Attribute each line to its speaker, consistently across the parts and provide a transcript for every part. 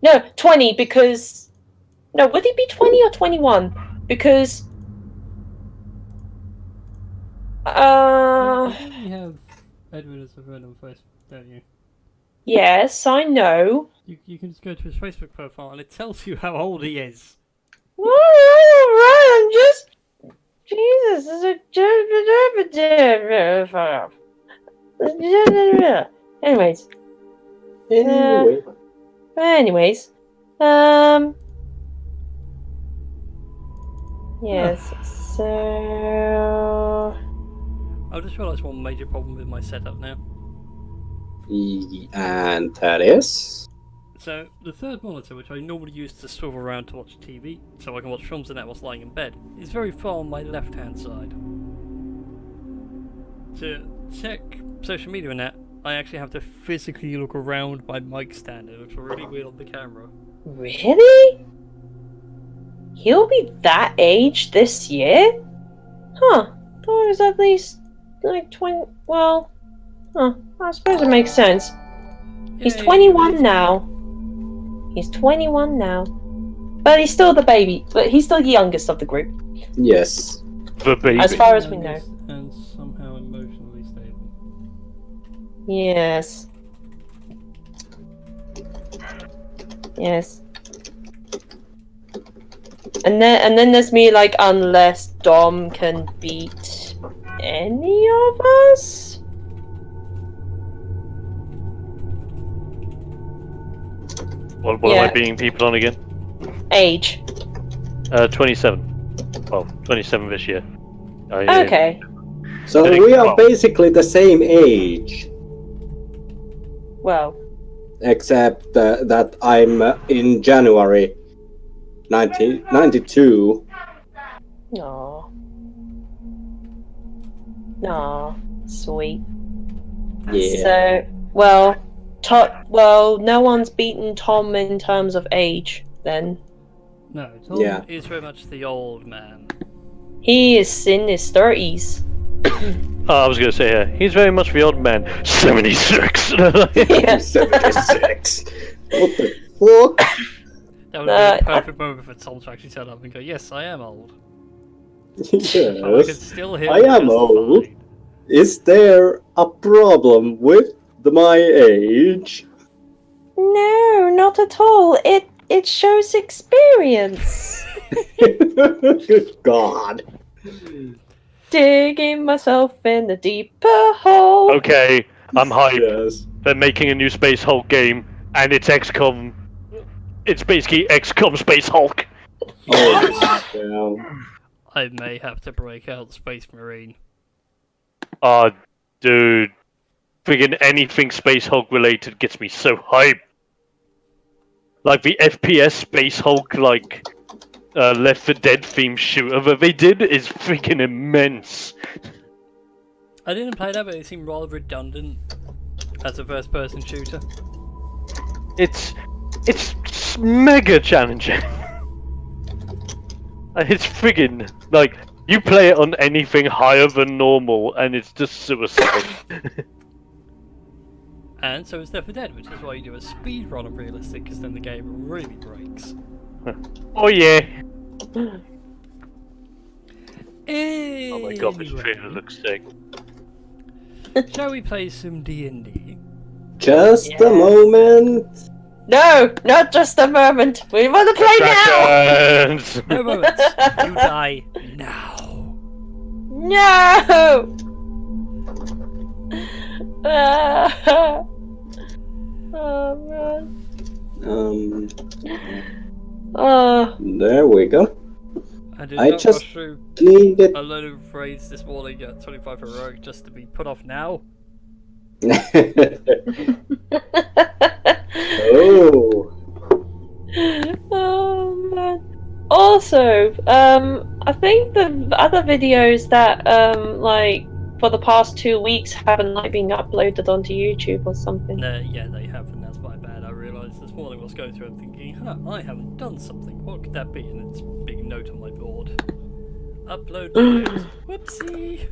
Speaker 1: No, 20 because... No, would it be 20 or 21? Because...
Speaker 2: I think you have Edward as a friend on Facebook, don't you?
Speaker 1: Yes, I know.
Speaker 2: You can just go to his Facebook profile and it tells you how old he is.
Speaker 1: Right, I'm just... Jesus, Anyways. Anyways. Yes, so...
Speaker 2: I just realised one major problem with my setup now.
Speaker 3: And that is?
Speaker 2: So, the third monitor, which I normally use to swivel around to watch TV, so I can watch films and that whilst lying in bed, is very far on my left-hand side. To check social media and that, I actually have to physically look around my mic stand. It looks really weird on the camera.
Speaker 1: Really? He'll be that age this year? Huh. Thought it was at least, like, 20... Well... Huh. I suppose it makes sense. He's 21 now. He's 21 now. But he's still the baby. But he's still the youngest of the group.
Speaker 3: Yes.
Speaker 4: The baby.
Speaker 1: As far as we know.
Speaker 2: And somehow emotionally stable.
Speaker 1: Yes. Yes. And then there's me like, unless Dom can beat any of us?
Speaker 4: What am I beating people on again?
Speaker 1: Age.
Speaker 4: 27. Well, 27 this year.
Speaker 1: Okay.
Speaker 3: So we are basically the same age.
Speaker 1: Well.
Speaker 3: Except that I'm in January 1992.
Speaker 1: Aww. Aw, sweet.
Speaker 3: Yeah.
Speaker 1: So, well, no one's beaten Tom in terms of age, then.
Speaker 2: No, Tom is very much the old man.
Speaker 1: He is in his 30s.
Speaker 4: I was going to say, he's very much the old man. 76!
Speaker 1: Yeah.
Speaker 3: 76! What the fuck?
Speaker 2: That would be a perfect moment for Tom to actually turn up and go, yes, I am old.
Speaker 3: Yes,
Speaker 2: But I can still hear
Speaker 3: I am old.
Speaker 2: fine.
Speaker 3: Is there a problem with my age?
Speaker 1: No, not at all. It shows experience.
Speaker 3: Good God.
Speaker 1: Digging myself in a deeper hole.
Speaker 4: Okay, I'm hyped.
Speaker 3: Yes.
Speaker 4: They're making a new Space Hulk game, and it's XCOM. It's basically XCOM Space Hulk.
Speaker 3: Oh, damn.
Speaker 2: I may have to break out Space Marine.
Speaker 4: Dude. Friggin' anything Space Hulk related gets me so hyped. Like the FPS Space Hulk, like, Left 4 Dead themed shooter that they did is freaking immense.
Speaker 2: I didn't play that, but it seemed rather redundant as a first-person shooter.
Speaker 4: It's mega challenging. It's friggin' like you play it on anything higher than normal, and it's just suicide.
Speaker 2: And so is Left 4 Dead, which is why you do a speed run of realistic, because then the game really breaks.
Speaker 4: Oh yeah.
Speaker 2: Anyway,
Speaker 4: Oh my god, this trailer looks sick.
Speaker 2: shall we play some D&D?
Speaker 3: Just a moment.
Speaker 1: No, not just a moment. We want to play now.
Speaker 4: Contraptions!
Speaker 2: No moments. You die now.
Speaker 1: No. Oh man.
Speaker 3: There we go.
Speaker 2: I did
Speaker 3: I
Speaker 2: not
Speaker 3: just
Speaker 2: rush through
Speaker 3: needed.
Speaker 2: a load of raids this morning at 25 heroic just to be put off now.
Speaker 3: Oh.
Speaker 1: Oh man. Also, I think the other videos that like for the past 2 weeks haven't like been uploaded onto YouTube or something.
Speaker 2: Yeah, they have, and that's my bad. I realised this morning I was going through and thinking, I haven't done something. What could that be? And it's a big note on my board. Upload videos. Whoopsie.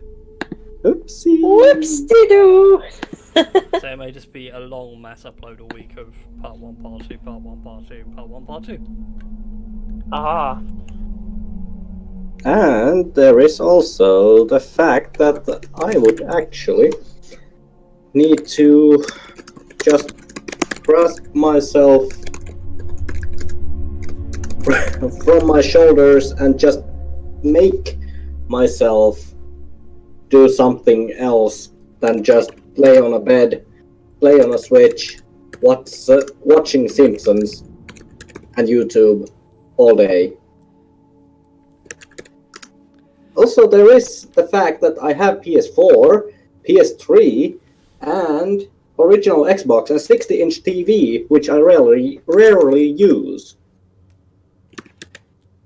Speaker 3: Oopsie.
Speaker 1: Whoops-de-doo!
Speaker 2: So it may just be a long mass upload a week of part 1, part 2, part 1, part 2, part 1, part 2.
Speaker 1: Ah.
Speaker 3: And there is also the fact that I would actually need to just grasp myself from my shoulders and just make myself do something else than just lay on a bed, play on a Switch, watching Simpsons and YouTube all day. Also, there is the fact that I have PS4, PS3, and original Xbox and 60-inch TV, which I rarely use.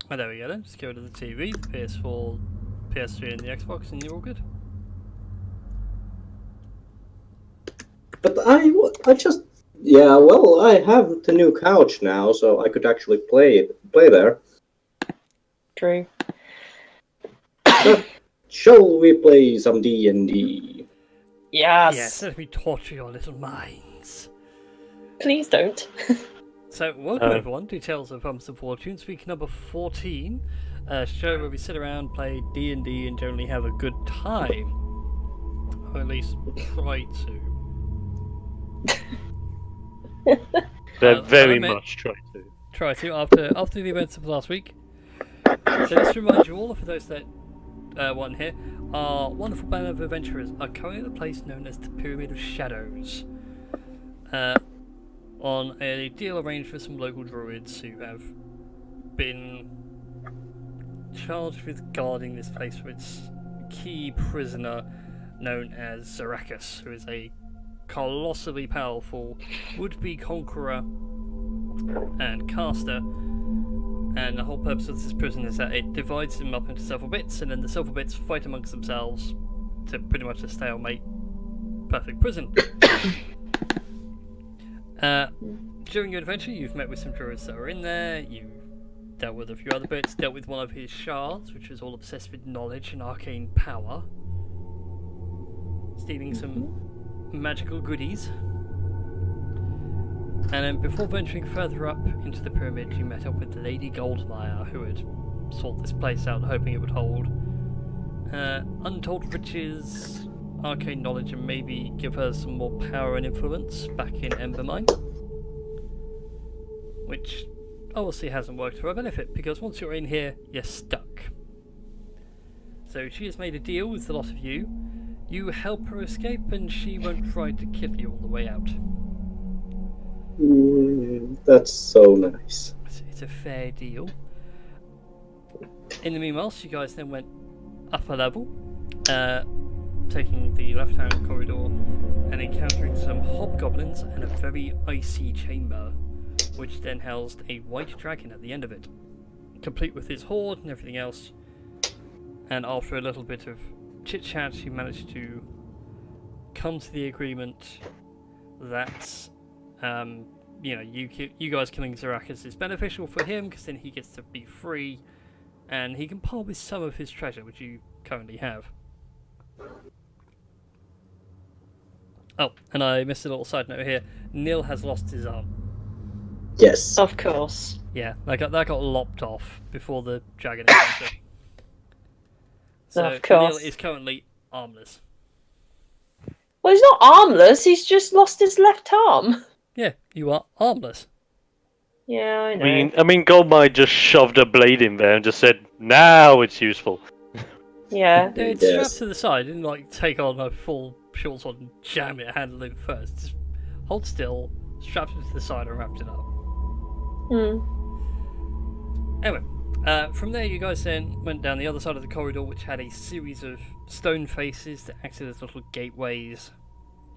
Speaker 2: Well, there we go then. Just go to the TV, the PS4, PS3 and the Xbox and you're all good.
Speaker 3: But I just... Yeah, well, I have the new couch now, so I could actually play there.
Speaker 1: True.
Speaker 3: But shall we play some D&D?
Speaker 1: Yes.
Speaker 2: Yes, let me torture your little minds.
Speaker 1: Please don't.
Speaker 2: So, welcome everyone to Tales of Fumbles and Fortunes, week number 14. A show where we sit around, play D&D and generally have a good time. Or at least try to.
Speaker 4: Very much try to.
Speaker 2: Try to, after the events of last week. So let's remind you all, for those that weren't here, our wonderful band of adventurers are currently at a place known as the Pyramid of Shadows. On a deal arranged with some local druids who have been charged with guarding this place for its key prisoner known as Zarakas, who is a colossally powerful would-be conqueror and caster, and the whole purpose of this prison is that it divides them up into several bits, and then the several bits fight amongst themselves to pretty much a stalemate perfect prison. During your adventure you've met with some druids that are in there, you dealt with a few other bits, dealt with one of his shards, which was all obsessed with knowledge and arcane power, stealing some magical goodies. And then before venturing further up into the pyramid, you met up with Lady Goldmire, who had sought this place out hoping it would hold untold riches, arcane knowledge, and maybe give her some more power and influence back in Embermine. Which obviously hasn't worked for her benefit, because once you're in here, you're stuck. So she has made a deal with the lot of you. You help her escape and she won't try to kill you on the way out.
Speaker 3: That's so nice.
Speaker 2: It's a fair deal. In the meanwhile, you guys then went up a level, taking the left-hand corridor and encountering some hobgoblins and a very icy chamber, which then housed a white dragon at the end of it, complete with his hoard and everything else. And after a little bit of chit-chat, you managed to come to the agreement that you guys killing Zarakas is beneficial for him, because then he gets to be free and he can part with some of his treasure, which you currently have. Oh, and I missed a little side note here. Neil has lost his arm.
Speaker 3: Yes.
Speaker 1: Of course.
Speaker 2: Yeah, that got lopped off before the dragon encounter. So
Speaker 1: Of course.
Speaker 2: Neil is currently armless.
Speaker 1: Well, he's not armless, he's just lost his left arm.
Speaker 2: Yeah, you are armless.
Speaker 1: Yeah, I know.
Speaker 4: I mean, Goldmine just shoved a blade in there and just said, "Now it's useful."
Speaker 1: Yeah.
Speaker 2: It's
Speaker 3: Yes.
Speaker 2: strapped to the side, didn't like take on a full short sword and jam it, handle it first. Just hold still, strapped it to the side and wrapped it up. Anyway, from there you guys then went down the other side of the corridor, which had a series of stone faces that acted as little gateways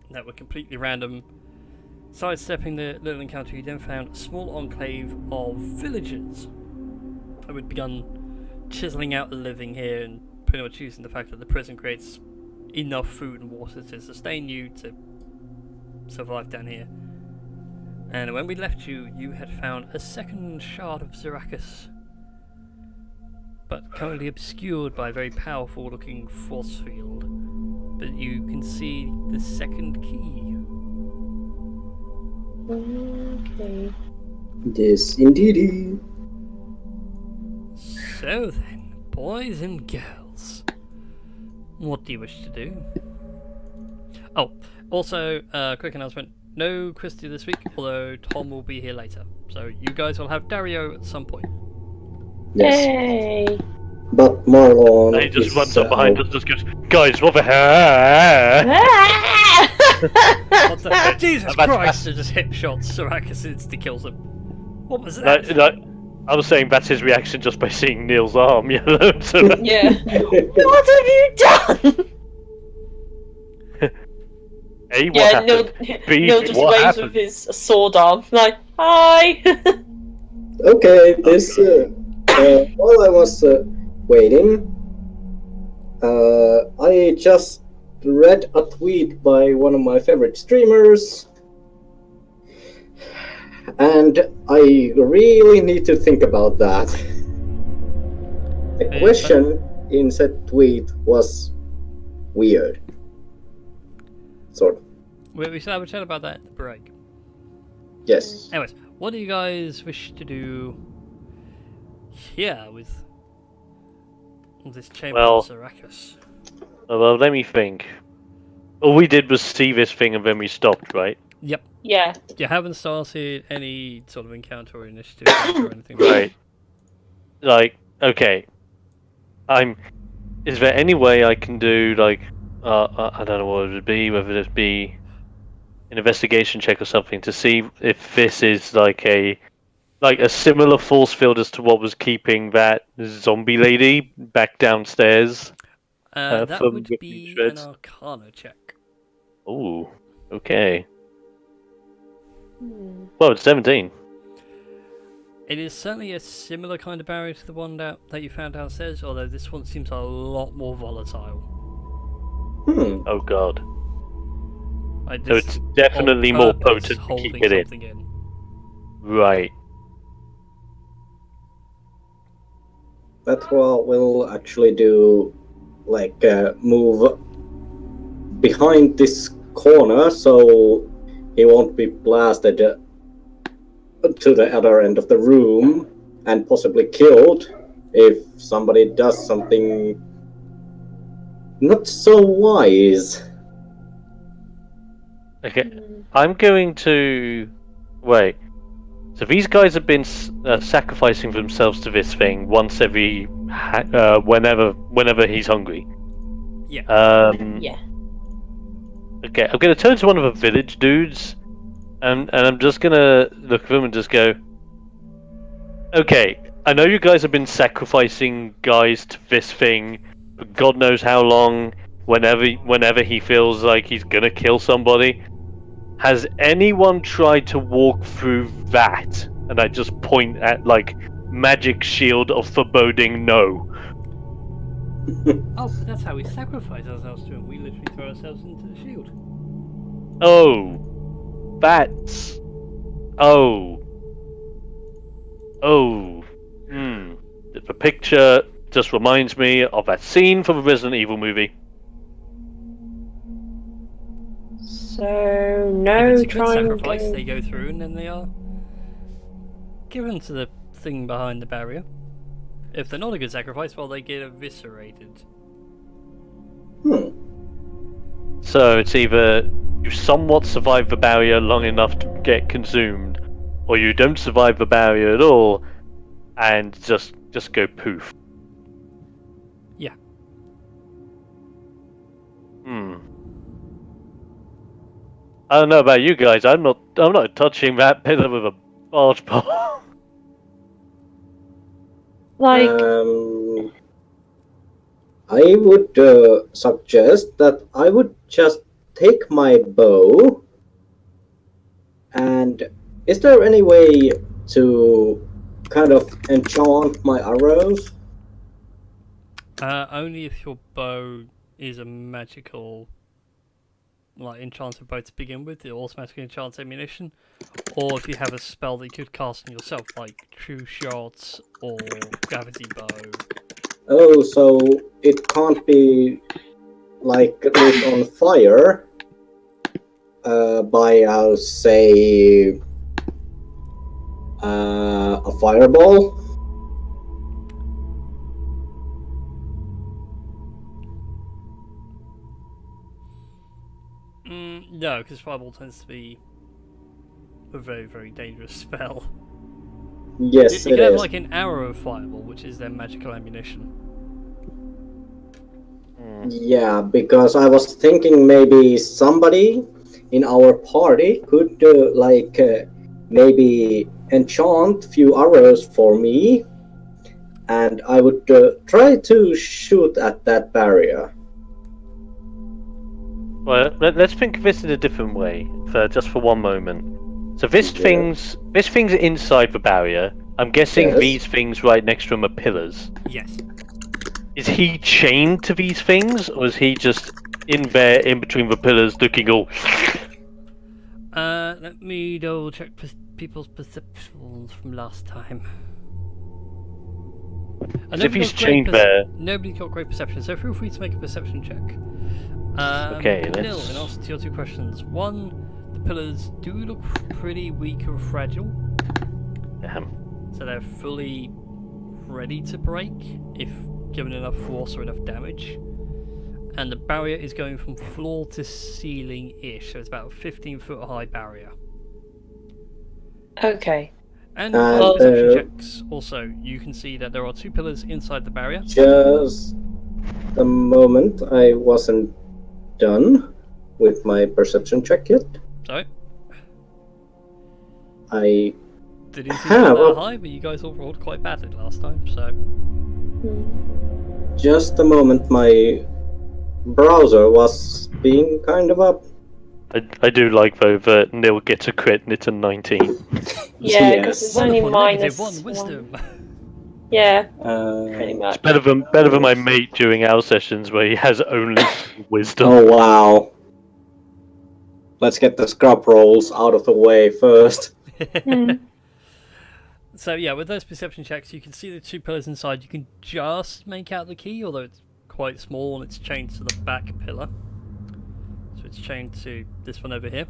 Speaker 2: that were completely random. Sidestepping the little encounter, you then found a small enclave of villagers who had begun chiseling out a living here and pretty much using the fact that the prison creates enough food and water to sustain you to survive down here. And when we left you, you had found a second shard of Zarakas, but currently obscured by a very powerful looking force field. but you can see the second key.
Speaker 1: Okay.
Speaker 3: Yes, indeed.
Speaker 2: So then, boys and girls, what do you wish to do? Oh, also, quick announcement. No Christy this week, although Tom will be here later. So you guys will have Dario at some point.
Speaker 3: Yes.
Speaker 1: Hey.
Speaker 3: But Marlon
Speaker 4: And he just
Speaker 3: is,
Speaker 4: runs up behind us and just goes, guys, what the hell?
Speaker 2: What the? Jesus Christ! It just hip shots Soraka's instantly kills him. What was that?
Speaker 4: I was saying that's his reaction just by seeing Neil's arm, you know? So,
Speaker 1: Yeah. What have you done?
Speaker 4: A, what
Speaker 1: Yeah,
Speaker 4: happened? B,
Speaker 1: Neil just
Speaker 4: what
Speaker 1: waves
Speaker 4: happened?
Speaker 1: with his sword arm, like, hi!
Speaker 3: Okay, this, while I was waiting, I just read a tweet by one of my favorite streamers, and I really need to think about that. The question in said tweet was weird. Sort of.
Speaker 2: We should have a chat about that at the break.
Speaker 3: Yes.
Speaker 2: Anyways, what do you guys wish to do here with this chamber
Speaker 4: Well-
Speaker 2: of Sarakas?
Speaker 4: Well, let me think. All we did was see this thing and then we stopped, right?
Speaker 2: Yep.
Speaker 1: Yeah.
Speaker 2: You haven't started any sort of encounter or initiative or anything.
Speaker 4: Right. Like, okay. Is there any way I can do, like, I don't know what it would be, whether it be an investigation check or something, to see if this is like a similar force field as to what was keeping that zombie lady back downstairs.
Speaker 2: That
Speaker 4: from
Speaker 2: would
Speaker 4: Ripping
Speaker 2: be
Speaker 4: Shreds.
Speaker 2: an Arcana check.
Speaker 4: Ooh, okay.
Speaker 1: Hmm.
Speaker 4: Well, it's 17.
Speaker 2: It is certainly a similar kind of barrier to the one that you found downstairs, although this one seems a lot more volatile.
Speaker 4: Oh god.
Speaker 2: Like
Speaker 4: So
Speaker 2: this
Speaker 4: it's definitely
Speaker 2: on
Speaker 4: more
Speaker 2: purpose
Speaker 4: potent to
Speaker 2: holding
Speaker 4: keep it in.
Speaker 2: something in.
Speaker 4: Right.
Speaker 3: That will actually do, like, move behind this corner so he won't be blasted to the other end of the room and possibly killed if somebody does something not so wise.
Speaker 4: Okay. I'm going to wait. So these guys have been sacrificing themselves to this thing once every whenever he's hungry.
Speaker 2: Yeah.
Speaker 1: Yeah.
Speaker 4: Okay, I'm going to turn to one of the village dudes, and I'm just going to look at them and just go, okay, I know you guys have been sacrificing guys to this thing for God knows how long, whenever he feels like he's going to kill somebody. Has anyone tried to walk through that? And I just point at, like, magic shield of foreboding no.
Speaker 2: Oh, but that's how we sacrifice ourselves to him. We literally throw ourselves into the shield.
Speaker 4: Oh. That's... Oh. Oh. The picture just reminds me of that scene from a Resident Evil movie.
Speaker 1: So,
Speaker 2: If
Speaker 1: no
Speaker 2: it's a good
Speaker 1: trying
Speaker 2: sacrifice,
Speaker 1: to...
Speaker 2: they go through and then they are given to the thing behind the barrier. If they're not a good sacrifice, well, they get eviscerated.
Speaker 4: So it's either you somewhat survive the barrier long enough to get consumed, or you don't survive the barrier at all and just go poof.
Speaker 2: Yeah.
Speaker 4: I don't know about you guys. I'm not touching that pillar with a barge pole.
Speaker 1: Like,
Speaker 3: I would suggest that I would just take my bow, and is there any way to kind of enchant my arrows?
Speaker 2: Only if your bow is a magical, like, enchanted bow to begin with, it automatically enchants ammunition, or if you have a spell that you could cast on yourself, like True Shots or Gravity Bow.
Speaker 3: Oh, so it can't be like lit on fire by, I'll say, a fireball.
Speaker 2: No, because fireball tends to be a very, very dangerous spell.
Speaker 3: Yes,
Speaker 2: You
Speaker 3: it
Speaker 2: can have
Speaker 3: is.
Speaker 2: like an arrow of fireball, which is their magical ammunition.
Speaker 3: Yeah, because I was thinking maybe somebody in our party could maybe enchant few arrows for me, and I would try to shoot at that barrier.
Speaker 4: Well, let's think of this in a different way, just for one moment. So this thing's inside the barrier. I'm guessing
Speaker 3: Yes.
Speaker 4: these things right next to him are pillars.
Speaker 2: Yes.
Speaker 4: Is he chained to these things, or is he just in there, in between the pillars, looking all?
Speaker 2: Let me double check people's perceptions from last time.
Speaker 4: As if he's chained there.
Speaker 2: Nobody's got great perception, so feel free to make a perception check.
Speaker 4: Okay,
Speaker 2: Nil,
Speaker 4: let's-
Speaker 2: in answer to your two questions. One, the pillars do look pretty weak and fragile, so they're fully ready to break if given enough force or enough damage. And the barrier is going from floor to ceiling-ish, so it's about a 15-foot high barrier.
Speaker 1: Okay.
Speaker 2: And with perception
Speaker 3: uh,
Speaker 2: checks, also, you can see that there are two pillars inside the barrier.
Speaker 3: Just the moment, I wasn't done with my perception check yet.
Speaker 2: So,
Speaker 3: I
Speaker 2: didn't see
Speaker 3: Huh,
Speaker 2: that
Speaker 3: well-
Speaker 2: high, but you guys all rolled quite badly last time, so...
Speaker 3: just the moment my browser was being kind of up.
Speaker 4: I do like though that Nil gets a crit and it's a 19.
Speaker 1: Yeah,
Speaker 3: Yes.
Speaker 1: because it's only
Speaker 2: Wonderful,
Speaker 1: minus
Speaker 2: negative 1 wisdom.
Speaker 1: Yeah, pretty
Speaker 3: Uh,
Speaker 1: much.
Speaker 4: Better than my mate during our sessions where he has only wisdom.
Speaker 3: oh wow. Let's get the scrub rolls out of the way first.
Speaker 2: So yeah, with those perception checks, you can see the two pillars inside. You can just make out the key, although it's quite small and it's chained to the back pillar. So it's chained to this one over here.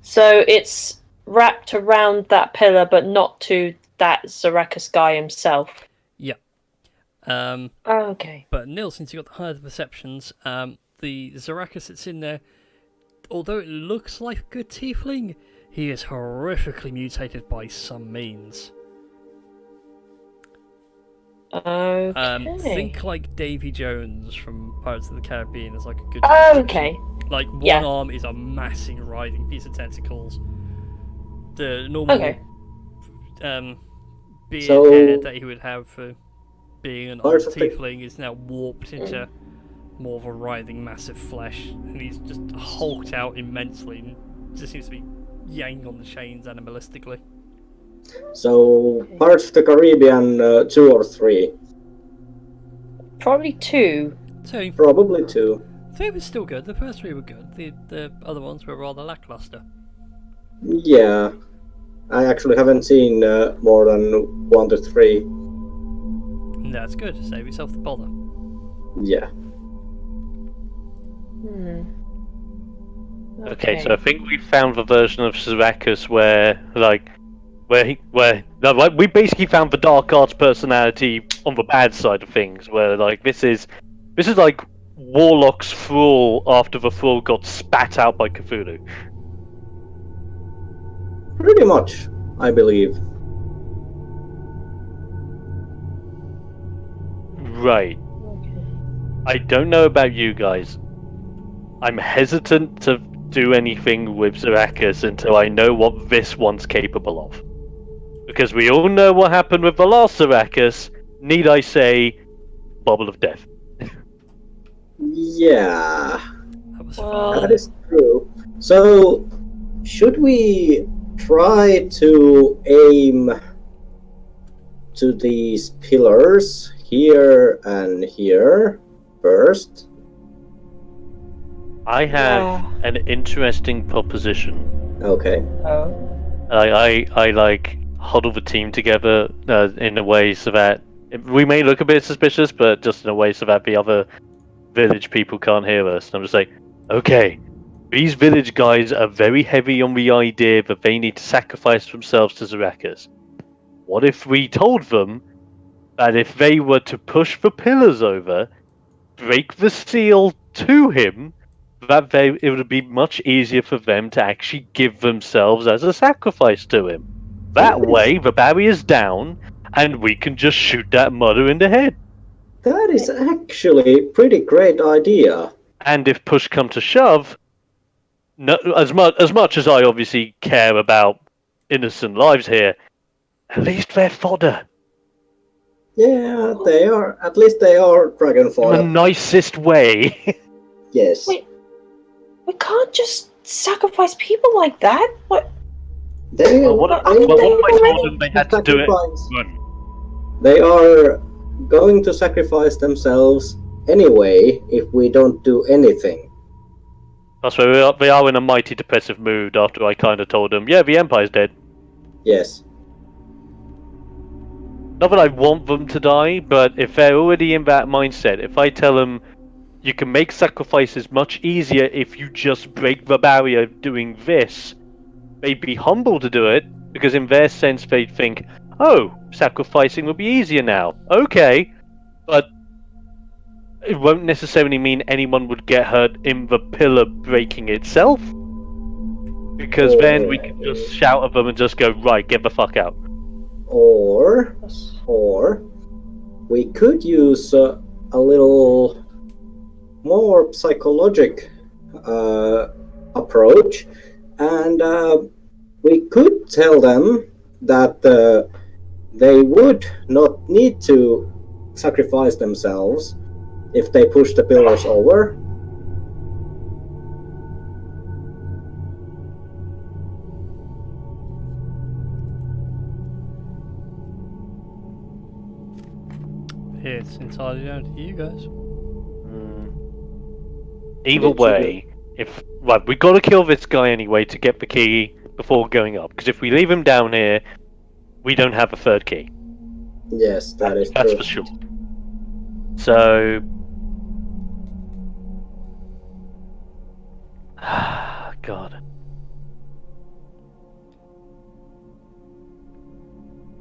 Speaker 1: So it's wrapped around that pillar, but not to that Zarakas guy himself.
Speaker 2: Yeah.
Speaker 1: Oh, okay.
Speaker 2: But Nil, since you got the higher perceptions, the Zarakas that's in there, although it looks like a good tiefling, he is horrifically mutated by some means.
Speaker 1: Okay.
Speaker 2: Think like Davy Jones from Pirates of the Caribbean as like a good.
Speaker 1: Oh, okay.
Speaker 2: Like one
Speaker 1: Yeah.
Speaker 2: arm is a massive writhing piece of tentacles. The normal
Speaker 1: Okay.
Speaker 2: beard
Speaker 3: So-
Speaker 2: hair that he would have for being an old
Speaker 3: Parts of the-
Speaker 2: tiefling is now warped into more of a writhing massive flesh, and he's just hulked out immensely and just seems to be yanking on the chains animalistically.
Speaker 3: So, Parts of the Caribbean 2 or 3?
Speaker 1: Probably 2.
Speaker 2: So
Speaker 3: Probably 2.
Speaker 2: 3 was still good. The first 3 were good. The other ones were rather lackluster.
Speaker 3: Yeah. I actually haven't seen more than 1 to 3.
Speaker 2: And that's good. Save yourself the bother.
Speaker 3: Yeah.
Speaker 4: Okay, so I think we found the version of Sirakus where we basically found the dark arts personality on the bad side of things, where like this is like Warlock's thrall after the thrall got spat out by Cthulhu.
Speaker 3: Pretty much, I believe.
Speaker 4: Right. I don't know about you guys. I'm hesitant to do anything with Zarakas until I know what this one's capable of. Because we all know what happened with the last Zarakas, need I say, Bubble of Death.
Speaker 3: Yeah,
Speaker 2: That was
Speaker 1: Well,
Speaker 2: fun.
Speaker 3: that is true. So, should we try to aim to these pillars here and here first?
Speaker 4: I have an interesting proposition.
Speaker 3: Okay.
Speaker 1: Oh.
Speaker 4: I like huddle the team together in a way so that we may look a bit suspicious, but just in a way so that the other village people can't hear us. And I'm just like, okay, these village guys are very heavy on the idea that they need to sacrifice themselves to Zarakas. What if we told them that if they were to push the pillars over, break the seal to him, that it would be much easier for them to actually give themselves as a sacrifice to him. That way, the barrier's down, and we can just shoot that mother in the head.
Speaker 3: That is actually a pretty great idea.
Speaker 4: And if push come to shove, no, as much as I obviously care about innocent lives here, at least they're fodder.
Speaker 3: Yeah, they are. At least they are dragon
Speaker 4: In
Speaker 3: fodder.
Speaker 4: the nicest way.
Speaker 3: Yes.
Speaker 1: Wait, we can't just sacrifice people like that. What?
Speaker 3: They,
Speaker 4: Well, what if I told them they had to do it?
Speaker 3: They are going to sacrifice themselves anyway if we don't do anything.
Speaker 4: That's why they are in a mighty depressive mood after I kind of told them, yeah, the Empire's dead.
Speaker 3: Yes.
Speaker 4: Not that I want them to die, but if they're already in that mindset, if I tell them you can make sacrifices much easier if you just break the barrier doing this, they'd be humble to do it, because in their sense they'd think, oh, sacrificing will be easier now. Okay, but it won't necessarily mean anyone would get hurt in the pillar breaking itself. Because then we can just shout at them and just go, right, get the fuck out.
Speaker 3: Or we could use a little more psychologic approach, and we could tell them that they would not need to sacrifice themselves if they push the pillars over.
Speaker 2: It's entirely down to you guys.
Speaker 4: Either way, we got to kill this guy anyway to get the key before going up. Because if we leave him down here, we don't have a third key.
Speaker 3: Yes, that's
Speaker 4: true. For sure. So, God.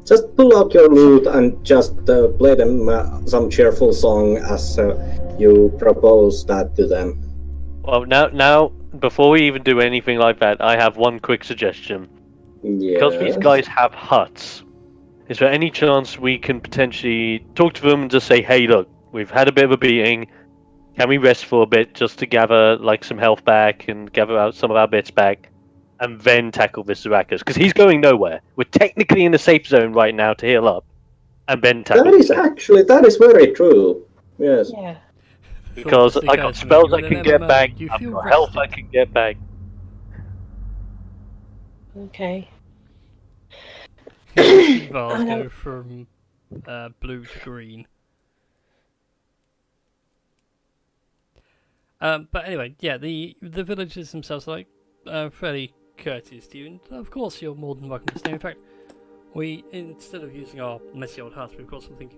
Speaker 3: Just pull out your lute and just play them some cheerful song as you propose that to them.
Speaker 4: Well, now, before we even do anything like that, I have one quick suggestion.
Speaker 3: Yes.
Speaker 4: Because these guys have huts, is there any chance we can potentially talk to them and just say, hey, look, we've had a bit of a beating. Can we rest for a bit just to gather like some health back and gather out some of our bits back? And then tackle this Zarakas, because he's going nowhere. We're technically in the safe zone right now to heal up, and then tackle.
Speaker 3: That is very true. Yes.
Speaker 1: Yeah.
Speaker 4: Because I got spells I can get back, I've got health I can get back.
Speaker 1: Okay.
Speaker 2: Vars go from blue to green. But anyway, yeah, the villagers themselves are like fairly courteous to you, and of course you're more than welcome to stay. In fact, we, instead of using our messy old house, we've got something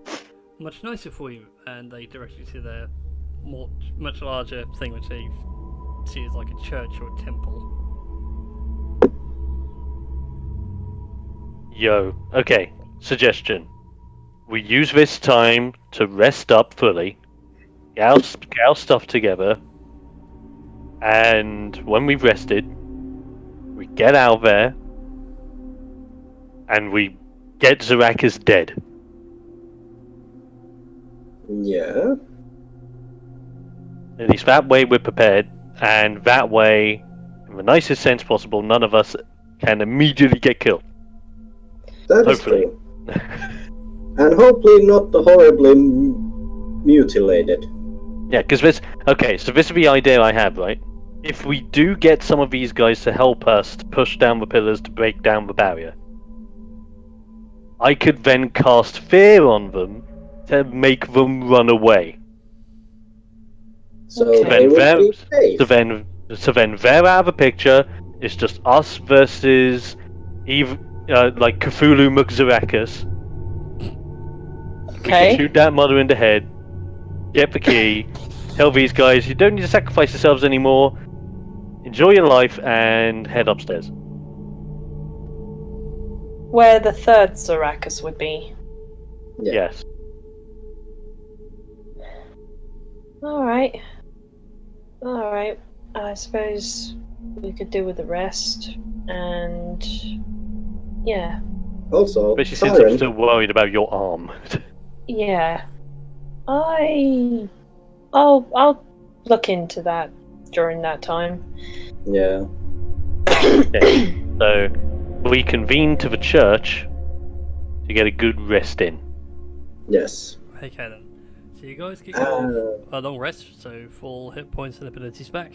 Speaker 2: much nicer for you, and they direct you to their much larger thing, which they see as like a church or a temple.
Speaker 4: Yo, okay, suggestion. We use this time to rest up fully, get our stuff together, and when we've rested, we get out there, and we get Zarakas dead.
Speaker 3: Yeah.
Speaker 4: At least that way we're prepared, and that way, in the nicest sense possible, none of us can immediately get killed.
Speaker 3: That is
Speaker 4: Hopefully.
Speaker 3: true. And hopefully not horribly mutilated.
Speaker 4: Yeah, because this is the idea I have, right? If we do get some of these guys to help us to push down the pillars to break down the barrier, I could then cast fear on them to make them run away.
Speaker 3: So
Speaker 1: Okay.
Speaker 3: they would be safe.
Speaker 4: So then they're out of the picture. It's just us versus like Cthulhu Mukzarakas. We
Speaker 1: Okay.
Speaker 4: can shoot that mother in the head, get the key, tell these guys you don't need to sacrifice yourselves anymore. Enjoy your life and head upstairs.
Speaker 1: Where the third Sarakas would be.
Speaker 3: Yeah.
Speaker 4: Yes.
Speaker 1: Alright. Alright. I suppose we could do with the rest. And... yeah.
Speaker 3: Also,
Speaker 4: Especially since I'm
Speaker 3: Siren,
Speaker 4: still worried about your arm.
Speaker 1: Yeah. I'll look into that during that time.
Speaker 3: yeah.
Speaker 4: Okay. So, we convene to the church to get a good rest in.
Speaker 3: Yes.
Speaker 2: Okay then. So you guys kick off a long rest, so full hit points and abilities back.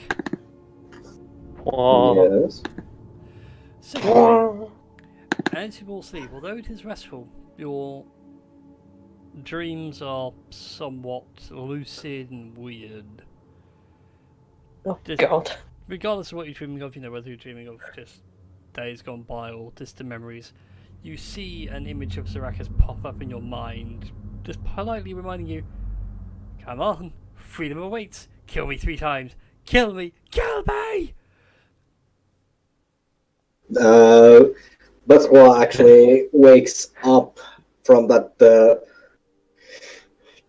Speaker 4: Oh,
Speaker 3: Yes.
Speaker 2: Secondly, as you fall asleep, although it is restful, your dreams are somewhat lucid and weird.
Speaker 1: Oh,
Speaker 2: Just-
Speaker 1: God.
Speaker 2: Regardless of what you're dreaming of, whether you're dreaming of just days gone by or distant memories, you see an image of Sarakas pop up in your mind, just politely reminding you, come on, freedom awaits, kill me 3 times, kill me, kill me!
Speaker 3: Bethwa actually wakes up from that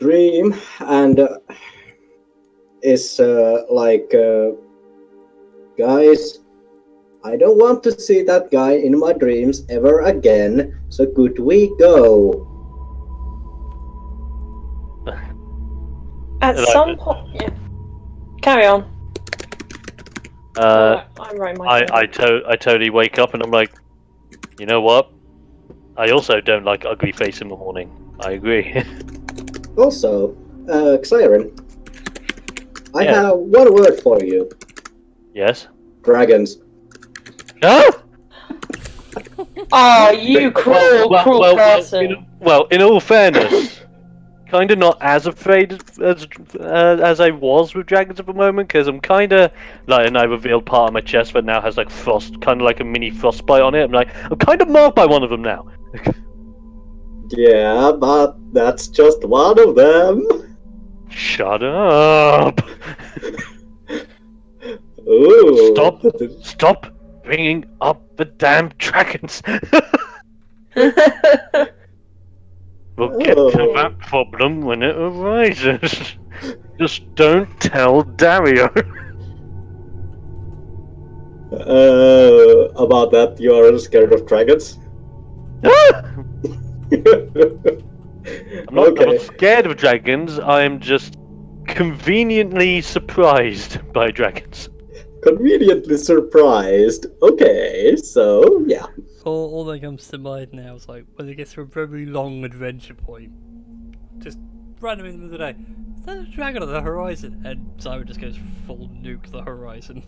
Speaker 3: dream and is like, guys, I don't want to see that guy in my dreams ever again, so could we go?
Speaker 1: At some point... Yeah. Carry on. I'm writing my
Speaker 4: I totally wake up and I'm like, you know what? I also don't like ugly face in the morning. I agree.
Speaker 3: Also, Siren, I
Speaker 4: Yeah.
Speaker 3: have one word for you.
Speaker 4: Yes.
Speaker 3: Dragons.
Speaker 4: Ah!
Speaker 1: Oh, you cruel person.
Speaker 4: In all fairness, kind of not as afraid as I was with dragons at the moment, because I'm kind of like, and I revealed part of my chest that now has like frost, kind of like a mini frostbite on it. I'm kind of marked by one of them now.
Speaker 3: Yeah, but that's just one of them.
Speaker 4: Shut up!
Speaker 3: Ooh.
Speaker 4: Stop bringing up the damn dragons. We'll get to that problem when it arises. Just don't tell Dario.
Speaker 3: About that, you're scared of dragons?
Speaker 4: I'm not scared of dragons, I am just conveniently surprised by dragons.
Speaker 3: Conveniently surprised. Okay, so, yeah.
Speaker 2: All that comes to mind now is like when they get to a very long adventure point, just random in the middle of the day, is that a dragon on the horizon? And Simon just goes full nuke the horizon.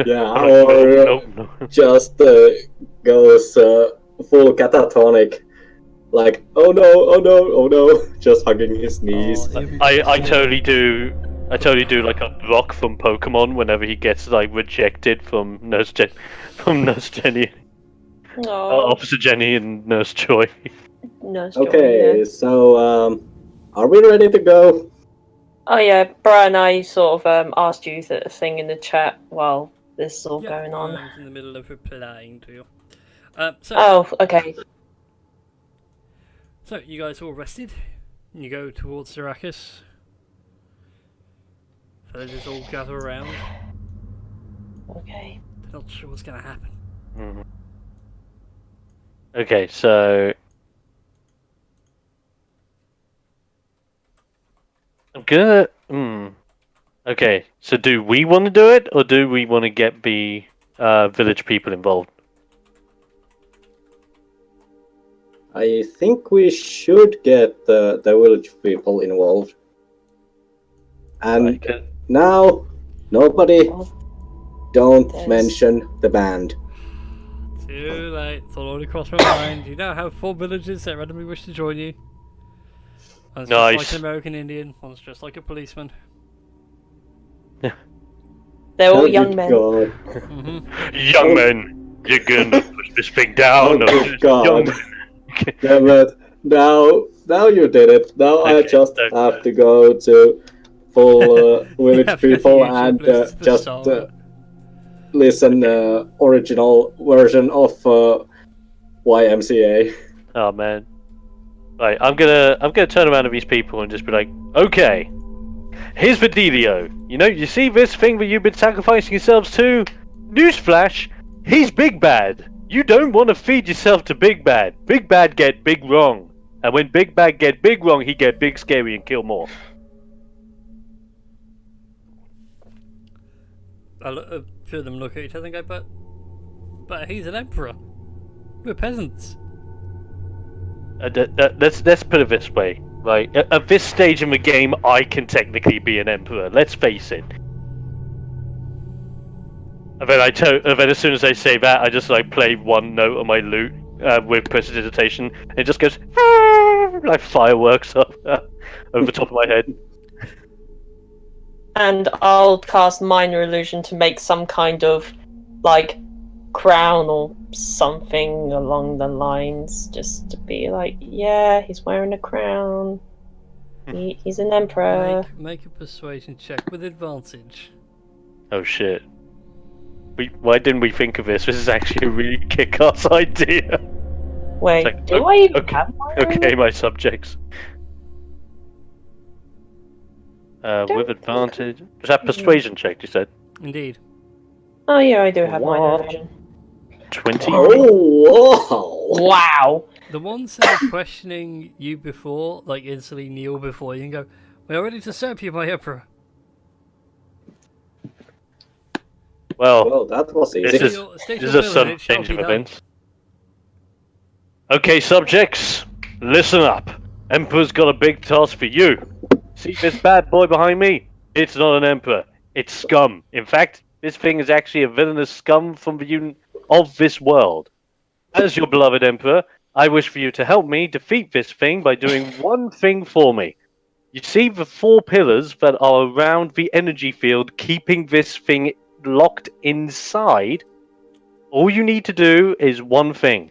Speaker 3: Yeah,
Speaker 4: I'm
Speaker 3: or
Speaker 4: like, no.
Speaker 3: just goes full catatonic. Like, oh no, just hugging his knees.
Speaker 4: I totally do like a Brock from Pokemon whenever he gets like rejected from Nurse Jenny.
Speaker 1: Oh,
Speaker 4: Officer Jenny and Nurse Joy.
Speaker 1: Nurse
Speaker 3: Okay,
Speaker 1: Joy,
Speaker 3: so, are we ready to go?
Speaker 1: Oh yeah, Brian, I sort of asked you the thing in the chat while this is all going on.
Speaker 2: I was in the middle of replying to you.
Speaker 1: Oh, okay.
Speaker 2: So you guys all rested? You go towards Sarakas. Villagers all gather around.
Speaker 1: Okay.
Speaker 2: They're not sure what's going to happen.
Speaker 4: Mm-hmm. Okay, so I'm gonna. Okay, so do we want to do it, or do we want to get the village people involved?
Speaker 3: I think we should get the village people involved. And now, nobody, don't mention the band.
Speaker 2: Too late. Thought already crossed my mind. You now have 4 villagers that randomly wish to join you. One's just like an American Indian. One's just like a policeman.
Speaker 1: They're all young men.
Speaker 4: Young men, you're gonna push this thing down.
Speaker 3: Oh God! Damn it! Now you did it. Now I just have to go to full village
Speaker 2: Yeah, because
Speaker 3: people
Speaker 2: you usually
Speaker 3: and
Speaker 2: listen to the
Speaker 3: just
Speaker 2: song.
Speaker 3: listen original version of YMCA.
Speaker 4: Oh man. Right, I'm gonna turn around to these people and just be like, okay, here's the dealio. You see this thing that you've been sacrificing yourselves to? Newsflash, he's Big Bad. You don't want to feed yourself to Big Bad. Big Bad get big wrong. And when Big Bad get big wrong, he get big scary and kill more.
Speaker 2: A few of them look at each other and go, but he's an emperor. We're peasants.
Speaker 4: Let's put it this way, right? At this stage in the game, I can technically be an emperor. Let's face it. And then as soon as I say that, I just like play one note on my lute with prestidigitation. It just goes like fireworks up over the top of my head.
Speaker 1: And I'll cast Minor Illusion to make some kind of, like, crown or something along the lines, just to be like, yeah, he's wearing a crown. He's an emperor.
Speaker 2: Make a persuasion check with advantage.
Speaker 4: Oh shit. Why didn't we think of this? This is actually a really kick-ass idea.
Speaker 1: Wait,
Speaker 4: Like,
Speaker 1: do I even have Minor
Speaker 4: Okay, my subjects. With advantage. Was that persuasion check, you said?
Speaker 2: Indeed.
Speaker 1: Oh yeah, I do have Minor
Speaker 4: What?
Speaker 1: Illusion.
Speaker 4: 20.
Speaker 3: Oh, wow!
Speaker 1: Wow!
Speaker 2: The ones that are questioning you before, like instantly kneel before you and go, "We are ready to serve you, my emperor."
Speaker 3: Well, that was easy.
Speaker 4: This is a sudden change of events. Okay, subjects, listen up. Emperor's got a big task for you. See this bad boy behind me? It's not an emperor. It's scum. In fact, this thing is actually a villainous scum from of this world. As your beloved emperor, I wish for you to help me defeat this thing by doing one thing for me. You see the 4 pillars that are around the energy field keeping this thing locked inside? All you need to do is one thing.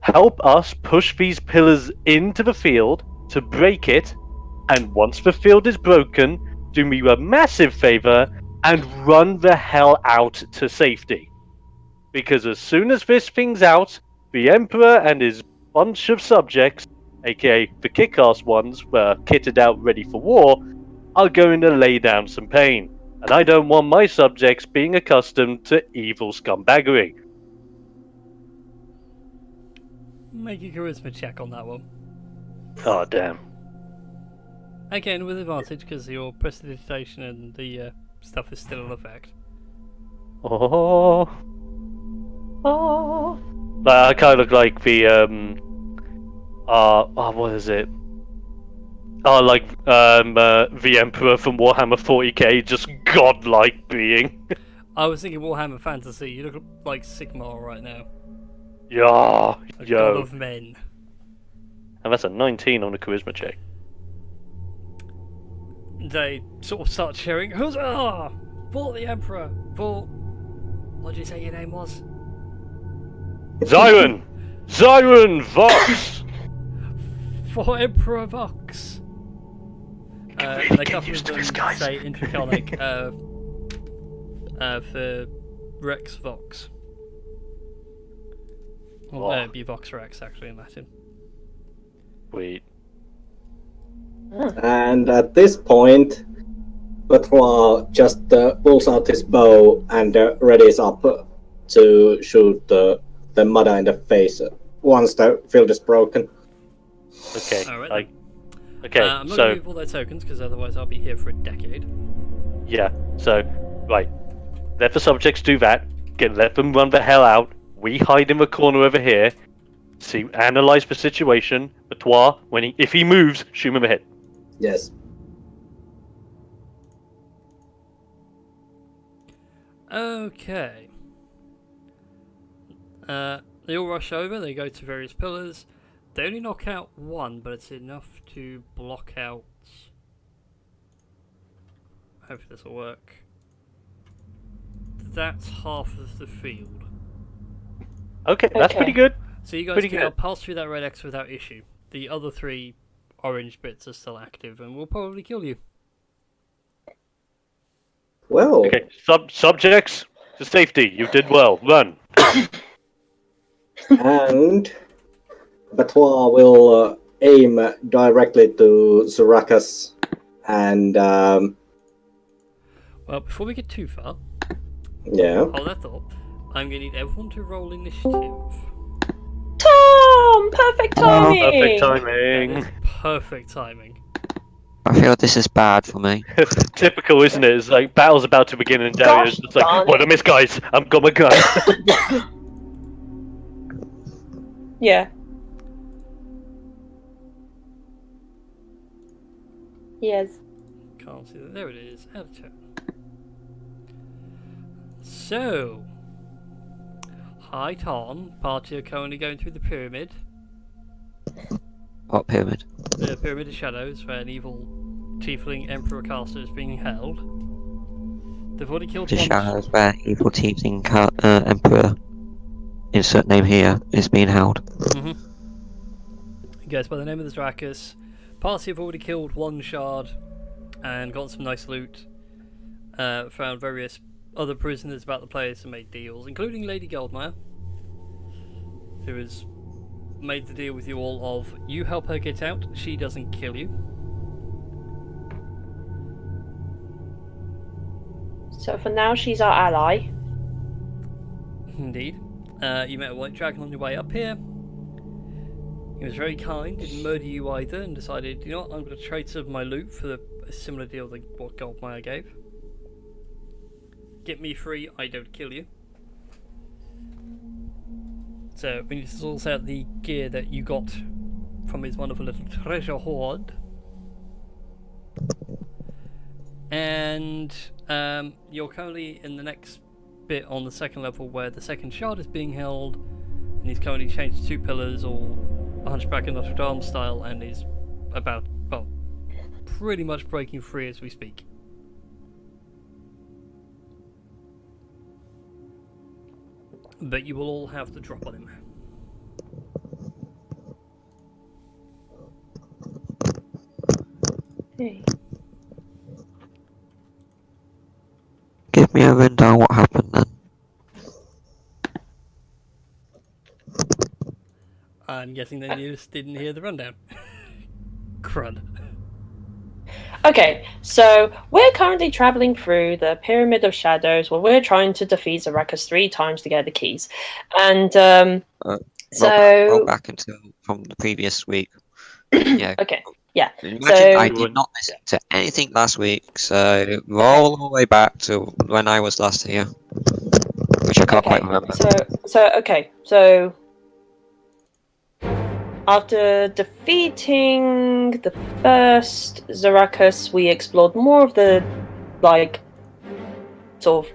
Speaker 4: Help us push these pillars into the field to break it, and once the field is broken, do me a massive favor and run the hell out to safety. Because as soon as this thing's out, the Emperor and his bunch of subjects, aka the kick-ass ones that are kitted out ready for war, are going to lay down some pain. And I don't want my subjects being accustomed to evil scumbaggery.
Speaker 2: Make a charisma check on that one.
Speaker 4: Oh, damn.
Speaker 2: Again, with advantage, because your prestidigitation and the stuff is still in effect.
Speaker 4: Oh.
Speaker 1: Oh.
Speaker 4: I kind of look like the, what is it? Oh, like, the Emperor from Warhammer 40k, just godlike being.
Speaker 2: I was thinking Warhammer Fantasy. You look like Sigmar right now.
Speaker 4: Yeah,
Speaker 2: A god
Speaker 4: yo.
Speaker 2: of men.
Speaker 4: And that's a 19 on the charisma check.
Speaker 2: They sort of start cheering, "Huzzah! For the Emperor! For..." What did you say your name was?
Speaker 4: Zyron! Zyron Vox!
Speaker 2: For Emperor Vox! And a couple of them say Intriconic for Rex Vox. Well, it'd be Vox Rex actually in Latin.
Speaker 4: Wait.
Speaker 3: And at this point, Batois just pulls out his bow and readies up to shoot the mother in the face once the field is broken.
Speaker 4: Okay.
Speaker 2: Alright.
Speaker 4: Okay,
Speaker 2: I'm not going to give all their tokens because otherwise I'll be here for a decade.
Speaker 4: Yeah, so, right. Let the subjects do that. Let them run the hell out. We hide in the corner over here. Analyze the situation. Batois, if he moves, shoot him in the head.
Speaker 3: Yes.
Speaker 2: Okay. They all rush over, they go to various pillars. They only knock out one, but it's enough to block out... Hopefully this will work. That's half of the field.
Speaker 4: Okay, that's pretty good.
Speaker 2: So you guys
Speaker 4: Pretty
Speaker 2: can
Speaker 4: good.
Speaker 2: now pass through that red X without issue. The other 3 orange bits are still active and will probably kill you.
Speaker 3: Well,
Speaker 4: Okay, subjects to safety. You did well. Run.
Speaker 3: and Batois will aim directly to Zarakas and
Speaker 2: Well, before we get too far,
Speaker 3: yeah.
Speaker 2: hold that thought. I'm going to need everyone to roll initiative.
Speaker 1: Tom! Perfect timing!
Speaker 4: Perfect
Speaker 2: That
Speaker 4: timing.
Speaker 2: is perfect timing.
Speaker 5: I feel this is bad for me.
Speaker 4: Typical, isn't it? It's like battle's about to begin and Darius
Speaker 1: Gosh
Speaker 4: it's like,
Speaker 1: darn
Speaker 4: what
Speaker 1: it.
Speaker 4: I miss, guys? I've got my gun.
Speaker 1: Yeah. Yes.
Speaker 2: Can't see that. There it is. Out of turn. So, hi Tom. Party are currently going through the pyramid.
Speaker 5: What pyramid?
Speaker 2: The Pyramid of Shadows, where an evil tiefling emperor caster is being held. They've already killed
Speaker 5: The
Speaker 2: one.
Speaker 5: shadows where evil teaching emperor, insert name here, is being held.
Speaker 2: He goes by the name of the Drakus. Party have already killed one shard and got some nice loot. Found various other prisoners about the place and made deals, including Lady Goldmire, who has made the deal with you all of you help her get out, she doesn't kill you.
Speaker 1: So for now, she's our ally.
Speaker 2: Indeed. You met a white dragon on your way up here. He was very kind, didn't murder you either, and decided, you know what, I'm going to trade some of my loot for a similar deal to what Goldmire gave. Get me free, I don't kill you. So we need to source out the gear that you got from his wonderful little treasure hoard. And you're currently in the next bit on the second level where the second shard is being held, and he's currently changed 2 pillars, all Hunchback and Notre Dame style, and is about, well, pretty much breaking free as we speak. But you will all have the drop on him.
Speaker 1: Hey.
Speaker 5: Give me a rundown what happened then.
Speaker 2: I'm guessing that you just didn't hear the rundown. Crud.
Speaker 1: Okay, so we're currently traveling through the Pyramid of Shadows where we're trying to defeat Zarakas 3 times to get the keys. And
Speaker 5: Roll back until from the previous week. Yeah.
Speaker 1: Okay, yeah.
Speaker 5: Imagine
Speaker 1: So-
Speaker 5: I did not listen to anything last week, so roll all the way back to when I was last here, which I can't quite remember.
Speaker 1: So after defeating the first Zarakas, we explored more of the sort of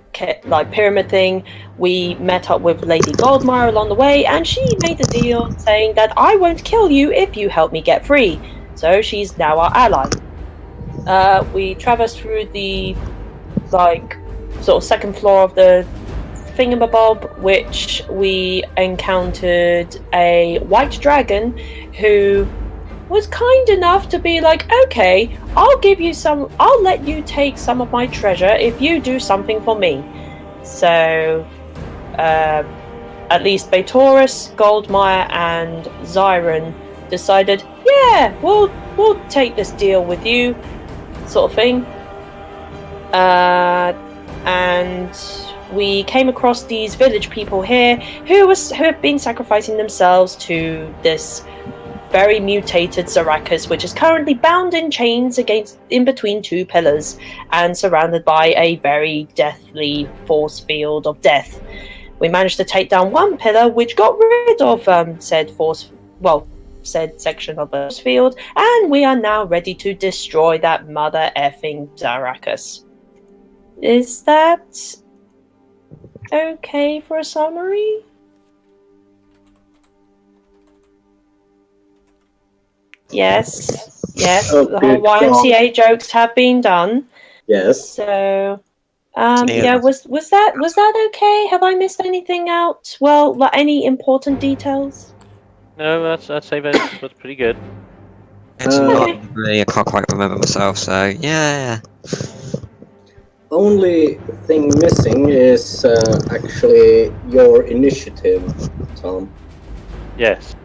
Speaker 1: pyramid thing. We met up with Lady Goldmire along the way, and she made a deal saying that I won't kill you if you help me get free. So she's now our ally. We traversed through the sort of second floor of the thingamabob, which we encountered a white dragon who was kind enough to be like, okay, I'll let you take some of my treasure if you do something for me. So at least Beatorus, Goldmire, and Zyron decided, yeah, we'll take this deal with you, sort of thing. And we came across these village people here who have been sacrificing themselves to this very mutated Zarakas, which is currently bound in chains in between 2 pillars and surrounded by a very deathly force field of death. We managed to take down 1 pillar, which got rid of said section of the force field, and we are now ready to destroy that mother effing Zarakas. Is that okay for a summary? Yes.
Speaker 3: Oh,
Speaker 1: The whole
Speaker 3: good
Speaker 1: YMCA jokes have been done.
Speaker 3: Yes.
Speaker 1: So,
Speaker 5: Yeah.
Speaker 1: yeah. Was that okay? Have I missed anything out? Well, any important details?
Speaker 4: No, I'd say that's pretty good.
Speaker 5: It's a
Speaker 3: Okay.
Speaker 5: lot, really, I can't quite remember myself, so yeah.
Speaker 3: only thing missing is actually your initiative, Tom.
Speaker 4: Yes.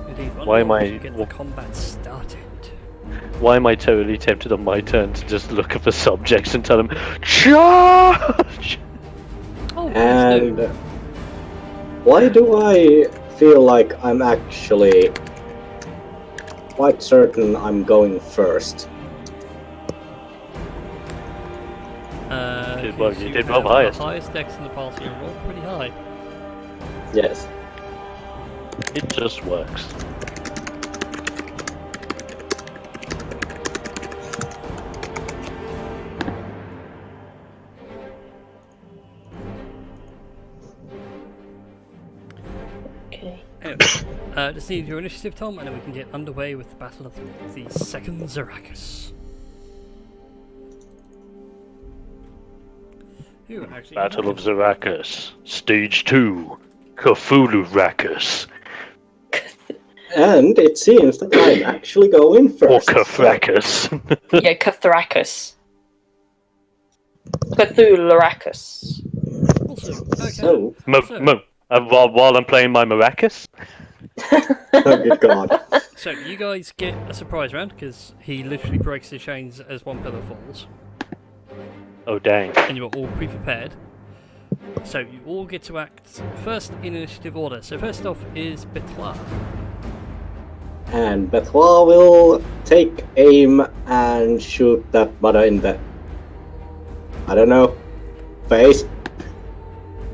Speaker 2: Indeed,
Speaker 4: Why am I-
Speaker 2: get the combat started?
Speaker 4: Why am I totally tempted on my turn to just look at the subjects and tell them, charge?
Speaker 2: Oh, please
Speaker 3: And
Speaker 2: do.
Speaker 3: why do I feel like I'm actually quite certain I'm going first?
Speaker 4: Well,
Speaker 2: Because
Speaker 4: you
Speaker 2: you
Speaker 4: did
Speaker 2: have
Speaker 4: roll
Speaker 2: the
Speaker 4: highest.
Speaker 2: highest dex in the party, you rolled pretty high.
Speaker 3: Yes.
Speaker 4: It just works.
Speaker 1: Okay.
Speaker 2: Anyway, just need your initiative, Tom, and then we can get underway with the Battle of the Second Zarakus. Who actually?
Speaker 4: Battle of Zarakus. Stage 2. Cthulhu Rakus.
Speaker 3: And it seems that I'm actually going
Speaker 4: Or
Speaker 3: first.
Speaker 4: Cthrakus.
Speaker 1: Yeah, Cthrakus. Cthulhu-Rakus.
Speaker 2: Awesome. Okay.
Speaker 3: So,
Speaker 4: While I'm playing my maracas?
Speaker 3: oh good god.
Speaker 2: So you guys get a surprise round because he literally breaks his chains as one pillar falls,
Speaker 4: Oh dang.
Speaker 2: and you're all pre-prepared. So you all get to act first in initiative order. So first off is Betla.
Speaker 3: And Bethwa will take aim and shoot that mother in the, I don't know, face.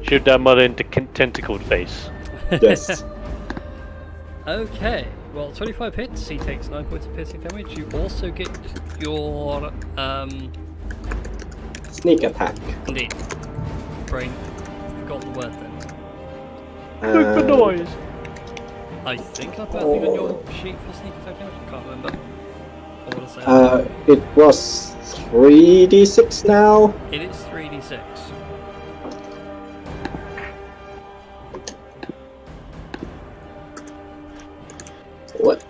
Speaker 4: Shoot that mother into tentacled face.
Speaker 3: Yes.
Speaker 2: Okay. Well, 25 hits. He takes 9 points of piercing damage. You also get your
Speaker 3: Sneak attack.
Speaker 2: indeed brain. Forgot the word then.
Speaker 4: Make the noise.
Speaker 2: I think I put a thing on your sheet for sneak attack damage. I can't remember. I want to say
Speaker 3: It was 3d6 now.
Speaker 2: it is 3d6.
Speaker 3: What?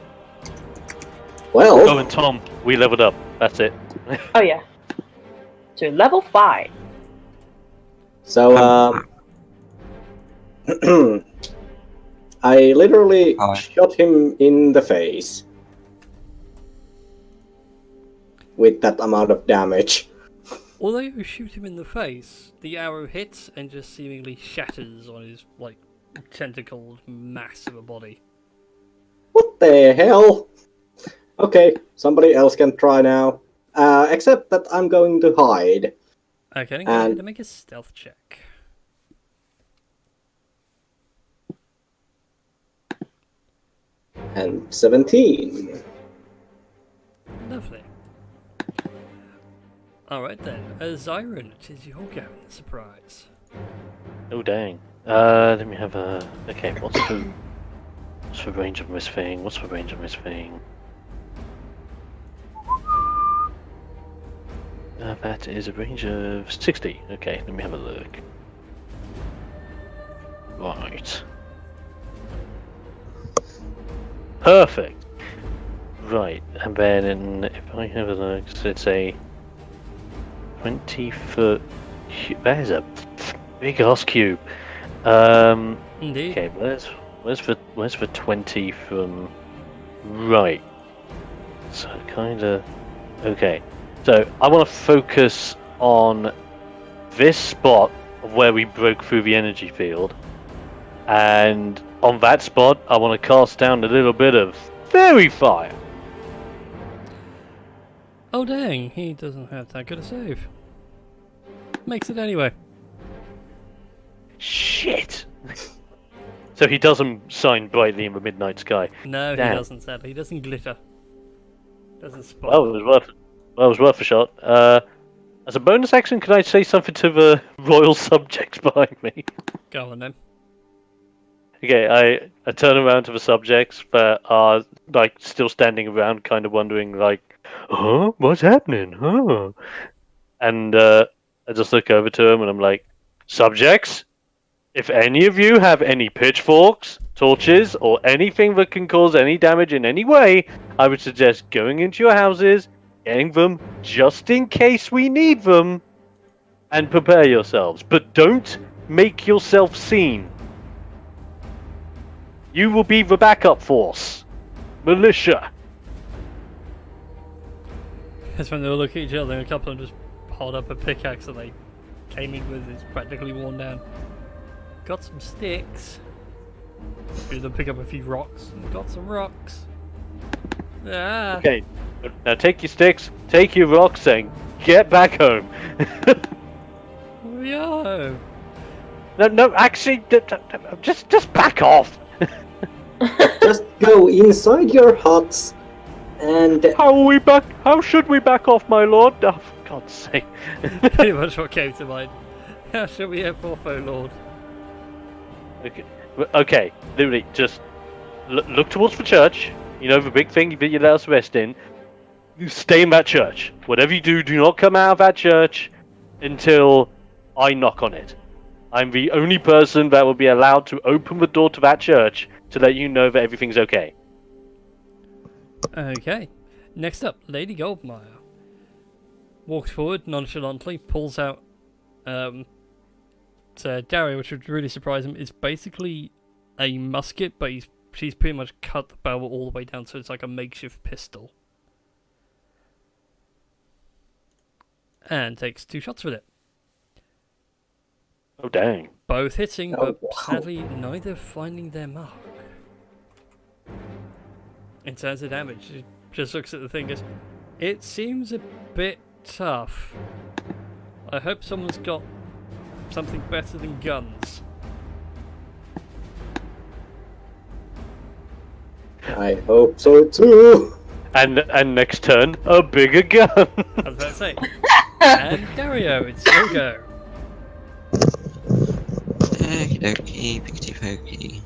Speaker 3: Well,
Speaker 4: Oh, and Tom, we leveled up. That's it.
Speaker 1: Oh yeah. To level 5.
Speaker 3: so I literally
Speaker 5: Oh.
Speaker 3: shot him in the face with that amount of damage.
Speaker 2: Although you shoot him in the face, the arrow hits and just seemingly shatters on his like tentacled mass of a body.
Speaker 3: What the hell? Okay, somebody else can try now. Except that I'm going to hide.
Speaker 2: Okay, then go ahead and make a stealth check.
Speaker 3: And 17.
Speaker 2: Lovely. Alright then, Zyron, it is your go. Surprise.
Speaker 4: Oh dang. Let me have a. Okay, what's the range of this thing? What's the range of this thing? That is a range of 60. Okay, let me have a look. Right. Perfect. Right, and then if I have a look, so it's a 20-foot. That is a big ass cube.
Speaker 2: Indeed.
Speaker 4: Okay, where's the 20 from? Right. So kinda. Okay. So I want to focus on this spot of where we broke through the energy field, and on that spot I want to cast down a little bit of fairy fire.
Speaker 2: Oh dang, he doesn't have that good a save. Makes it anyway.
Speaker 4: Shit. So he doesn't shine brightly in the midnight sky.
Speaker 2: No,
Speaker 4: Damn.
Speaker 2: he doesn't, sadly. He doesn't glitter. Doesn't spot.
Speaker 4: Well, it was worth a shot. As a bonus action, can I say something to the royal subjects behind me?
Speaker 2: Go on then.
Speaker 4: Okay, I turn around to the subjects that are like still standing around, kind of wondering, like, "Huh? What's happening? Huh?" And I just look over to them and I'm like, "Subjects, If any of you have any pitchforks, torches, or anything that can cause any damage in any way, I would suggest going into your houses, getting them just in case we need them, and prepare yourselves. But don't make yourself seen. You will be the backup force. Militia.
Speaker 2: That's when they'll look at each other and a couple of them just hold up a pickaxe that they came in with. It's practically worn down. Got some sticks. Few of them pick up a few rocks. Got some rocks. Ah.
Speaker 4: Okay, now take your sticks, take your rocks, and get back home.
Speaker 2: Yo.
Speaker 4: No, actually, just back off.
Speaker 3: Just go inside your huts and
Speaker 4: How should we back off, my lord? Oh, for God's sake.
Speaker 2: Pretty much what came to mind. How shall we head forth, O Lord?
Speaker 4: Okay, literally, just look towards the church. You know, the big thing that you let us rest in. You stay in that church. Whatever you do, do not come out of that church until I knock on it. I'm the only person that will be allowed to open the door to that church to let you know that everything's okay.
Speaker 2: Okay. Next up, Lady Goldmire. Walks forward nonchalantly, pulls out Dario, which would really surprise him. It's basically a musket, but she's pretty much cut the barrel all the way down, so it's like a makeshift pistol. And takes 2 shots with it.
Speaker 4: Oh, dang.
Speaker 2: Both hitting,
Speaker 3: Oh,
Speaker 2: but
Speaker 3: wow.
Speaker 2: sadly neither finding their mark. In terms of damage, she just looks at the thing and goes, it seems a bit tough. I hope someone's got something better than guns.
Speaker 3: I hope so too.
Speaker 4: And next turn, a bigger gun.
Speaker 2: I was about to say. And Dario, it's your go.
Speaker 5: Okie dokie, pickety pokey.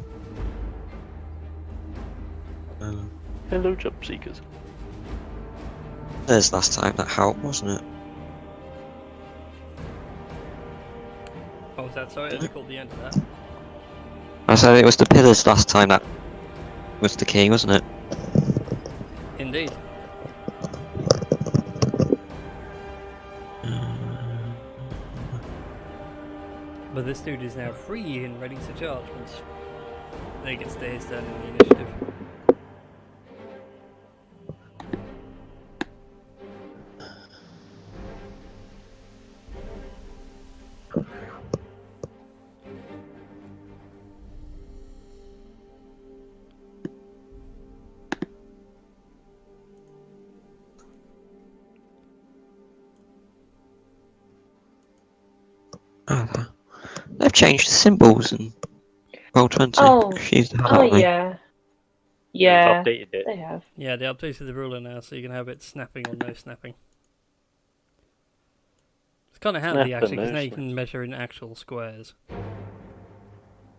Speaker 4: Hello, jump seekers.
Speaker 5: There's last time that helped, wasn't it?
Speaker 2: What was that? Sorry, I didn't call the end of that.
Speaker 5: I said it was the pillars last time that was the key, wasn't it?
Speaker 2: Indeed. But this dude is now free and ready to charge once they get his turn in the initiative.
Speaker 5: Oh, they've changed the symbols and Roll20.
Speaker 1: Oh,
Speaker 5: Confused the hell
Speaker 1: Oh
Speaker 5: out of me.
Speaker 1: yeah. Yeah,
Speaker 4: They've updated it.
Speaker 1: they have.
Speaker 2: Yeah, they updated the ruler now, so you can have it snapping or no snapping. It's kind of handy
Speaker 4: Snap
Speaker 2: actually,
Speaker 4: and
Speaker 2: because
Speaker 4: no
Speaker 2: now you can measure in actual squares.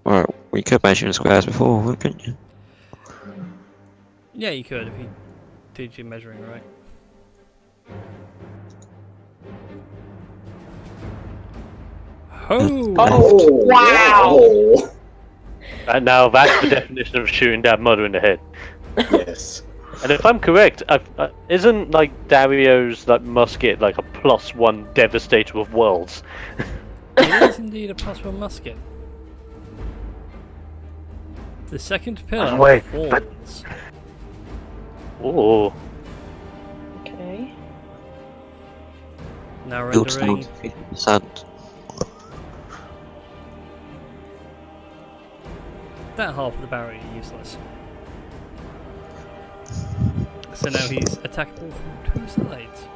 Speaker 5: Well, we could measure in squares before, couldn't you?
Speaker 2: Yeah, you could if you did your measuring right. Oh!
Speaker 3: Oh
Speaker 1: Wow.
Speaker 4: And now that's the definition of shooting that mother in the head.
Speaker 3: Yes.
Speaker 4: And if I'm correct, isn't like Dario's like musket like a +1 devastator of worlds?
Speaker 2: It is indeed a +1 musket. The second pillar
Speaker 4: wait,
Speaker 2: falls.
Speaker 4: Oh,
Speaker 1: Okay.
Speaker 2: Now
Speaker 5: Builds down
Speaker 2: rendering
Speaker 5: to 50%.
Speaker 2: that half of the barrier useless. So now he's attackable from 2 sides.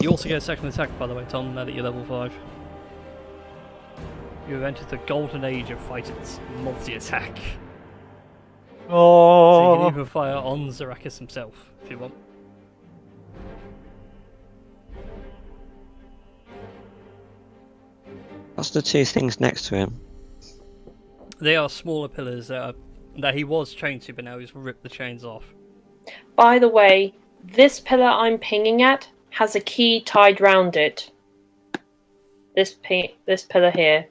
Speaker 2: You also get a second attack, by the way, Tom, now that you're level 5. You have entered the golden age of fighters, multi-attack. So you can even fire on Zarakis himself, if you want.
Speaker 5: What's the 2 things next to him?
Speaker 2: They are smaller pillars that he was chained to, but now he's ripped the chains off.
Speaker 1: By the way, this pillar I'm pinging at has a key tied round it. This pillar here.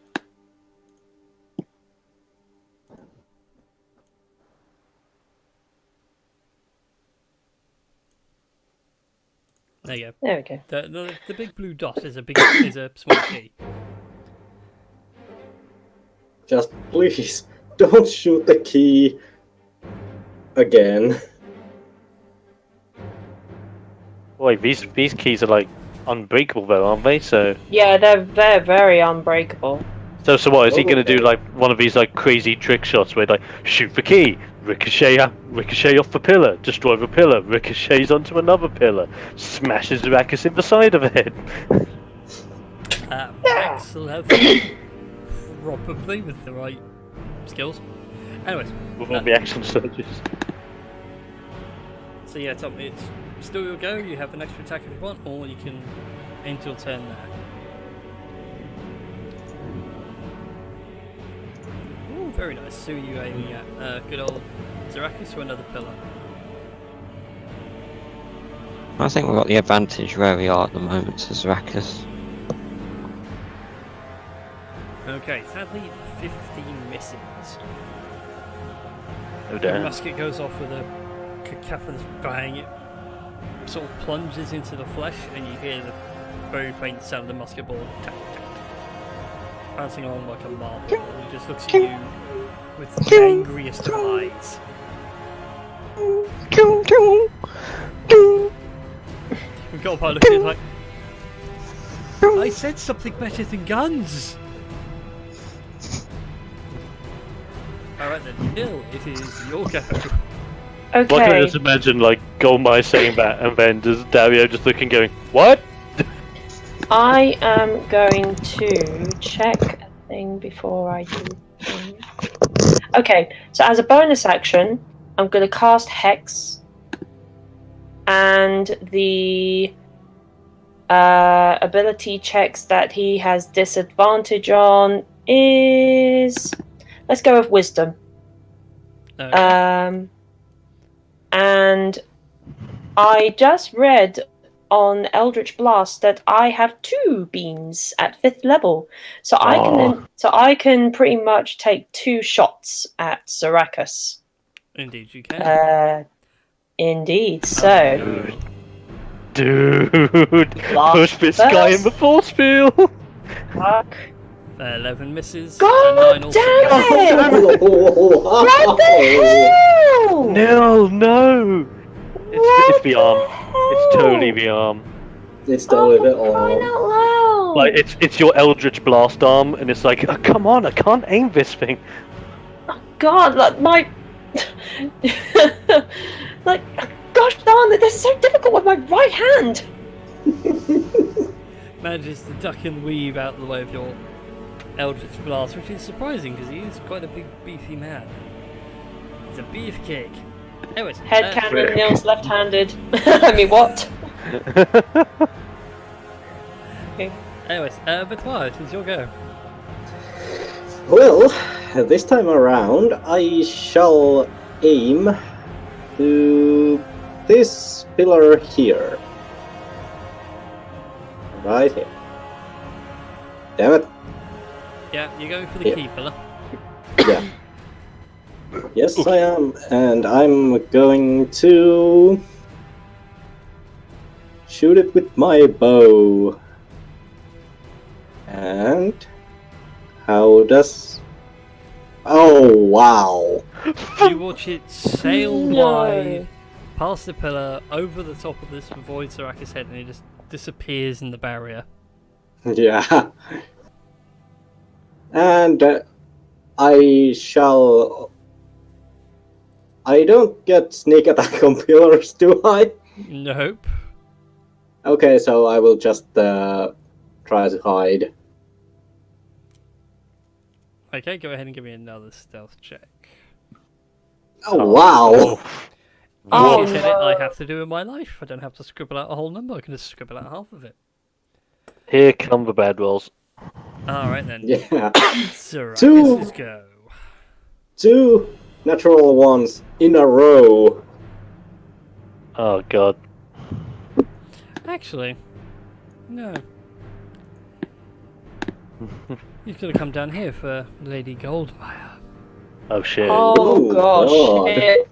Speaker 2: There you go.
Speaker 1: There we go.
Speaker 2: The big blue dot is a small key.
Speaker 3: Just please don't shoot the key again.
Speaker 4: Wait, these keys are like unbreakable though, aren't they? So
Speaker 1: Yeah, they're very unbreakable.
Speaker 4: so what is he gonna do? Like one of these like crazy trick shots where like shoot the key, ricochet off the pillar, destroy the pillar, ricochets onto another pillar, smashes Arrakis in the side of it.
Speaker 2: Max will have probably with the right skills. Anyways,
Speaker 4: With all the action surges.
Speaker 2: so yeah, Tom, it's still your go. You have an extra attack if you want, or you can end your turn there. Ooh, very nice. Who are you aiming at? Good old Zarakis or another pillar?
Speaker 5: I think we've got the advantage where we are at the moment to Zarakis.
Speaker 2: Okay, sadly, 15 misses.
Speaker 4: Oh
Speaker 2: The
Speaker 4: damn.
Speaker 2: musket goes off with a cacophonous bang. It sort of plunges into the flesh, and you hear the very faint sound of the musket ball tack, tack, tack, bouncing along like a marble. And he just looks at you with the angriest of eyes. We've got a look at it like, I said something better than guns. Alright then, Bill, it is your go.
Speaker 4: Why can I
Speaker 1: Okay.
Speaker 4: just imagine like Goldmire saying that and then just Dario just looking going, what?
Speaker 1: I am going to check a thing before I do. Okay, so as a bonus action, I'm going to cast Hex, and the ability checks that he has disadvantage on is, let's go with Wisdom.
Speaker 2: Okay.
Speaker 1: And I just read on Eldritch Blast that I have 2 beams at 5th level, so I can pretty much take 2 shots at Zarakis.
Speaker 2: Indeed, you can.
Speaker 1: Indeed. So
Speaker 4: Dude,
Speaker 1: Last
Speaker 4: push this guy in the force field.
Speaker 1: fuck.
Speaker 2: 11 misses.
Speaker 1: God
Speaker 2: and 9 also.
Speaker 1: damn it! What the hell?
Speaker 4: No. It's the arm. It's totally the arm.
Speaker 3: It's totally the
Speaker 1: Crying
Speaker 3: arm.
Speaker 1: out loud!
Speaker 4: Like it's your Eldritch Blast arm, and it's like, oh, come on, I can't aim this thing.
Speaker 1: God, like my, like, gosh darn it! This is so difficult with my right hand.
Speaker 2: Manages to duck and weave out the way of your Eldritch Blast, which is surprising because he is quite a big, beefy man. He's a beefcake. Anyways,
Speaker 1: Headcanon, Neil's left-handed. I mean, what? Okay.
Speaker 2: Anyways, Betoit, it's your go.
Speaker 3: Well, this time around, I shall aim to this pillar here. Right here. Damn it.
Speaker 2: Yeah, you're going for the
Speaker 3: Yeah.
Speaker 2: key pillar.
Speaker 3: Yeah. Yes, I am. And I'm going to shoot it with my bow. And how does... Oh, wow.
Speaker 2: You watch it sail wide, past the pillar, over the top of this void Zarakis head, and it just disappears in the barrier.
Speaker 3: Yeah. And I shall... I don't get sneak attack on pillars, do I?
Speaker 2: Nope.
Speaker 3: Okay, so I will just try to hide.
Speaker 2: Okay, go ahead and give me another stealth check.
Speaker 3: Oh, wow!
Speaker 1: Oh,
Speaker 2: Easiest
Speaker 1: no.
Speaker 2: edit I have to do in my life. I don't have to scribble out a whole number. I can just scribble out half of it.
Speaker 4: Here come the bad rolls.
Speaker 2: Alright then.
Speaker 3: Yeah.
Speaker 2: Zarakis' go.
Speaker 3: 2 natural ones in a row.
Speaker 4: Oh god.
Speaker 2: Actually, no. You've got to come down here for Lady Goldmire.
Speaker 4: Oh shit.
Speaker 1: Oh
Speaker 3: Oh,
Speaker 1: gosh,
Speaker 3: God.
Speaker 1: shit.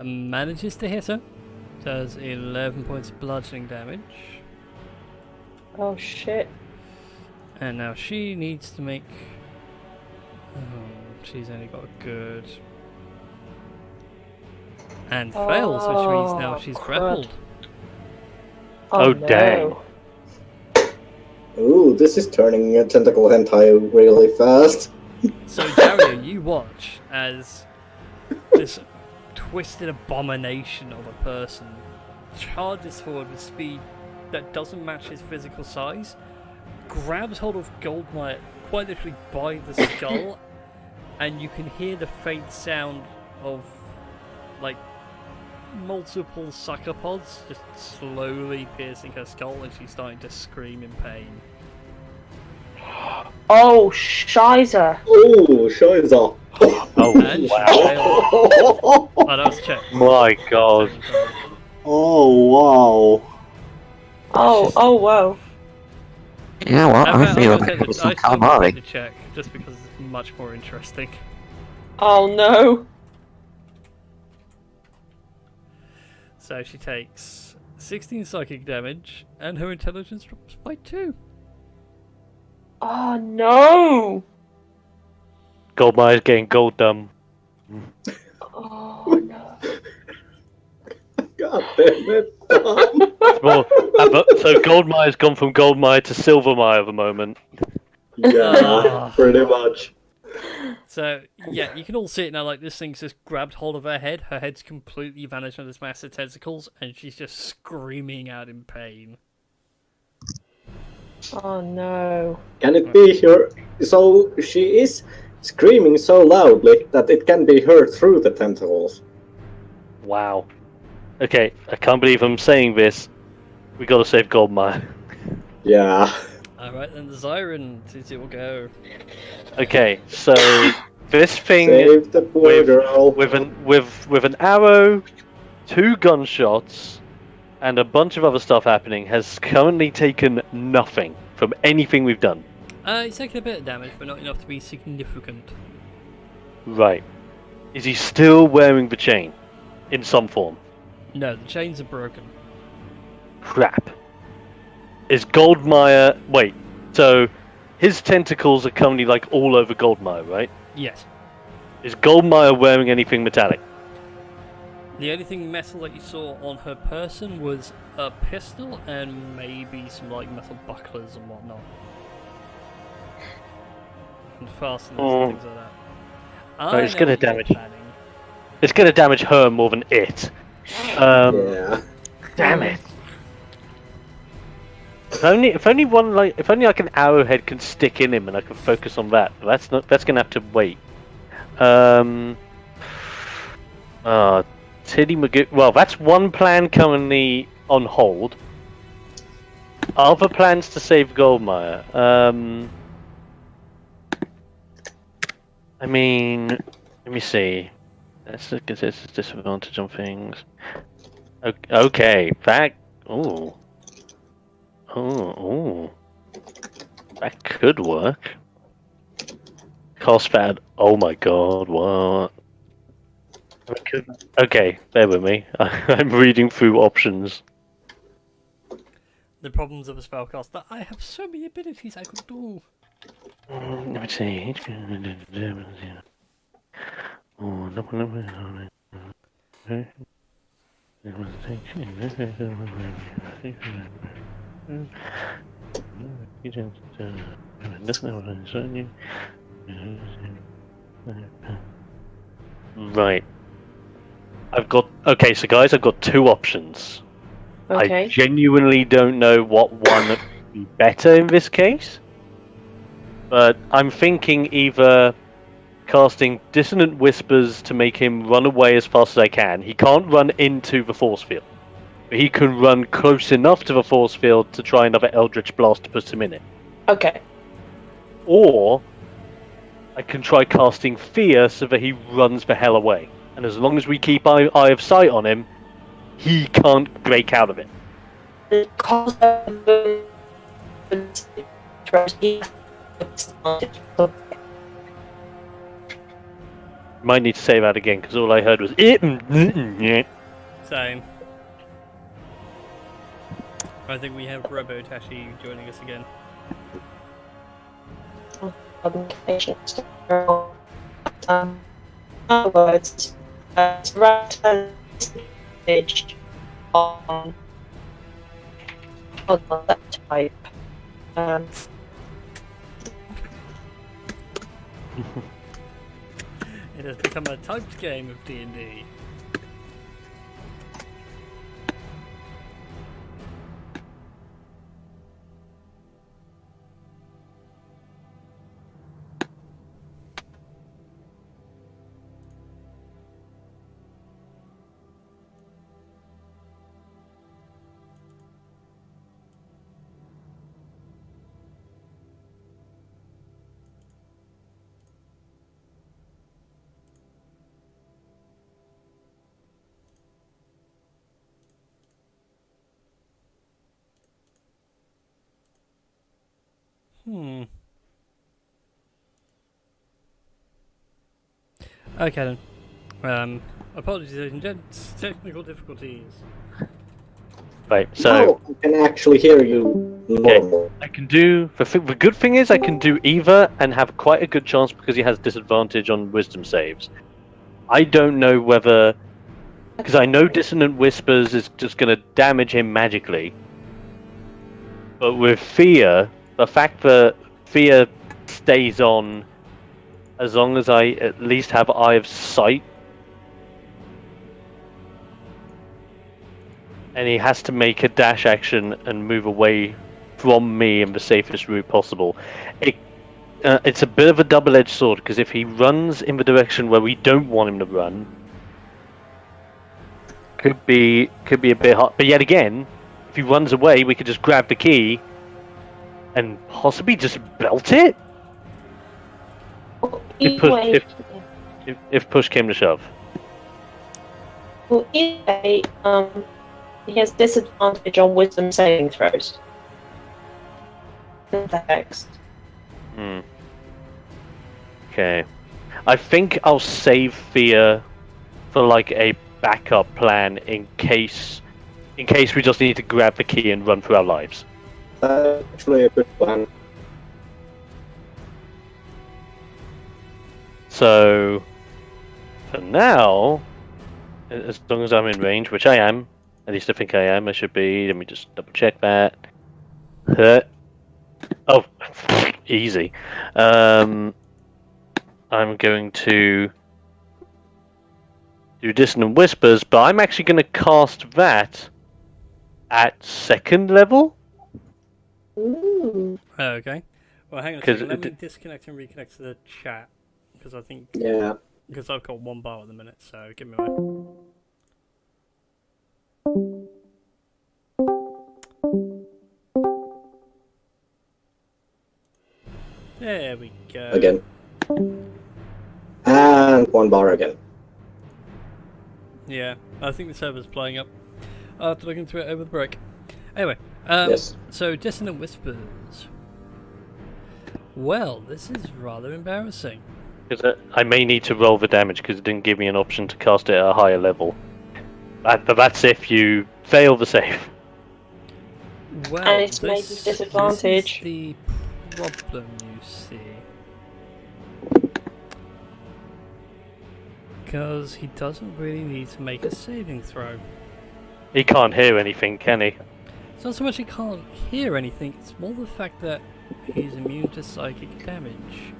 Speaker 2: Manages to hit her. Does 11 points of bludgeoning damage.
Speaker 1: Oh shit.
Speaker 2: And now she needs to make... she's only got a good... And fails, which means now she's
Speaker 1: crud.
Speaker 2: grappled.
Speaker 4: Oh,
Speaker 1: no.
Speaker 4: dang.
Speaker 3: Ooh, this is turning a tentacle hentai really fast.
Speaker 2: So Dario, you watch as this twisted abomination of a person charges forward with speed that doesn't match his physical size, grabs hold of Goldmire quite literally by the skull, and you can hear the faint sound of like multiple sucker pods just slowly piercing her skull, and she's starting to scream in pain.
Speaker 1: Oh, Shiza.
Speaker 3: Oh, Shiza.
Speaker 4: Oh,
Speaker 2: And she
Speaker 4: wow.
Speaker 2: failed.
Speaker 3: Oh,
Speaker 2: Oh, that was check.
Speaker 4: My god.
Speaker 3: wow.
Speaker 1: Oh, whoa.
Speaker 5: You know what? I feel
Speaker 2: I'm
Speaker 5: like
Speaker 2: gonna
Speaker 5: it was
Speaker 2: take
Speaker 5: some
Speaker 2: the
Speaker 5: calamari.
Speaker 2: check just because it's much more interesting.
Speaker 1: Oh no.
Speaker 2: So she takes 16 psychic damage, and her intelligence drops by 2.
Speaker 1: Oh no.
Speaker 4: Goldmire's getting gold dumb.
Speaker 1: Oh no.
Speaker 3: God damn it.
Speaker 4: Well, so Goldmire's gone from Goldmire to Silvermire at the moment.
Speaker 3: Yeah, pretty much.
Speaker 2: So, yeah, you can all see it now, like, this thing's just grabbed hold of her head, her head's completely vanished under this massive tentacles, and she's just screaming out in pain.
Speaker 1: Oh no.
Speaker 3: Can it be her? So she is screaming so loudly that it can be heard through the tentacles.
Speaker 4: Wow. Okay, I can't believe I'm saying this. We gotta save Goldmire.
Speaker 3: Yeah.
Speaker 2: Alright, then the Zyron, Tutu will go.
Speaker 4: Okay, so this thing
Speaker 3: Save the poor girl.
Speaker 4: with an arrow, 2 gunshots, and a bunch of other stuff happening has currently taken nothing from anything we've done.
Speaker 2: He's taken a bit of damage, but not enough to be significant.
Speaker 4: Right. Is he still wearing the chain? In some form?
Speaker 2: No, the chains are broken.
Speaker 4: Crap. Is Goldmire... Wait, so his tentacles are currently like all over Goldmire, right?
Speaker 2: Yes.
Speaker 4: Is Goldmire wearing anything metallic?
Speaker 2: The only thing metal that you saw on her person was a pistol and maybe some like metal bucklers and whatnot. And fasteners and things like that.
Speaker 4: Right, it's
Speaker 2: I know
Speaker 4: gonna
Speaker 2: what you're
Speaker 4: damage.
Speaker 2: planning.
Speaker 4: It's gonna damage her more than it.
Speaker 3: Yeah.
Speaker 4: Damn it. If only like an arrowhead can stick in him and I can focus on that. But that's gonna have to wait. Tiddy Magoo. Well, that's one plan currently on hold. Other plans to save Goldmire. I mean, let me see. Let's look at this disadvantage on things. Okay, that. Ooh. Oh, that could work. Cost bad. Oh my god, what? Okay, bear with me. I'm reading through options.
Speaker 2: The problems of a spellcaster. I have so many abilities I could do.
Speaker 4: Let me see. Right. Okay, so guys, I've got 2 options.
Speaker 1: Okay.
Speaker 4: I genuinely don't know what one would be better in this case. But I'm thinking either casting Dissonant Whispers to make him run away as fast as I can. He can't run into the force field. But he can run close enough to the force field to try another Eldritch Blast to put him in it.
Speaker 1: Okay.
Speaker 4: Or I can try casting Fear so that he runs the hell away. And as long as we keep eye of sight on him, he can't break out of it. Might need to say that again because all I heard was it.
Speaker 2: Same. I think we have Robo Tashi joining us again.
Speaker 1: In other words, to write a message on that type.
Speaker 2: It has become a typed game of D&D. Okay then. Apologies, ladies and gents. Technical difficulties.
Speaker 4: Right, so
Speaker 3: I can actually hear you normal.
Speaker 4: I can do the good thing is I can do either and have quite a good chance because he has disadvantage on wisdom saves. I don't know whether because I know Dissonant Whispers is just going to damage him magically, but with Fear, the fact that Fear stays on as long as I at least have Eye of Sight. And he has to make a dash action and move away from me in the safest route possible. It's a bit of a double-edged sword, because if he runs in the direction where we don't want him to run, could be a bit hard. But yet again, if he runs away, we could just grab the key and possibly just belt it? If push came to shove.
Speaker 1: Well, either way, he has disadvantage on wisdom saving throws. Context.
Speaker 4: Okay. I think I'll save Fear for like a backup plan in case we just need to grab the key and run for our lives.
Speaker 3: That's actually a good plan.
Speaker 4: So for now, as long as I'm in range, which I am, at least I think I am, I should be. Let me just double check that. Oh, easy. I'm going to do Dissonant Whispers, but I'm actually going to cast that at 2nd level.
Speaker 1: Ooh.
Speaker 2: Okay. Well, hang on a second. Let me disconnect and reconnect to the chat, because I think...
Speaker 3: Yeah.
Speaker 2: Because I've got one bar at the minute, so give me a minute. There we go.
Speaker 3: Again. And one bar again.
Speaker 2: Yeah, I think the server's playing up. I'll have to look into it over the break. Anyway,
Speaker 3: Yes.
Speaker 2: So Dissonant Whispers. Well, this is rather embarrassing.
Speaker 4: Because I may need to roll the damage because it didn't give me an option to cast it at a higher level. But that's if you fail the save.
Speaker 2: Well,
Speaker 1: And it's made with disadvantage.
Speaker 2: This is the problem, you see. Because he doesn't really need to make a saving throw.
Speaker 4: He can't hear anything, can he?
Speaker 2: It's not so much he can't hear anything, it's more the fact that he's immune to psychic damage.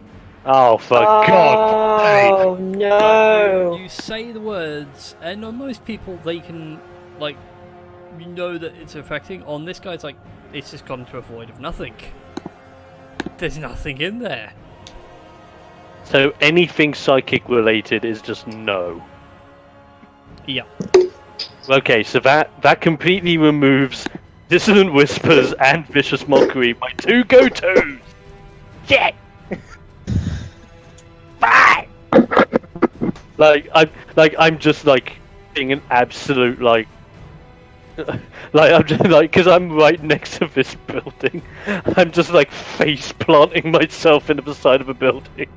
Speaker 4: Oh, for God's sake!
Speaker 1: Oh no!
Speaker 2: You say the words, and on most people they can, like, you know that it's affecting. On this guy, it's like, it's just gone into a void of nothing. There's nothing in there.
Speaker 4: So anything psychic related is just no.
Speaker 2: Yeah.
Speaker 4: Okay, so that completely removes Dissonant Whispers and Vicious Mockery, my two go-tos! Shit! Bye! I'm just like being an absolute like I'm just like, because I'm right next to this building, I'm just like face planting myself into the side of a building.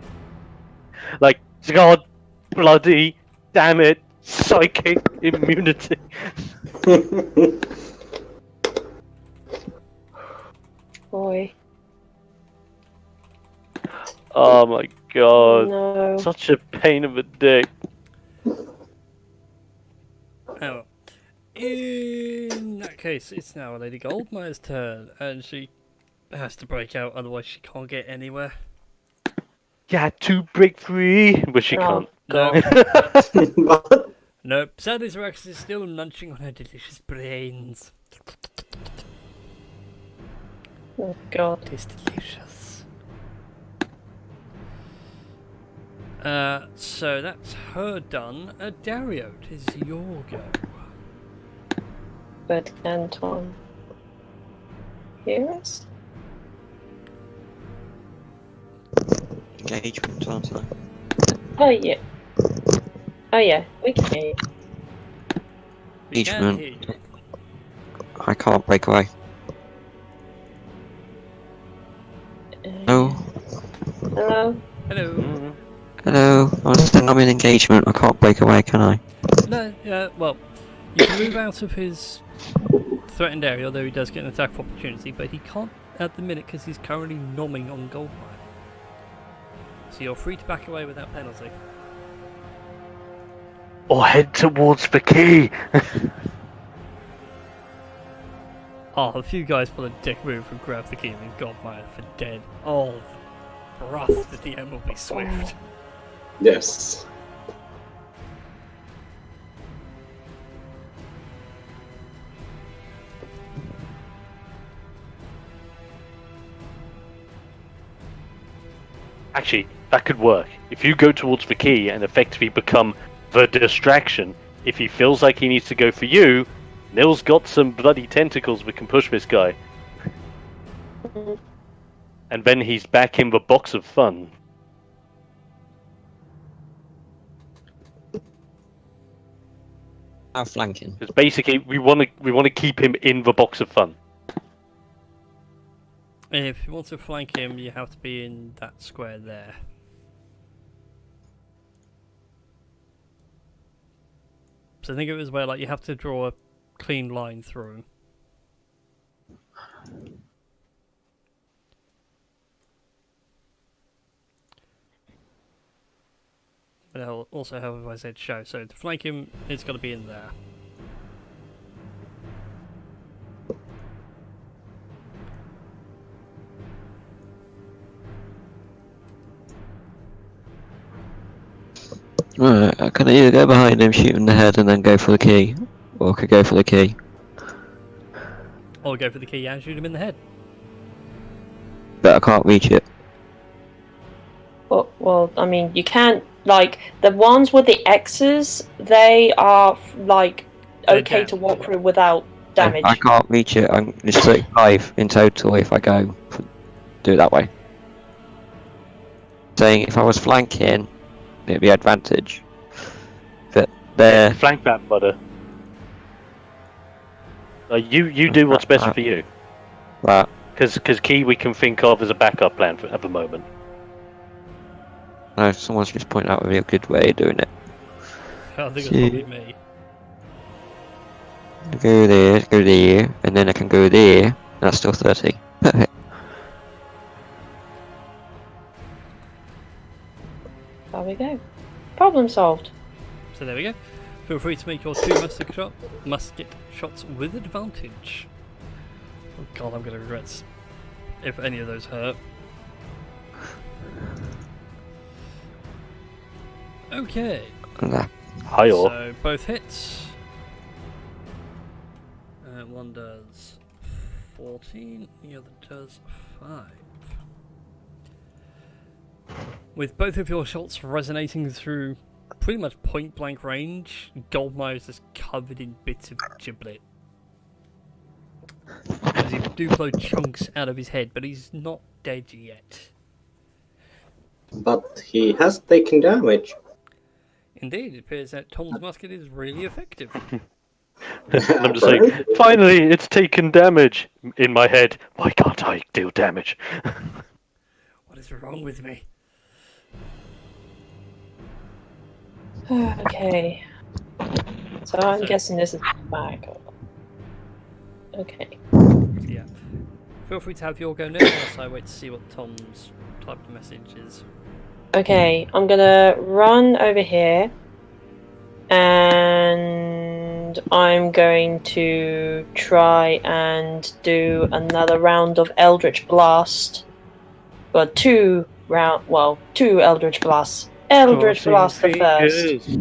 Speaker 4: Like, God bloody damn it, psychic immunity.
Speaker 1: boy.
Speaker 4: Oh my god.
Speaker 1: No.
Speaker 4: Such a pain of a dick.
Speaker 2: Oh. In that case, it's now Lady Goldmire's turn, and she has to break out, otherwise she can't get anywhere.
Speaker 4: Yeah, to break free. But she
Speaker 1: Oh,
Speaker 4: can't.
Speaker 2: No,
Speaker 3: But
Speaker 2: nope. Sadly, Rex is still munching on her delicious brains.
Speaker 1: Oh god.
Speaker 2: It is delicious. So that's her done. Dario, it is your go.
Speaker 1: But Anton. Hear us?
Speaker 5: Engagement, aren't I?
Speaker 1: Oh yeah. Oh yeah, we can hear you.
Speaker 2: We can
Speaker 5: Engagement.
Speaker 2: hear you.
Speaker 5: I can't break away. No.
Speaker 1: Hello?
Speaker 2: Hello.
Speaker 5: Hello. I'm in engagement. I can't break away, can I?
Speaker 2: No, well, you can move out of his threatened area, although he does get an attack of opportunity, but he can't at the minute because he's currently nomming on Goldmine. So you're free to back away without penalty.
Speaker 4: Or head towards the key.
Speaker 2: Oh, a few guys pull a dick move and grab the key and leave Goldmine for dead. Oh, rough, the DM will be swift.
Speaker 3: yes.
Speaker 4: Actually, that could work. If you go towards the key and effectively become the distraction, if he feels like he needs to go for you, Nil's got some bloody tentacles that can push this guy. And then he's back in the box of fun.
Speaker 5: Now flanking.
Speaker 4: Because basically, we want to keep him in the box of fun.
Speaker 2: If you want to flank him, you have to be in that square there. So I think it was where like you have to draw a clean line through. But I'll also have, as I said, show. So to flank him, it's got to be in there.
Speaker 5: Right, I can either go behind him, shoot him in the head, and then go for the key, or I could go for the key.
Speaker 2: Or go for the key and shoot him in the head.
Speaker 5: But I can't reach it.
Speaker 1: Well, I mean, you can't, like, the ones with the X's, they are, like,
Speaker 2: They're
Speaker 1: okay
Speaker 2: down.
Speaker 1: to walk through without damage.
Speaker 5: I can't reach it. It's 35 in total if I do it that way. Saying if I was flanking, it'd be advantage. But there.
Speaker 4: Flank that, butter. You do what's best for you.
Speaker 5: Right.
Speaker 4: Because key we can think of as a backup plan at the moment.
Speaker 5: No, someone's just pointed out a real good way of doing it.
Speaker 2: I think it's probably me.
Speaker 5: Go there, and then I can go there. That's still 30. Perfect.
Speaker 1: There we go. Problem solved.
Speaker 2: So there we go. Feel free to make your 2 musket shots with advantage. Oh god, I'm gonna regret if any of those hurt. Okay.
Speaker 4: Hi-oh.
Speaker 2: So both hits. One does 14, the other does 5. With both of your shots resonating through pretty much point blank range, Goldmire is just covered in bits of giblet. As you do blow chunks out of his head, but he's not dead yet.
Speaker 3: But he has taken damage.
Speaker 2: Indeed, it appears that Tom's musket is really effective.
Speaker 4: And I'm just saying, finally, it's taken damage. In my head, why can't I deal damage?
Speaker 2: What is wrong with me?
Speaker 1: Okay. So I'm guessing this is back. Okay.
Speaker 2: Yeah. Feel free to have your go now, whilst I wait to see what Tom's type of message is.
Speaker 1: Okay, I'm gonna run over here. And I'm going to try and do another round of Eldritch Blast. But two Eldritch Blasts. Eldritch Blast the first.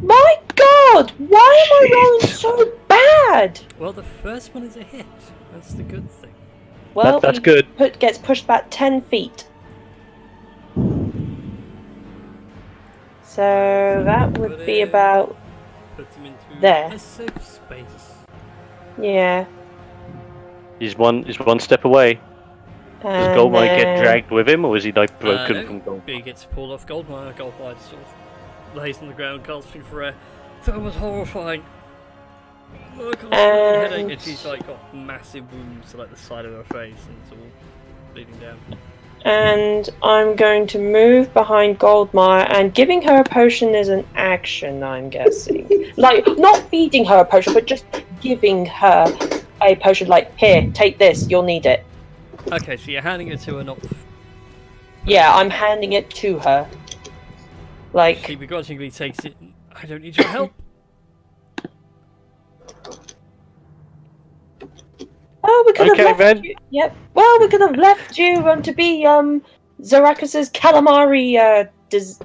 Speaker 1: My god! Why am I rolling so bad?
Speaker 2: Well, the first one is a hit. That's the good thing.
Speaker 1: Well,
Speaker 4: That's good.
Speaker 1: Gets pushed back 10 feet. So that would be about
Speaker 2: Puts him into
Speaker 1: there.
Speaker 2: a safe space.
Speaker 1: Yeah.
Speaker 4: He's one step away. Does
Speaker 1: And
Speaker 4: Goldmine get
Speaker 1: then-
Speaker 4: dragged with him, or is he like broken
Speaker 2: No,
Speaker 4: from Gold?
Speaker 2: He gets pulled off Goldmine. Goldmine sort of lays on the ground, gasping for air. That was horrifying. Oh, God, headache, and she's like got massive wounds to like the side of her face, and it's all bleeding down.
Speaker 1: And I'm going to move behind Goldmire, and giving her a potion is an action, I'm guessing. Like, not feeding her a potion, but just giving her a potion, like, here, take this, you'll need it.
Speaker 2: Okay, so you're handing it to her, not.
Speaker 1: Yeah, I'm handing it to her. Like,
Speaker 2: She begrudgingly takes it. I don't need your help.
Speaker 1: oh, we could have
Speaker 4: Okay,
Speaker 1: left
Speaker 4: then.
Speaker 1: you. Yep. Well, we could have left you to be Zarakis's calamari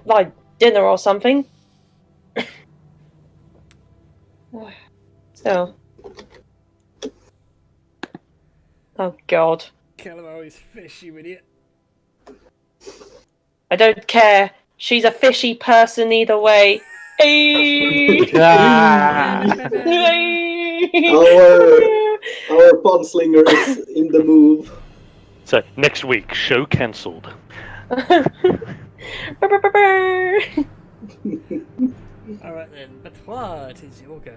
Speaker 1: like dinner or something. So. Oh God.
Speaker 2: Calamari's fish, you idiot.
Speaker 1: I don't care. She's a fishy person either way. Hey!
Speaker 3: Our Pondslinger is in the move.
Speaker 4: So next week, show cancelled.
Speaker 2: Alright then, but what is your go?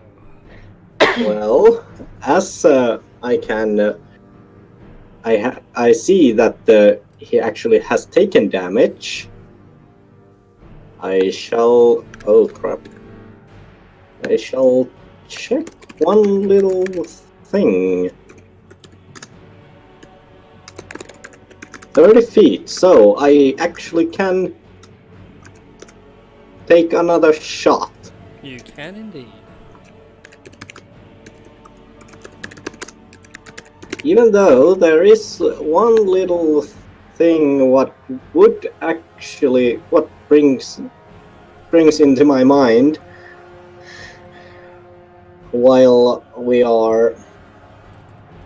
Speaker 3: Well, as I can, I see that he actually has taken damage. I shall. Oh crap! I shall check one little thing. 30 feet, so I actually can take another shot.
Speaker 2: You can indeed.
Speaker 3: Even though there is one little thing what brings into my mind while we are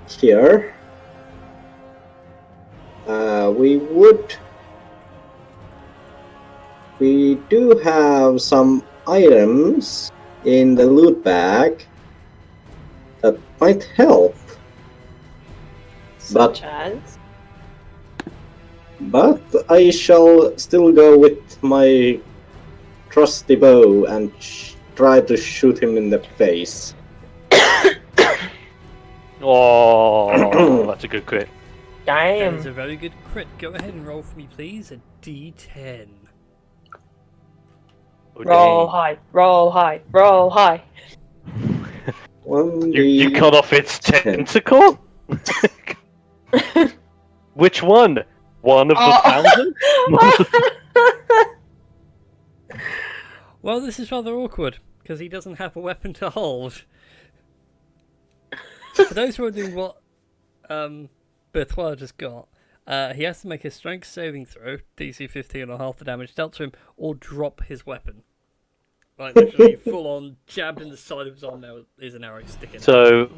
Speaker 3: here. We do have some items in the loot bag that might help.
Speaker 1: Such as?
Speaker 3: But I shall still go with my trusty bow and try to shoot him in the face.
Speaker 4: Oh, that's a good crit.
Speaker 2: That is
Speaker 1: Damn.
Speaker 2: a very good crit. Go ahead and roll for me, please. A D10.
Speaker 4: Oh,
Speaker 1: Roll
Speaker 4: dang.
Speaker 1: high, roll high, roll high.
Speaker 4: You cut off its tentacle? Which one? One of the 1,000?
Speaker 2: Well, this is rather awkward, because he doesn't have a weapon to hold. For those who are wondering what Berthois just got, he has to make a strength saving throw, DC 15 or half the damage dealt to him, or drop his weapon. Like, literally full on, jabbed in the side of his arm now is an arrow sticking.
Speaker 4: So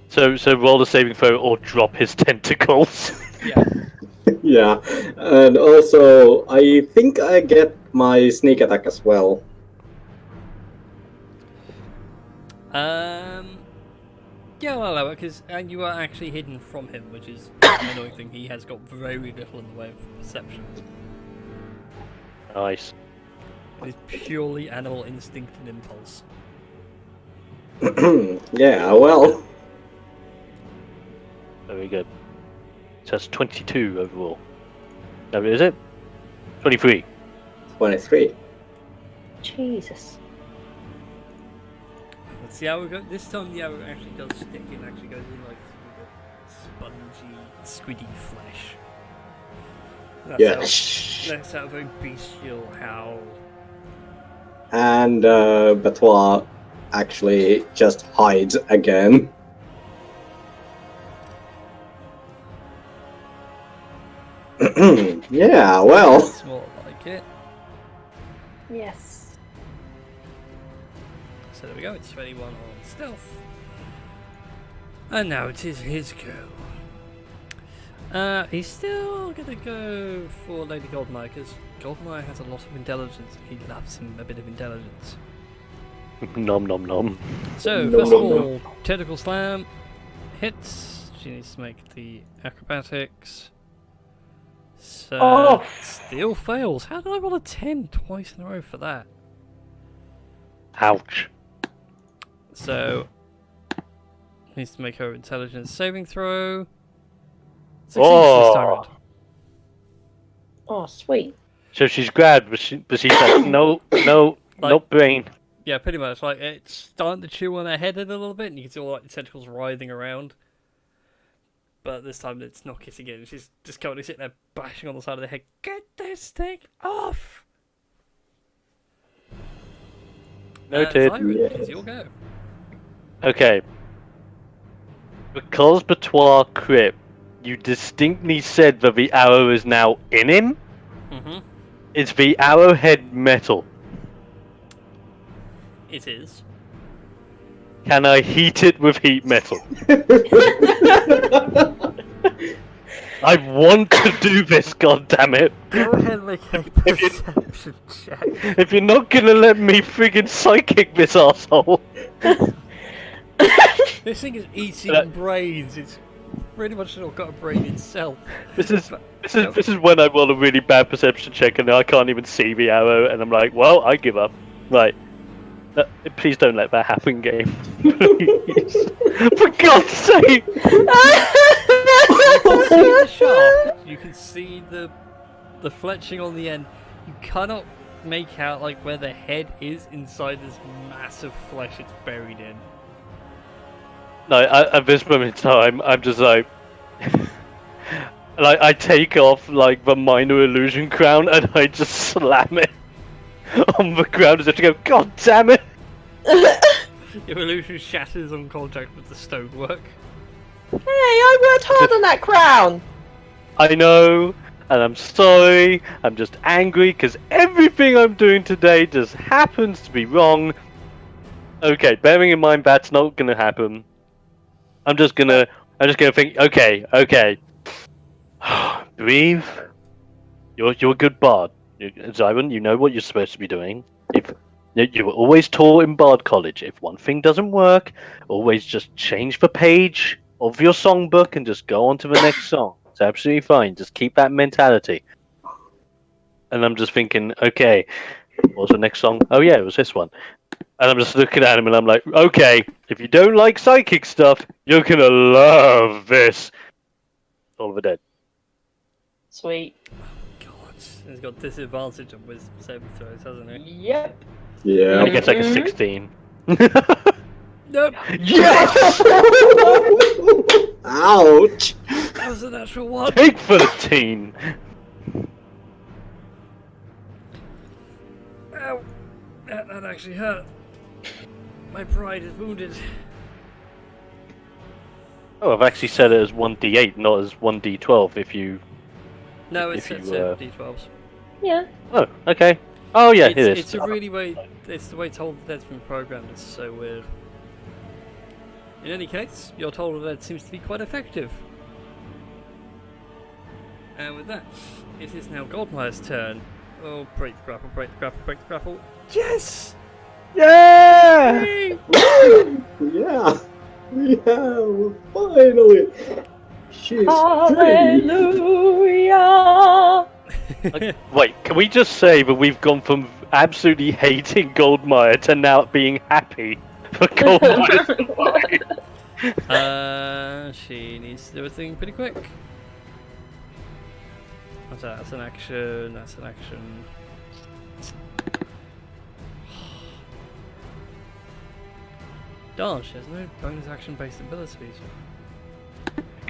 Speaker 4: roll the saving throw or drop his tentacles.
Speaker 2: Yeah.
Speaker 3: Yeah, and also I think I get my sneak attack as well.
Speaker 2: Yeah, well, allow it, because you are actually hidden from him, which is an annoying thing. He has got very little in the way of perception.
Speaker 4: Nice.
Speaker 2: It is purely animal instinct and impulse.
Speaker 3: Yeah, well.
Speaker 4: Very good. So that's 22 overall. No, is it? 23.
Speaker 3: 23.
Speaker 1: Jesus.
Speaker 2: Let's see how we go. This time the arrow actually does stick in, actually goes in like through the spongy, squiddy flesh.
Speaker 3: Yes.
Speaker 2: That's out a very bestial howl.
Speaker 3: And Betoit actually just hides again. Yeah, well.
Speaker 2: That's more like it.
Speaker 1: Yes.
Speaker 2: So there we go, it's 21 on stealth. And now it is his go. He's still gonna go for Lady Goldmire, because Goldmire has a lot of intelligence. He loves him a bit of intelligence.
Speaker 4: Nom nom nom.
Speaker 2: So,
Speaker 3: No,
Speaker 2: first
Speaker 3: no,
Speaker 2: of
Speaker 3: no.
Speaker 2: all, tentacle slam hits. She needs to make the acrobatics. So,
Speaker 1: Oh.
Speaker 2: still fails. How did I roll a 10 twice in a row for that?
Speaker 4: Ouch.
Speaker 2: So, needs to make her intelligence saving throw. Succeeds this time
Speaker 4: Oh.
Speaker 2: round.
Speaker 1: Oh, sweet.
Speaker 4: So she's grabbed, but she's like, no, no,
Speaker 2: Like-
Speaker 4: no brain.
Speaker 2: Yeah, pretty much. Like, it's starting to chew on her head a little bit, and you can see all like the tentacles writhing around. But this time it's not kissing it. She's just currently sitting there bashing on the side of the head. Get this thing off!
Speaker 4: Noted.
Speaker 2: Siren,
Speaker 3: Yes.
Speaker 2: it's your go.
Speaker 4: Okay. Because Betoit crit, you distinctly said that the arrow is now in him.
Speaker 2: Mm-hmm.
Speaker 4: Is the arrowhead metal?
Speaker 2: It is.
Speaker 4: Can I heat it with heat metal? I want to do this, goddammit!
Speaker 2: Go ahead and make a perception check.
Speaker 4: If you're not gonna let me friggin' psychic this asshole.
Speaker 2: This thing is eating
Speaker 4: Uh,
Speaker 2: brains. It's pretty much not got a brain itself.
Speaker 4: This is when I roll a really bad perception check and I can't even see the arrow, and I'm like, well, I give up. Right. Please don't let that happen, game. Please. For God's sake!
Speaker 2: You can see the shaft. You can see the fletching on the end. You cannot make out like where the head is inside this massive flesh it's buried in.
Speaker 4: No, at this moment in time, I'm just like... like, I take off, like, the minor illusion crown and I just slam it on the ground as if to go, God damn it!
Speaker 2: Your illusion shatters on contact with the stonework.
Speaker 1: Hey, I worked hard on that crown!
Speaker 4: I know, and I'm sorry, I'm just angry because everything I'm doing today just happens to be wrong. Okay, bearing in mind that's not gonna happen, I'm just gonna think, okay. Breathe. You're a good bard. Zyron, you know what you're supposed to be doing. If you were always taught in Bard College, if one thing doesn't work, always just change the page of your songbook and just go on to the next song. It's absolutely fine. Just keep that mentality. And I'm just thinking, okay, what was the next song? Oh yeah, it was this one. And I'm just looking at him and I'm like, okay, if you don't like psychic stuff, you're gonna love this. Oliver dead.
Speaker 1: Sweet.
Speaker 2: God, he's got disadvantage on wisdom saving throws, hasn't he?
Speaker 1: Yep.
Speaker 3: Yeah.
Speaker 4: I guess like a 16.
Speaker 2: Nope,
Speaker 4: Yes!
Speaker 3: Ouch!
Speaker 2: that was a natural one.
Speaker 4: Take 13.
Speaker 2: Ow, that actually hurt. My pride is wounded.
Speaker 4: Oh, I've actually set it as 1d8, not as 1d12 if you...
Speaker 2: No, it's
Speaker 4: If you,
Speaker 2: D12s.
Speaker 1: Yeah.
Speaker 4: Oh, okay. Oh yeah, it is.
Speaker 2: It's a really way. It's the way Toll the Dead's been programmed. It's so weird. In any case, your Toll the Dead seems to be quite effective. And with that, it is now Goldmire's turn. Oh, break the grapple, break the grapple, break the grapple. Yes!
Speaker 4: Yeah!
Speaker 2: Yay!
Speaker 3: Yeah! Yeah! Finally! She's free!
Speaker 1: Hallelujah!
Speaker 4: Wait, can we just say that we've gone from absolutely hating Goldmire to now being happy for Goldmire?
Speaker 2: She needs to do a thing pretty quick. What's that? That's an action. That's an action. Darn, she has no bonus action based abilities.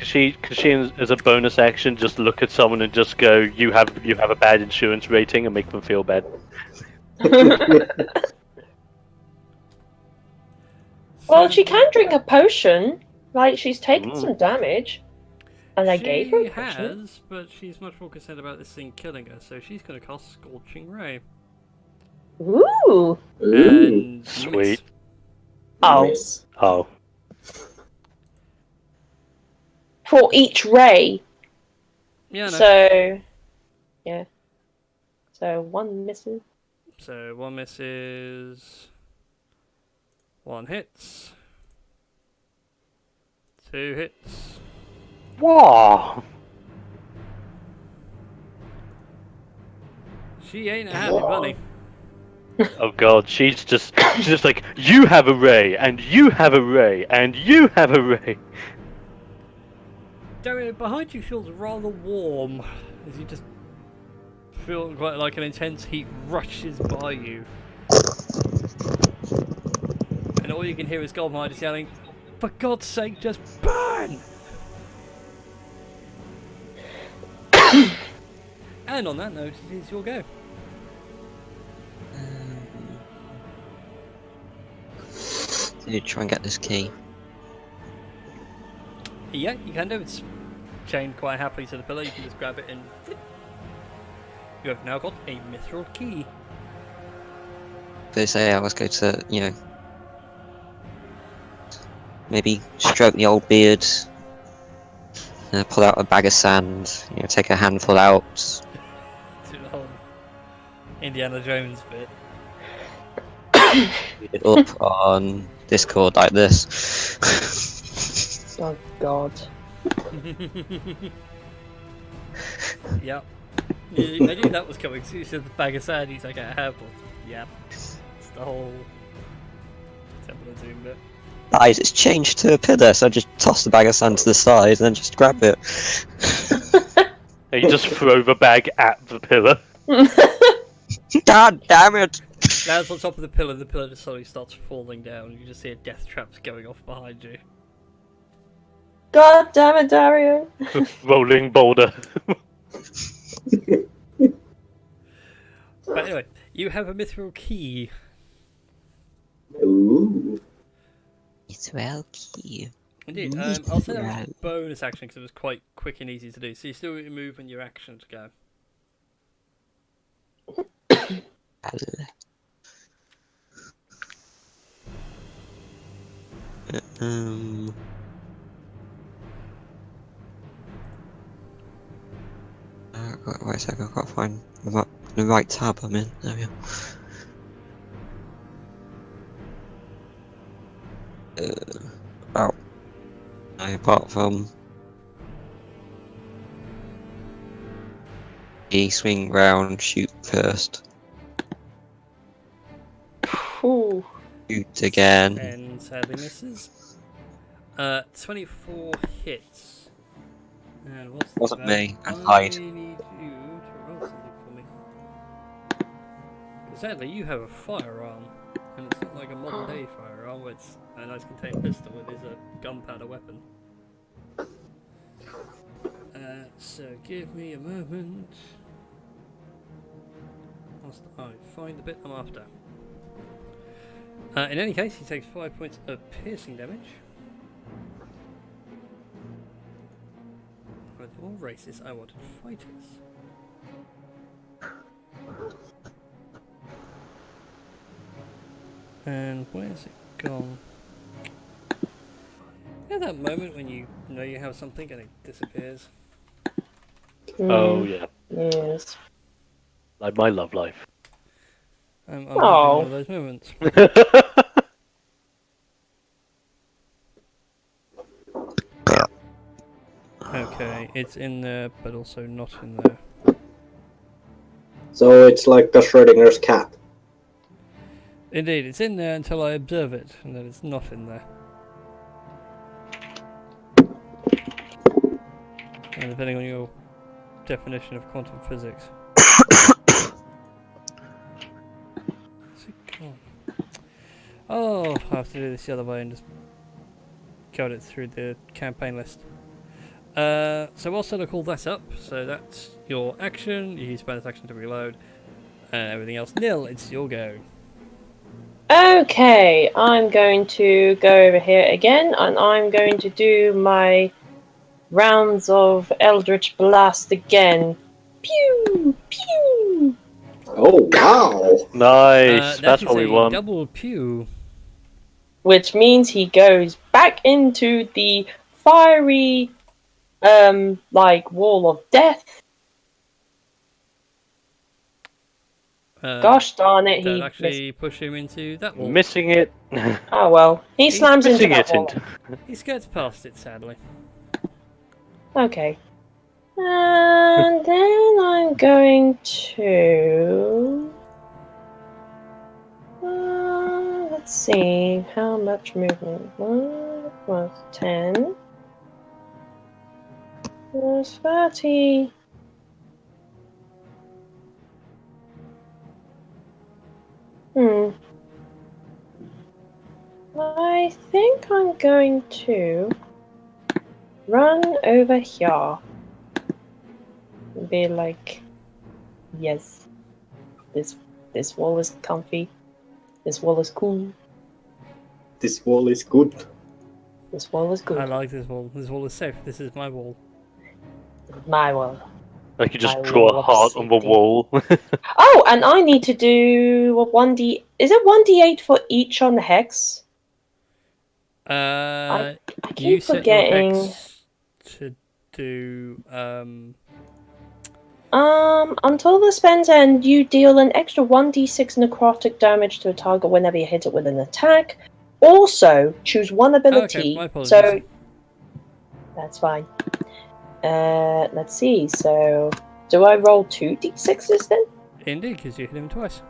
Speaker 4: Could she, as a bonus action, just look at someone and just go, "You have a bad insurance rating," and make them feel bad?
Speaker 1: Well, she can drink a potion. Like, she's taken some damage. And I gave her a
Speaker 2: She
Speaker 1: potion.
Speaker 2: has, but she's much more concerned about this thing killing her, so she's going to cast Scorching Ray.
Speaker 1: Ooh.
Speaker 2: And
Speaker 4: Sweet.
Speaker 2: miss.
Speaker 1: Oh.
Speaker 3: Nice.
Speaker 4: Oh.
Speaker 1: For each ray.
Speaker 2: Yeah, no.
Speaker 1: So, yeah. So, one misses.
Speaker 2: So, one misses. One hits. Two hits.
Speaker 4: Wow.
Speaker 2: She ain't a happy bunny.
Speaker 4: Oh god, she's just like, "You have a ray, and you have a ray, and you have a ray."
Speaker 2: Dario, behind you feels rather warm as you just feel quite like an intense heat rushes by you. And all you can hear is Goldmine just yelling, "For God's sake, just burn!" And on that note, it is your go.
Speaker 5: You try and get this key.
Speaker 2: Yeah, you can do. It's chained quite happily to the pillar. You can just grab it and flip. You have now got a mithril key.
Speaker 5: They say, yeah, let's go to, you know, maybe stroke the old beard, pull out a bag of sand, you know, take a handful out.
Speaker 2: To the whole Indiana Jones bit.
Speaker 5: It up on Discord like this.
Speaker 1: Oh, God.
Speaker 2: Yep. Yeah, I knew that was coming. So you said the bag of sand, he's like, a handful. Yep. It's the whole Temple of Doom bit.
Speaker 5: Guys, it's changed to a pillar, so just toss the bag of sand to the side and then just grab it.
Speaker 4: And you just throw the bag at the pillar.
Speaker 5: God damn it!
Speaker 2: Lands on top of the pillar just slowly starts falling down. You just hear death traps going off behind you.
Speaker 1: God damn it, Dario.
Speaker 4: Rolling boulder.
Speaker 2: But anyway, you have a mithril key.
Speaker 3: Ooh.
Speaker 5: It's well key.
Speaker 2: Indeed. I'll say that was a bonus action because it was quite quick and easy to do. So you still move when your action to go.
Speaker 5: Wait a second, I've got to find the right tab I'm in. There we go. Oh. No, apart from the swing round, shoot first.
Speaker 1: Ooh.
Speaker 5: Shoot again.
Speaker 2: And sadly misses. 24 hits. And what's
Speaker 5: Wasn't
Speaker 2: that?
Speaker 5: me, and
Speaker 2: I
Speaker 5: hide.
Speaker 2: need you to roll something for me. 'Cause sadly, you have a firearm. And it's not like a modern day firearm where it's a nice contained pistol, it is a gunpowder weapon. So give me a moment. Whilst I find the bit I'm after. In any case, he takes 5 points of piercing damage. With all races, I wanted fighters. And where's it gone? You know that moment when you know you have something and it disappears?
Speaker 4: Oh yeah,
Speaker 1: Yes.
Speaker 4: like my love life.
Speaker 2: I'm having one of those moments. Okay, it's in there, but also not in there.
Speaker 3: So it's like the Schrodinger's cat.
Speaker 2: Indeed, it's in there until I observe it, and then it's not in there. And depending on your definition of quantum physics. Where's it gone? Oh, I have to do this the other way and just code it through the campaign list. So whilst I look all that up, so that's your action, you use bonus action to reload, and everything else nil, it's your go.
Speaker 1: Okay, I'm going to go over here again, and I'm going to do my rounds of Eldritch Blast again. Pew! Pew!
Speaker 3: Oh wow!
Speaker 4: Nice.
Speaker 2: That
Speaker 4: That's
Speaker 2: is
Speaker 4: what we
Speaker 2: a
Speaker 4: want.
Speaker 2: double pew.
Speaker 1: Which means he goes back into the fiery, like, wall of death. Gosh darn it,
Speaker 2: That
Speaker 1: he missed.
Speaker 2: actually push him into that wall.
Speaker 4: Missing it.
Speaker 1: Oh well, he
Speaker 4: He's
Speaker 1: slams into
Speaker 4: missing
Speaker 1: that
Speaker 4: it.
Speaker 1: wall.
Speaker 2: He skirts past it, sadly.
Speaker 1: Okay. And then I'm going to... let's see, how much movement? 1 plus 10 plus 30. I think I'm going to run over here. And be like, yes, this wall is comfy. This wall is cool.
Speaker 3: This wall is good.
Speaker 1: This wall is good.
Speaker 2: I like this wall. This wall is safe. This is my wall.
Speaker 1: My wall.
Speaker 4: Like you just
Speaker 1: I
Speaker 4: draw a
Speaker 1: love
Speaker 4: heart on the
Speaker 1: safety.
Speaker 4: wall.
Speaker 1: Oh, and I need to do a 1d. Is it 1d8 for each on the hex? I
Speaker 2: You
Speaker 1: keep
Speaker 2: set
Speaker 1: forgetting.
Speaker 2: your hex to do
Speaker 1: Until the spends end, you deal an extra 1d6 necrotic damage to a target whenever you hit it with an attack. Also, choose one ability.
Speaker 2: Okay, my apologies.
Speaker 1: So that's fine. Let's see. So, do I roll 2d6s then?
Speaker 2: Indeed, because you hit him twice.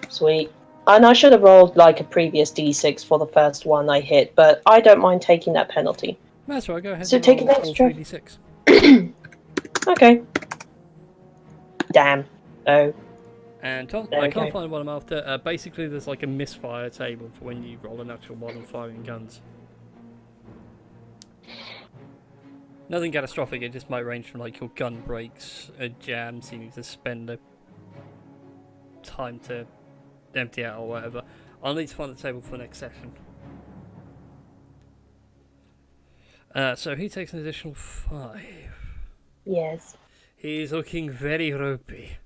Speaker 1: Sweet. And I should have rolled like a previous d6 for the first one I hit, but I don't mind taking that penalty.
Speaker 2: That's right. Go ahead.
Speaker 1: So
Speaker 2: and
Speaker 1: take
Speaker 2: roll
Speaker 1: an
Speaker 2: all
Speaker 1: extra.
Speaker 2: 3d6.
Speaker 1: Okay. Damn. Oh.
Speaker 2: And Tom,
Speaker 1: There
Speaker 2: I
Speaker 1: we
Speaker 2: can't
Speaker 1: go.
Speaker 2: find what I'm after. Basically, there's like a misfire table for when you roll a natural one and firing guns. Nothing catastrophic. It just might range from like your gun breaks, a jam, so you need to spend a time to empty out or whatever. I'll need to find the table for the next session. So he takes an additional 5.
Speaker 1: Yes.
Speaker 2: He's looking very ropey.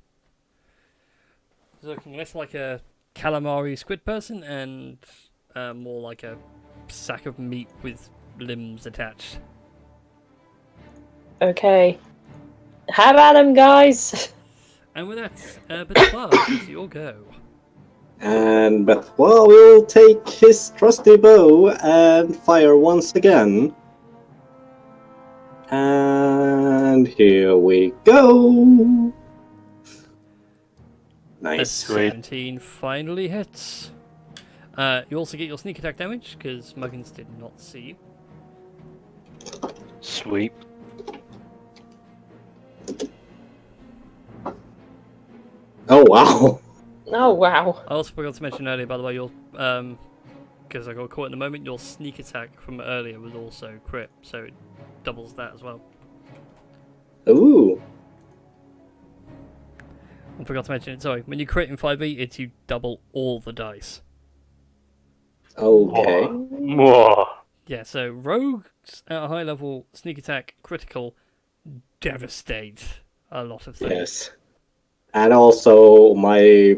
Speaker 2: He's looking less like a calamari squid person and more like a sack of meat with limbs attached.
Speaker 1: Okay. Have at him, guys.
Speaker 2: And with that, Benoit, it's your go.
Speaker 3: And Benoit will take his trusty bow and fire once again. And here we go.
Speaker 2: A
Speaker 3: Nice.
Speaker 2: 17 finally hits. You also get your sneak attack damage because Muggins did not see you.
Speaker 4: Sweet.
Speaker 3: Oh wow.
Speaker 1: Oh, wow.
Speaker 2: I also forgot to mention earlier, by the way, your because I got caught in the moment, your sneak attack from earlier was also crit, so it doubles that as well.
Speaker 3: Ooh.
Speaker 2: I forgot to mention it. Sorry, when you crit in 5e, it's you double all the dice.
Speaker 3: Okay.
Speaker 4: Mwah.
Speaker 2: Yeah, so rogues at a high level, sneak attack, critical, devastate a lot of things.
Speaker 3: Yes. And also my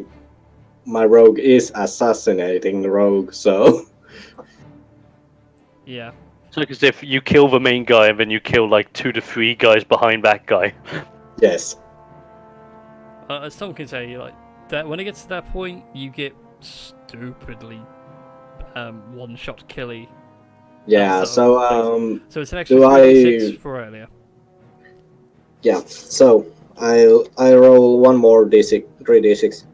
Speaker 3: rogue is assassinating the rogue, so
Speaker 2: Yeah.
Speaker 4: It's like as if you kill the main guy and then you kill like 2 to 3 guys behind that guy.
Speaker 3: yes.
Speaker 2: As Tom can say, like that when it gets to that point, you get stupidly one-shot killy.
Speaker 3: Yeah,
Speaker 2: sort of
Speaker 3: so
Speaker 2: things. So it's an extra
Speaker 3: do
Speaker 2: 3d6 for earlier.
Speaker 3: yeah, so I roll one more d6, 3d6.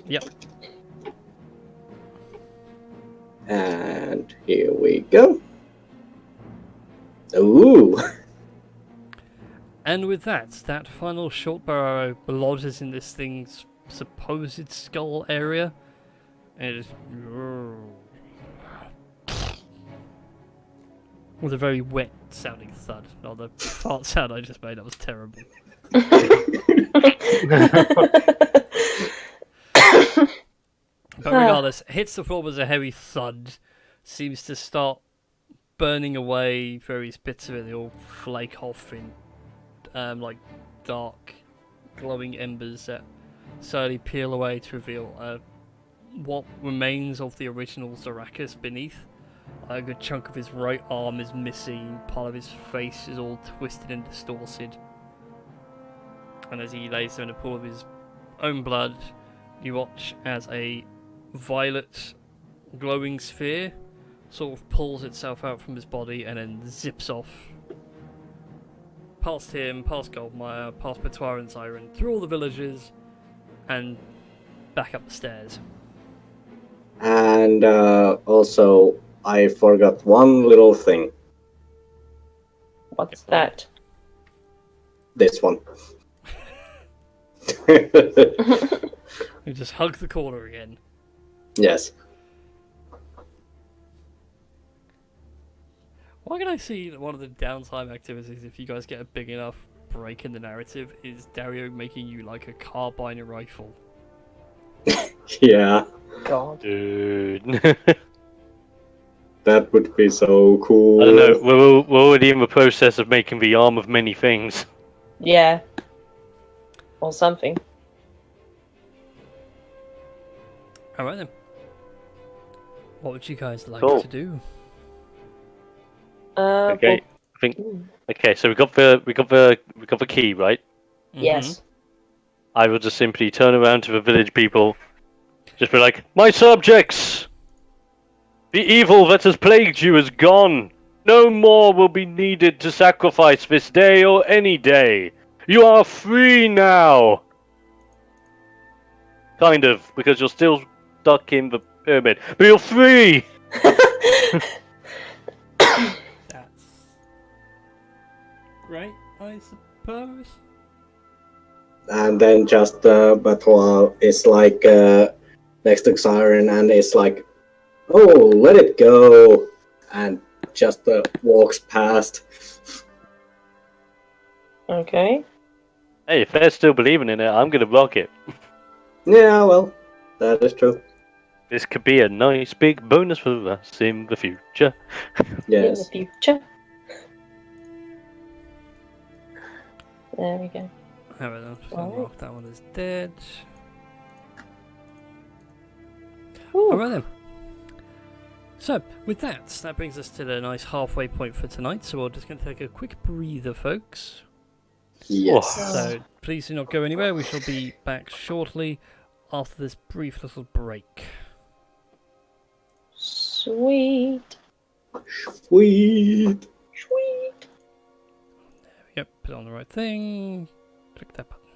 Speaker 2: Yep.
Speaker 3: And here we go. Ooh.
Speaker 2: And with that final short barrow lodges in this thing's supposed skull area, and it just With a very wet sounding thud. Not the fart sound I just made, that was terrible. But regardless, hits the floor with a heavy thud, seems to start burning away various bits of it. They all flake off in like dark, glowing embers that slowly peel away to reveal what remains of the original Zaracus beneath. A good chunk of his right arm is missing, part of his face is all twisted and distorted. And as he lays there in a pool of his own blood, you watch as a violet glowing sphere sort of pulls itself out from his body and then zips off. Past him, past Goldmire, past Patois and Siren, through all the villages, and back up the stairs.
Speaker 3: And also, I forgot one little thing.
Speaker 1: What's that?
Speaker 3: This one.
Speaker 2: You just hug the corner again.
Speaker 3: Yes.
Speaker 2: Why can I see that one of the downtime activities, if you guys get a big enough break in the narrative, is Dario making you like a carbine rifle?
Speaker 3: Yeah.
Speaker 1: God.
Speaker 4: Dude.
Speaker 3: That would be so cool.
Speaker 4: I don't know. We're already in the process of making the arm of many things.
Speaker 1: Yeah. Or something.
Speaker 2: Alright then. What would you guys like
Speaker 4: Cool.
Speaker 2: to do?
Speaker 4: Okay. I think. Okay, so we got the key, right?
Speaker 1: Yes.
Speaker 4: I will just simply turn around to the village people, just be like, "My subjects, the evil that has plagued you is gone. No more will be needed to sacrifice this day or any day. You are free now." Kind of, because you're still stuck in the pyramid, but you're free.
Speaker 2: That's great, I suppose.
Speaker 3: And then just Batois is like next to Siren and is like, "Oh, let it go," and just walks past.
Speaker 1: Okay.
Speaker 4: Hey, if they're still believing in it, I'm gonna rock it.
Speaker 3: Yeah, well, that is true.
Speaker 4: This could be a nice big bonus for us in the future.
Speaker 3: Yes.
Speaker 1: In the future. There we go.
Speaker 2: Alright then, so
Speaker 1: Alright.
Speaker 2: mark that one is dead.
Speaker 1: Ooh.
Speaker 2: Alright then. So, with that brings us to the nice halfway point for tonight, so we're just going to take a quick breather, folks.
Speaker 3: Yes.
Speaker 2: So, please do not go anywhere, we shall be back shortly after this brief little break.
Speaker 1: Sweet.
Speaker 3: Sweet.
Speaker 1: Sweet.
Speaker 2: Yep, put on the right thing. Click that button.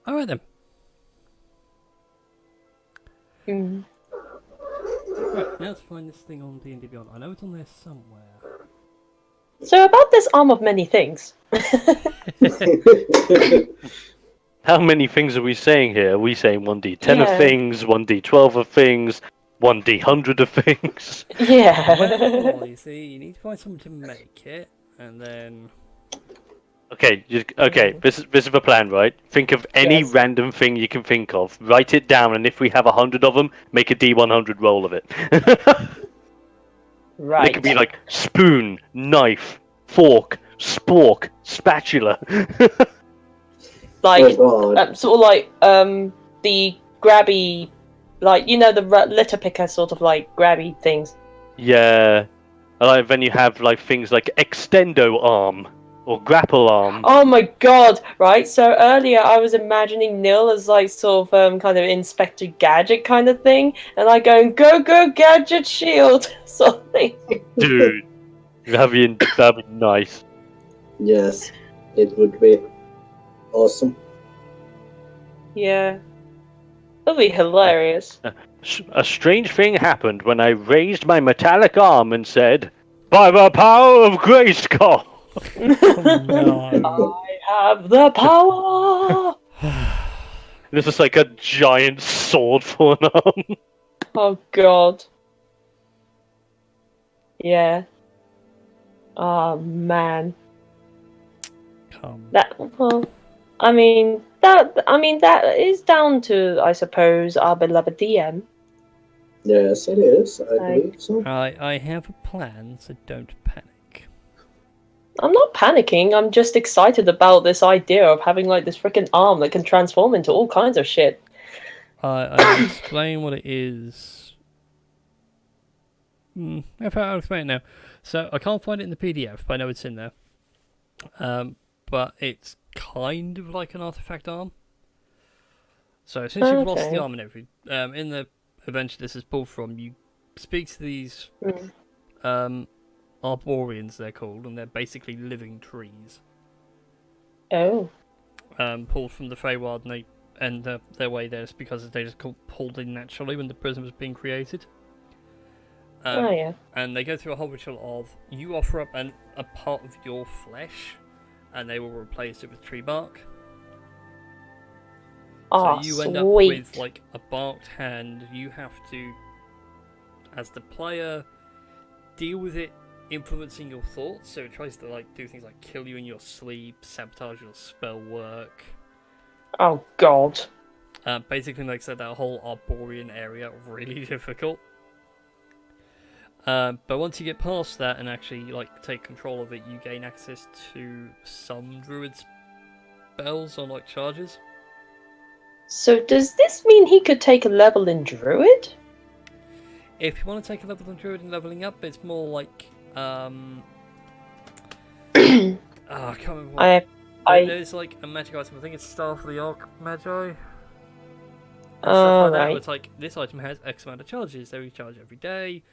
Speaker 2: Alright then.
Speaker 1: Mm.
Speaker 2: Right, now to find this thing on D&D Beyond. I know it's on there somewhere.
Speaker 1: So about this arm of many things.
Speaker 4: How many things are we saying here? Are we saying 1d10
Speaker 1: Yeah.
Speaker 4: of things, 1d12 of things, 1d100 of things?
Speaker 1: Yeah.
Speaker 2: Well, you see, you need to find something to make it, and then...
Speaker 4: Okay, this is the plan, right? Think of any
Speaker 1: Yes.
Speaker 4: random thing you can think of, write it down, and if we have 100 of them, make a d100 roll of it.
Speaker 1: Right.
Speaker 4: It could be like spoon, knife, fork, spork, spatula.
Speaker 1: Like,
Speaker 3: Oh god.
Speaker 1: sort of like the grabby, like, you know, the litter picker sort of like grabby things.
Speaker 4: Yeah. And like, then you have like things like extendo arm or grapple arm.
Speaker 1: Oh my god! Right. So earlier I was imagining Nil as like sort of kind of Inspector Gadget kind of thing, and like going go Gadget shield sort of thing.
Speaker 4: Dude, that'd be nice.
Speaker 3: Yes, it would be awesome.
Speaker 1: Yeah. That'd be hilarious.
Speaker 4: A strange thing happened when I raised my metallic arm and said, "By the power of Grayskull!"
Speaker 2: No.
Speaker 1: I have the power.
Speaker 4: This is like a giant sword for an arm.
Speaker 1: Oh god. Yeah. Oh man,
Speaker 2: Come.
Speaker 1: that is down to, I suppose, our beloved DM.
Speaker 3: Yes, it is. I believe so.
Speaker 2: I have a plan, so don't panic.
Speaker 1: I'm not panicking. I'm just excited about this idea of having like this freaking arm that can transform into all kinds of shit.
Speaker 2: I'll explain what it is. I'll explain it now. So I can't find it in the PDF, but I know it's in there. But it's kind of like an artifact arm. So since you've lost the arm and everything, in the adventure this is pulled from, you speak to these Arborians, they're called, and they're basically living trees.
Speaker 1: Oh.
Speaker 2: Pulled from the Feywild, and they end their way there just because they just got pulled in naturally when the prison was being created.
Speaker 1: Oh yeah.
Speaker 2: And they go through a whole ritual of, you offer up a part of your flesh, and they will replace it with tree bark.
Speaker 1: Oh,
Speaker 2: so you end
Speaker 1: sweet.
Speaker 2: up with like a barked hand. You have to, as the player, deal with it influencing your thoughts. So it tries to like do things like kill you in your sleep, sabotage your spell work.
Speaker 1: Oh god.
Speaker 2: Basically makes that whole Arborian area really difficult. But once you get past that and actually like take control of it, you gain access to some druid spells on like charges.
Speaker 1: So does this mean he could take a level in druid?
Speaker 2: If you want to take a level in druid and leveling up, it's more like I can't remember what. There's like a magic item. I think it's Staff of the Archmagi.
Speaker 1: Oh,
Speaker 2: Stuff like that.
Speaker 1: right.
Speaker 2: It's like this item has X amount of charges. They recharge every day,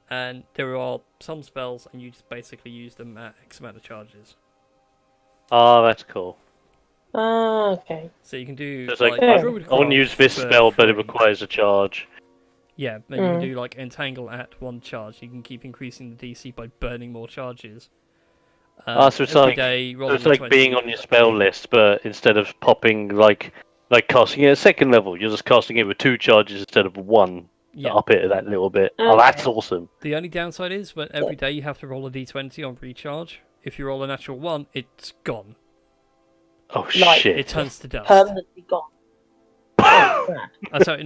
Speaker 2: and there are some spells, and you just basically use them at X amount of charges.
Speaker 4: Oh, that's cool.
Speaker 1: Ah, okay.
Speaker 2: So you can do
Speaker 4: It's like,
Speaker 1: I
Speaker 4: I won't use this spell, but it requires a charge.
Speaker 2: Yeah, then you can do like Entangle at 1 charge. You can keep increasing the DC by burning more charges.
Speaker 4: So it's like, being on your spell list, but instead of popping like casting it at 2nd level, you're just casting it with 2 charges instead of 1.
Speaker 2: Yeah.
Speaker 4: Up it that little bit.
Speaker 1: Okay.
Speaker 4: Oh, that's awesome.
Speaker 2: The only downside is that every day you have to roll a d20 on recharge. If you roll a natural 1, it's gone.
Speaker 4: Oh
Speaker 1: Like,
Speaker 4: shit!
Speaker 2: It turns to dust.
Speaker 1: Permanently gone.
Speaker 2: Sorry,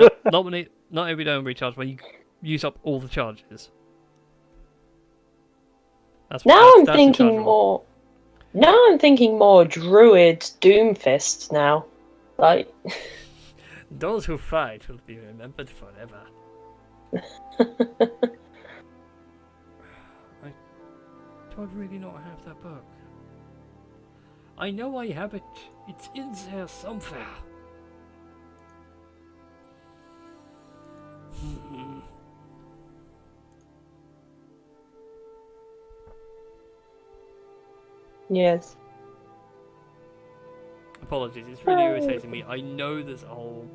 Speaker 2: not every day on recharge, when you use up all the charges.
Speaker 1: Now I'm thinking more druid Doomfist now. Like
Speaker 2: those who fight will be remembered forever. Do I really not have that book? I know I have it. It's in there somewhere.
Speaker 1: yes.
Speaker 2: Apologies, it's really irritating me. I know there's a whole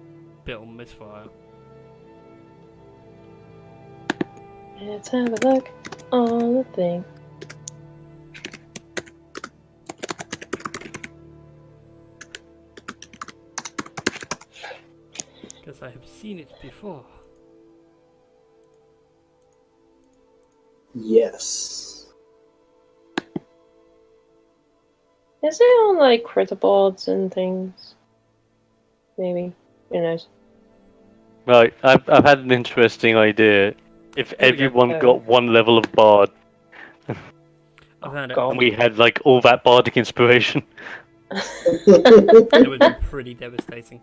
Speaker 2: bit on Misfire.
Speaker 1: Let's have a look on the thing.
Speaker 2: Because I have seen it before.
Speaker 3: Yes.
Speaker 1: Is it on like critter boards and things? Maybe. Who knows?
Speaker 4: Right, I've had an interesting idea. If everyone got 1 level of bard,
Speaker 2: I've had it.
Speaker 1: God.
Speaker 4: we had like all that bardic inspiration.
Speaker 2: It would be pretty devastating.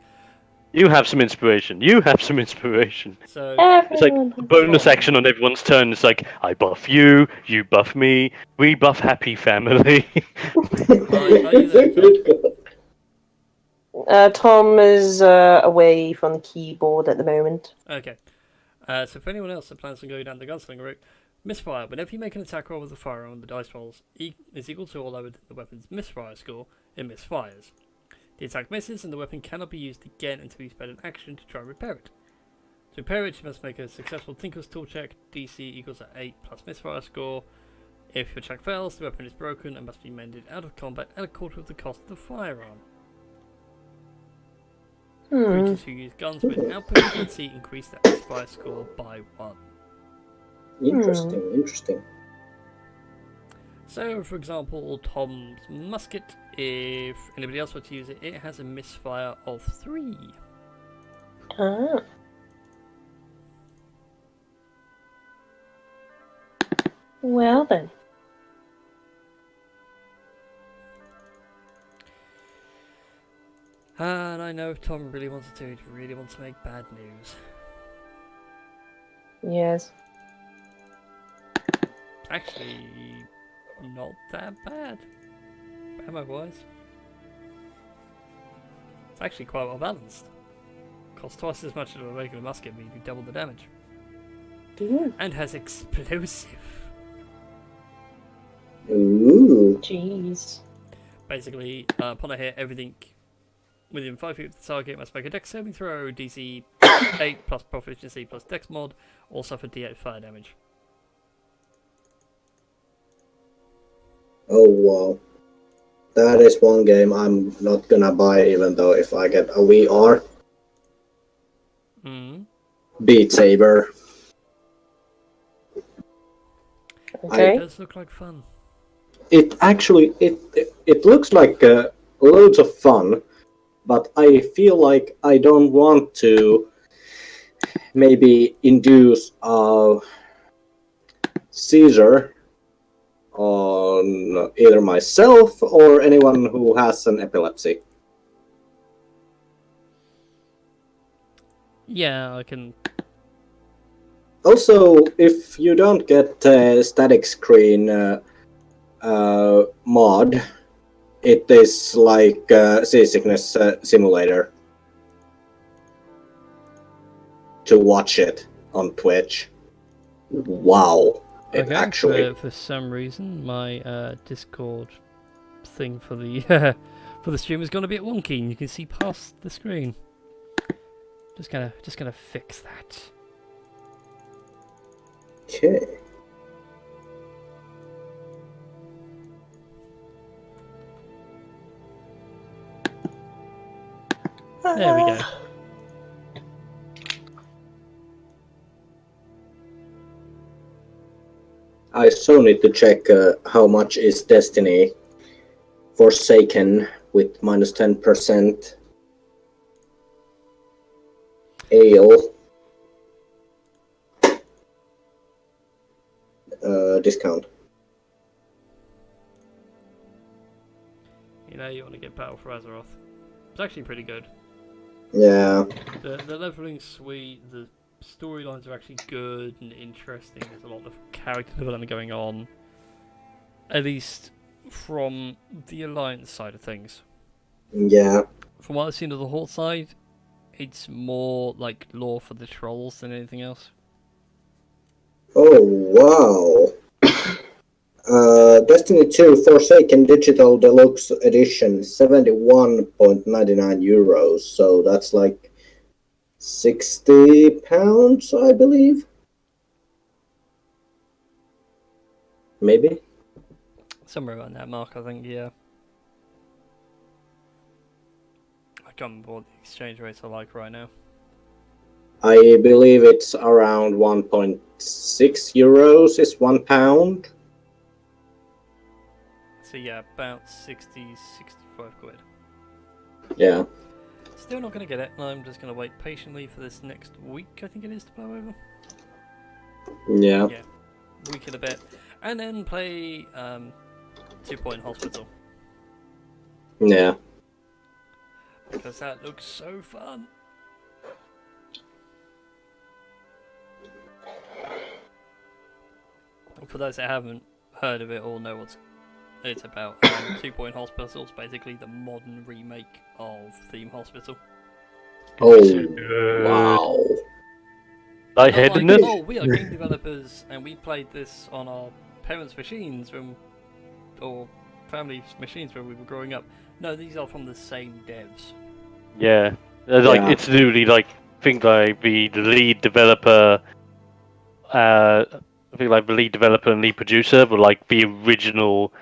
Speaker 4: You have some inspiration. You have some inspiration.
Speaker 2: So
Speaker 4: It's like a bonus action on everyone's turn. It's like, I buff you, you buff me, we buff happy family.
Speaker 1: Tom is away from the keyboard at the moment.
Speaker 2: okay. So for anyone else that plans on going down the gunslinger route, misfire. Whenever you make an attack roll with a firearm, the dice rolls is equal to or lower than the weapon's misfire score. It misfires. The attack misses, and the weapon cannot be used again until you spend an action to try and repair it. To repair it, you must make a successful Tinker's Tool check. DC equals 8 plus misfire score. If your check fails, the weapon is broken and must be mended out of combat at a quarter of the cost of the firearm. Creatures who use guns with output efficiency increase that misfire score by 1.
Speaker 3: Interesting.
Speaker 2: So, for example, Tom's musket, if anybody else were to use it, it has a misfire of 3.
Speaker 1: Ah. Well then.
Speaker 2: And I know if Tom really wanted to, he'd really want to make bad news.
Speaker 1: Yes.
Speaker 2: Actually, not that bad, ammo-wise. It's actually quite well balanced. Costs twice as much as a regular musket, but you do double the damage.
Speaker 1: Ooh.
Speaker 2: And has explosive.
Speaker 3: Ooh.
Speaker 1: Jeez.
Speaker 2: Basically, upon a hit, everything within 5 feet of the target must make a dex saving throw, DC 8 plus proficiency plus dex mod, or suffer D8 fire damage.
Speaker 3: Oh wow. That is one game I'm not gonna buy, even though if I get a VR. Beat Saber.
Speaker 1: Okay.
Speaker 2: It does look like fun.
Speaker 3: It actually it looks like loads of fun, but I feel like I don't want to maybe induce a seizure on either myself or anyone who has an epilepsy.
Speaker 2: Yeah, I can.
Speaker 3: Also, if you don't get static screen mod, it is like seasickness simulator to watch it on Twitch. Wow. It
Speaker 2: Okay,
Speaker 3: actually
Speaker 2: for some reason, my Discord thing for the for the stream has gone a bit wonky, and you can see past the screen. Just gonna fix that.
Speaker 3: okay.
Speaker 2: There we go.
Speaker 3: I so need to check how much is Destiny Forsaken with -10% ale discount.
Speaker 2: You know, you want to get Battle for Azeroth. It's actually pretty good.
Speaker 3: Yeah.
Speaker 2: The leveling's sweet. The storylines are actually good and interesting. There's a lot of character development going on. At least from the Alliance side of things.
Speaker 3: Yeah.
Speaker 2: From what I've seen of the Horde side, it's more like lore for the trolls than anything else.
Speaker 3: Oh wow. Destiny 2 Forsaken Digital Deluxe Edition, 71.99 euros. So that's like £60, I believe. Maybe.
Speaker 2: Somewhere around that mark, I think, yeah. I can't remember what the exchange rates are like right now.
Speaker 3: I believe it's around 1.6 euros is £1.
Speaker 2: So yeah, about 60, 65 quid.
Speaker 3: Yeah.
Speaker 2: Still not going to get it. I'm just going to wait patiently for this next week, I think it is, to blow over.
Speaker 3: Yeah.
Speaker 2: Yeah, week and a bit. And then play 2 Point Hospital.
Speaker 3: Yeah.
Speaker 2: Because that looks so fun. For those that haven't heard of it or know what it's about, 2 Point Hospital is basically the modern remake of Theme Hospital.
Speaker 3: Oh, wow.
Speaker 4: Lightheadedness?
Speaker 2: Oh, we are game developers and we played this on our parents' machines or family machines when we were growing up. No, these are from the same devs.
Speaker 4: Yeah. Like, it's literally like, I think like the lead developer, I think like the lead developer and lead producer were like the original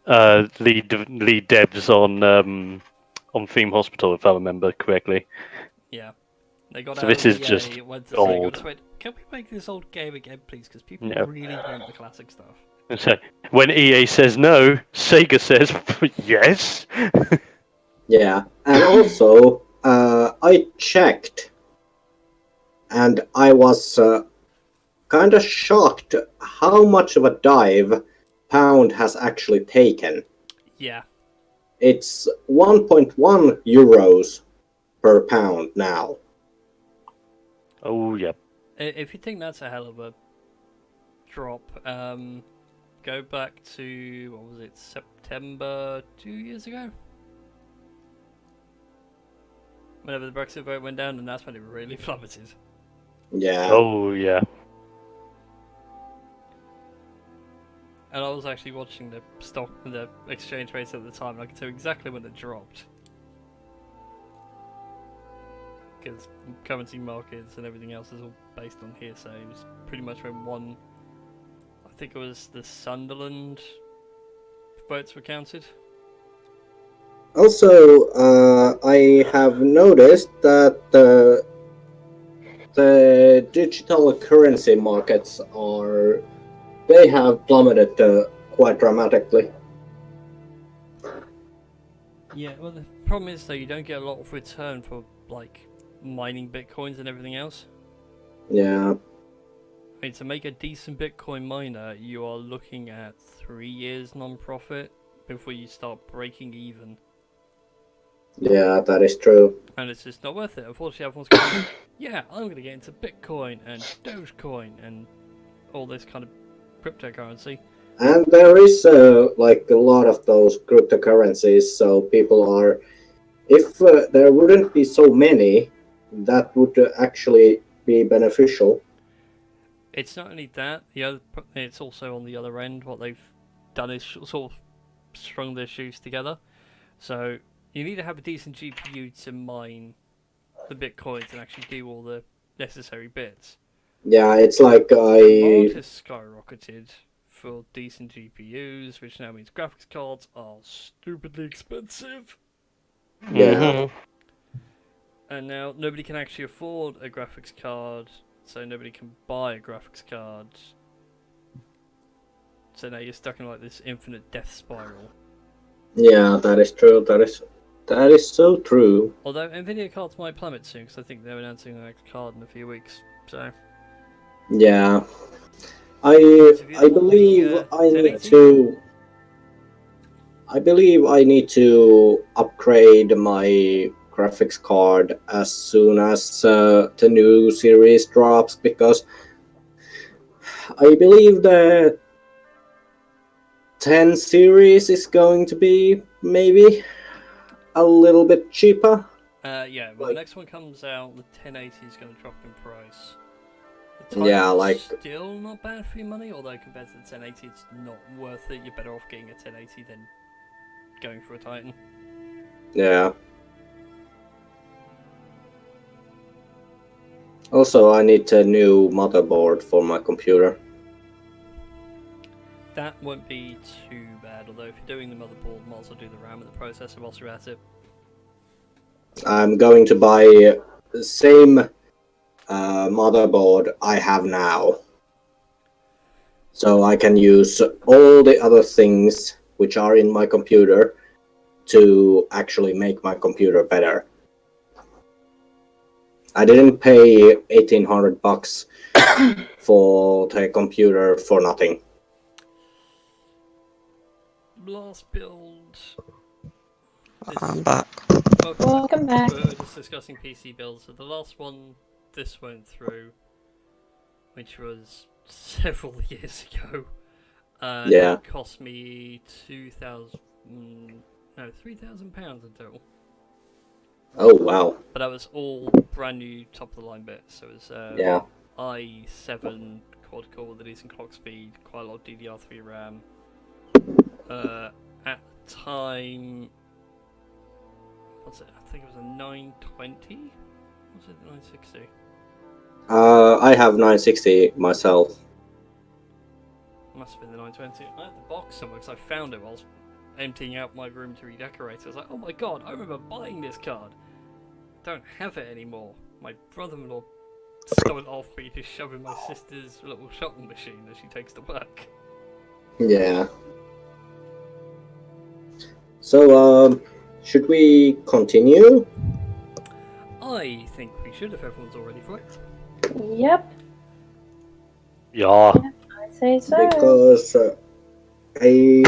Speaker 4: lead devs on Theme Hospital, if I remember correctly.
Speaker 2: Yeah. They got
Speaker 4: So
Speaker 2: out
Speaker 4: this
Speaker 2: of
Speaker 4: is
Speaker 2: EA,
Speaker 4: just
Speaker 2: went to
Speaker 4: old.
Speaker 2: Sega, went, can we make this old game again, please? Because people
Speaker 4: Yeah.
Speaker 2: really want the classic stuff.
Speaker 4: So when EA says no, Sega says yes.
Speaker 3: Yeah, and also I checked, and I was kind of shocked how much of a dive Pound has actually taken.
Speaker 2: Yeah.
Speaker 3: It's 1.1 euros per pound now.
Speaker 4: Oh yeah.
Speaker 2: If you think that's a hell of a drop, go back to, what was it, September 2 years ago? Whenever the Brexit vote went down, and that's when it really plummeted.
Speaker 3: Yeah.
Speaker 4: Oh yeah.
Speaker 2: And I was actually watching the exchange rates at the time, and I could tell exactly when it dropped. Because currency markets and everything else is all based on hearsay. It was pretty much when one, I think it was the Sunderland votes were counted.
Speaker 3: Also, I have noticed that the digital currency markets they have plummeted quite dramatically.
Speaker 2: Yeah, well the problem is though you don't get a lot of return for like mining bitcoins and everything else.
Speaker 3: Yeah.
Speaker 2: I mean, to make a decent Bitcoin miner, you are looking at 3 years non-profit before you start breaking even.
Speaker 3: Yeah, that is true.
Speaker 2: And it's just not worth it. Unfortunately, everyone's going, yeah, I'm going to get into Bitcoin and Dogecoin and all this kind of cryptocurrency.
Speaker 3: And there is like a lot of those cryptocurrencies, so people are. If there wouldn't be so many, that would actually be beneficial.
Speaker 2: It's not only that, it's also on the other end. What they've done is sort of strung their shoes together. So you need to have a decent GPU to mine the bitcoins and actually do all the necessary bits.
Speaker 3: Yeah, it's like
Speaker 2: Demand has skyrocketed for decent GPUs, which now means graphics cards are stupidly expensive.
Speaker 3: Yeah.
Speaker 4: Mm-hmm.
Speaker 2: And now nobody can actually afford a graphics card, so nobody can buy a graphics card. So now you're stuck in like this infinite death spiral.
Speaker 3: Yeah, that is true. That is so true.
Speaker 2: Although Nvidia cards might plummet soon, because I think they're announcing the next card in a few weeks. So
Speaker 3: Yeah, I believe I need
Speaker 2: 1080?
Speaker 3: to. I believe I need to upgrade my graphics card as soon as the new series drops, because I believe the 10 series is going to be maybe a little bit cheaper.
Speaker 2: Yeah, when the next one comes out, the 1080 is going to drop in price. The
Speaker 3: Yeah,
Speaker 2: Titan's
Speaker 3: like
Speaker 2: still not bad for your money, although compared to the 1080, it's not worth it. You're better off getting a 1080 than going for a Titan.
Speaker 3: yeah. Also, I need a new motherboard for my computer.
Speaker 2: That won't be too bad, although if you're doing the motherboard, might as well do the RAM and the processor whilst you're at it.
Speaker 3: I'm going to buy the same motherboard I have now, so I can use all the other things which are in my computer to actually make my computer better. I didn't pay $1,800 for the computer for nothing.
Speaker 2: Last build.
Speaker 5: I'm back.
Speaker 1: Welcome back.
Speaker 2: We're just discussing PC builds. So the last one this went through, which was several years ago,
Speaker 3: Yeah.
Speaker 2: it cost me £3,000 in total.
Speaker 3: Oh wow.
Speaker 2: But that was all brand new top of the line bits. So it was
Speaker 3: Yeah.
Speaker 2: i7 quad core with a decent clock speed, quite a lot of DDR3 RAM. At the time, what's it? I think it was a 920. Was it 960?
Speaker 3: I have 960 myself.
Speaker 2: Must have been the 920. I had the box somewhere because I found it while I was emptying out my room to redecorate. I was like, oh my god, I remember buying this card. Don't have it anymore. My brother-in-law stole it off me to shove in my sister's little shuttle machine that she takes to work.
Speaker 3: Yeah. So, should we continue?
Speaker 2: I think we should if everyone's all ready for it.
Speaker 1: Yep,
Speaker 4: Yeah.
Speaker 1: I say so.
Speaker 3: Because I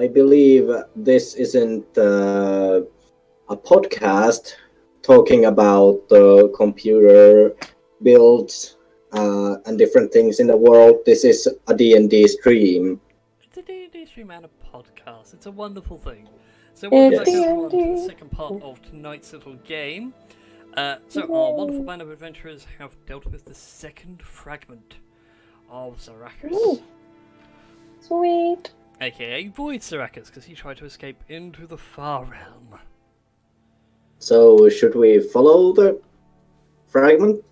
Speaker 3: believe this isn't a podcast talking about computer builds and different things in the world. This is a D&D stream.
Speaker 2: It's a D&D stream and a podcast. It's a wonderful thing. So welcome back
Speaker 1: It's
Speaker 2: everyone to the
Speaker 1: D&D.
Speaker 2: second part of tonight's little game. So our wonderful band of adventurers have dealt with the second fragment of Zarakis.
Speaker 1: Ooh. Sweet.
Speaker 2: aka Void Zarakis, because he tried to escape into the Far Realm.
Speaker 3: So, should we follow the fragment?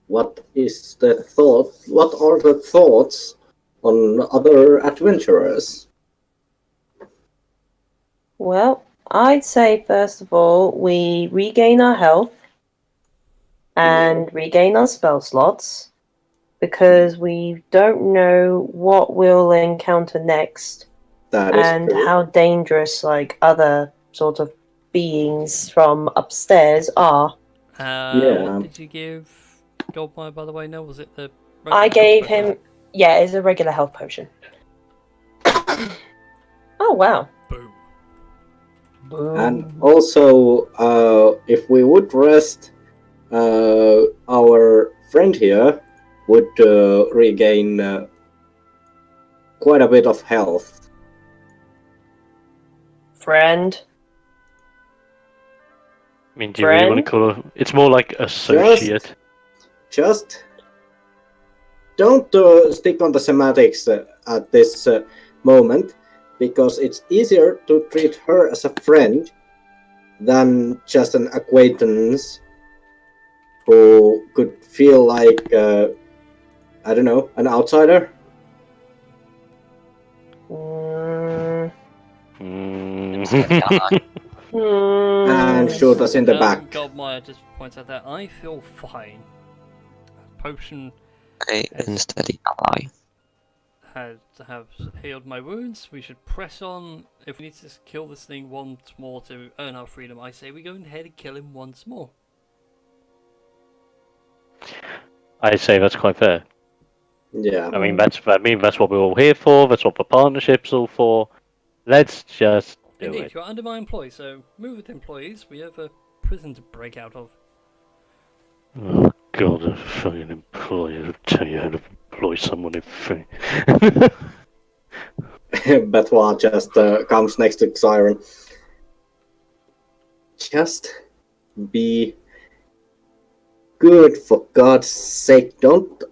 Speaker 3: What is the thought? What are the thoughts on other adventurers?
Speaker 1: Well, I'd say first of all we regain our health and regain our spell slots because we don't know what we'll encounter next
Speaker 3: That is
Speaker 1: and
Speaker 3: true.
Speaker 1: how dangerous like other sort of beings from upstairs are.
Speaker 3: Yeah.
Speaker 2: What did you give Goldmire, by the way? No, was it the...
Speaker 1: I
Speaker 2: regular
Speaker 1: gave
Speaker 2: health potion?
Speaker 1: him, yeah, it's a regular health potion. Oh wow.
Speaker 2: Boom.
Speaker 3: And also, if we would rest, our friend here would regain quite a bit of health.
Speaker 1: Friend.
Speaker 4: I mean, do you really want to call it? It's more like associate.
Speaker 3: Just don't stick on the semantics at this moment, because it's easier to treat her as a friend than just an acquaintance who could feel like, I don't know, an outsider.
Speaker 1: Mm.
Speaker 3: And shoot us in the back.
Speaker 2: Goldmire just points out that I feel fine. Potion
Speaker 5: A unsteady ally.
Speaker 2: has healed my wounds. We should press on. If we need to kill this thing once more to earn our freedom, I say we go ahead and kill him once more.
Speaker 4: I say that's quite fair.
Speaker 3: Yeah.
Speaker 4: I mean, that's what we're all here for. That's what the partnership's all for. Let's just do
Speaker 2: Indeed,
Speaker 4: it.
Speaker 2: you're under my employ, so move with employees. We have a prison to break out of.
Speaker 4: Oh God, a fucking employer! I'll tell you how to employ someone if.
Speaker 3: Betoit just comes next to Siren. Just be good, for God's sake. Don't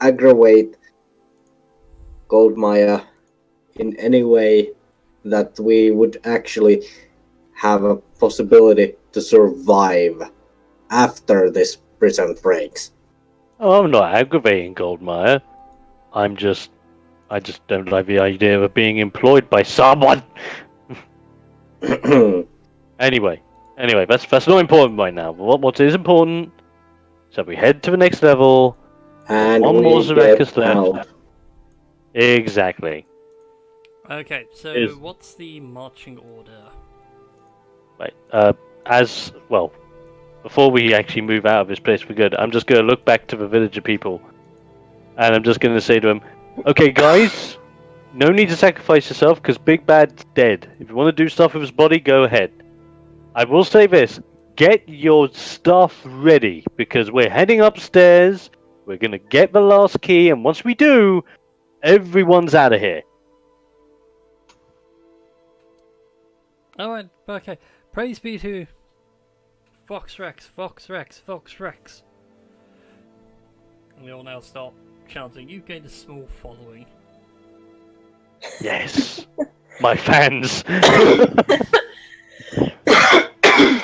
Speaker 3: aggravate Goldmire in any way that we would actually have a possibility to survive after this prison breaks.
Speaker 4: Oh, I'm not aggravating Goldmire. I just don't like the idea of being employed by someone. Anyway, that's not important right now. But what is important is that we head to the next level.
Speaker 3: And
Speaker 4: One
Speaker 3: we
Speaker 4: more Zarakis
Speaker 3: get out.
Speaker 4: left. Exactly.
Speaker 2: Okay, so
Speaker 4: Is-
Speaker 2: what's the marching order?
Speaker 4: Right. As well, before we actually move out of this place for good, I'm just going to look back to the villager people, and I'm just going to say to them, "Okay, guys, no need to sacrifice yourself because Big Bad's dead. If you want to do stuff with his body, go ahead. I will say this: get your stuff ready because we're heading upstairs. We're going to get the last key, and once we do, everyone's out of here."
Speaker 2: Alright, okay. Praise be to Fox Rex, Fox Rex, Fox Rex. And we all now start chanting, you've gained a small following.
Speaker 4: Yes, my fans.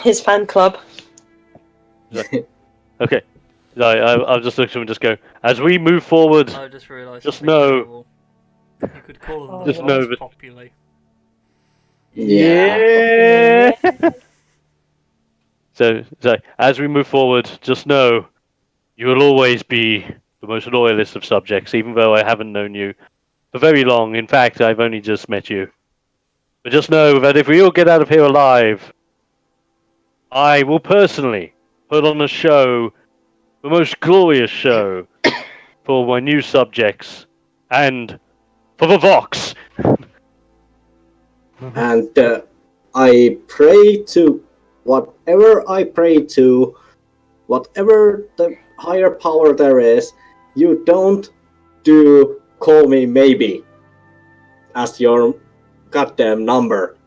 Speaker 1: His fan club.
Speaker 4: Okay. I'll just look at him and just go, as we move forward,
Speaker 2: I just realised
Speaker 4: Just
Speaker 2: something
Speaker 4: know-
Speaker 2: terrible. You could call them
Speaker 1: Just
Speaker 2: the
Speaker 4: know
Speaker 2: Vox
Speaker 4: that-
Speaker 2: Populi.
Speaker 3: Yeah.
Speaker 4: So as we move forward, just know you will always be the most loyalist of subjects, even though I haven't known you for very long. In fact, I've only just met you. But just know that if we all get out of here alive, I will personally put on a show, the most glorious show, for my new subjects, and for the Vox.
Speaker 3: And I pray to whatever I pray to, whatever the higher power there is, you don't call me maybe as your goddamn number.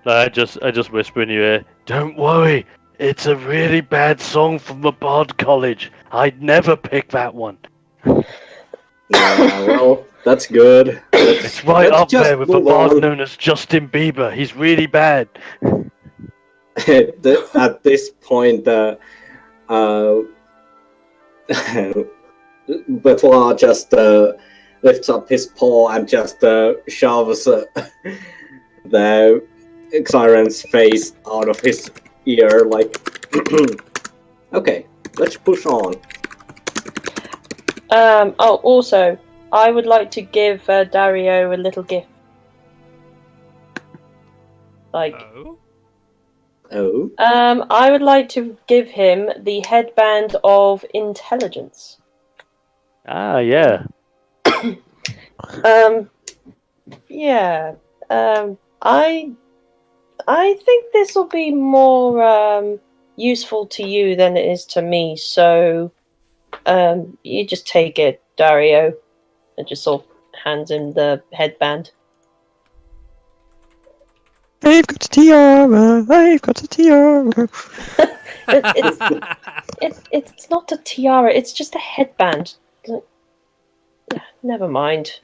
Speaker 4: I just whisper in your ear, don't worry, it's a really bad song from the Bard College. I'd never pick that one.
Speaker 3: Well, that's good.
Speaker 4: It's right
Speaker 3: let's
Speaker 4: up
Speaker 3: just
Speaker 4: there with the
Speaker 3: move
Speaker 4: Bard
Speaker 3: on.
Speaker 4: known as Justin Bieber. He's really bad.
Speaker 3: At this point, Betoit just lifts up his paw and just shoves the Xiren's face out of his ear, like, okay, let's push on.
Speaker 1: Also, I would like to give Dario a little gift. Like,
Speaker 3: Oh?
Speaker 1: I would like to give him the headband of intelligence.
Speaker 4: Ah, yeah.
Speaker 1: Yeah. I think this will be more useful to you than it is to me. So, you just take it, Dario, and just sort of hands him the headband.
Speaker 5: I've got a tiara. I've got a tiara.
Speaker 1: It's not a tiara. It's just a headband. Never mind.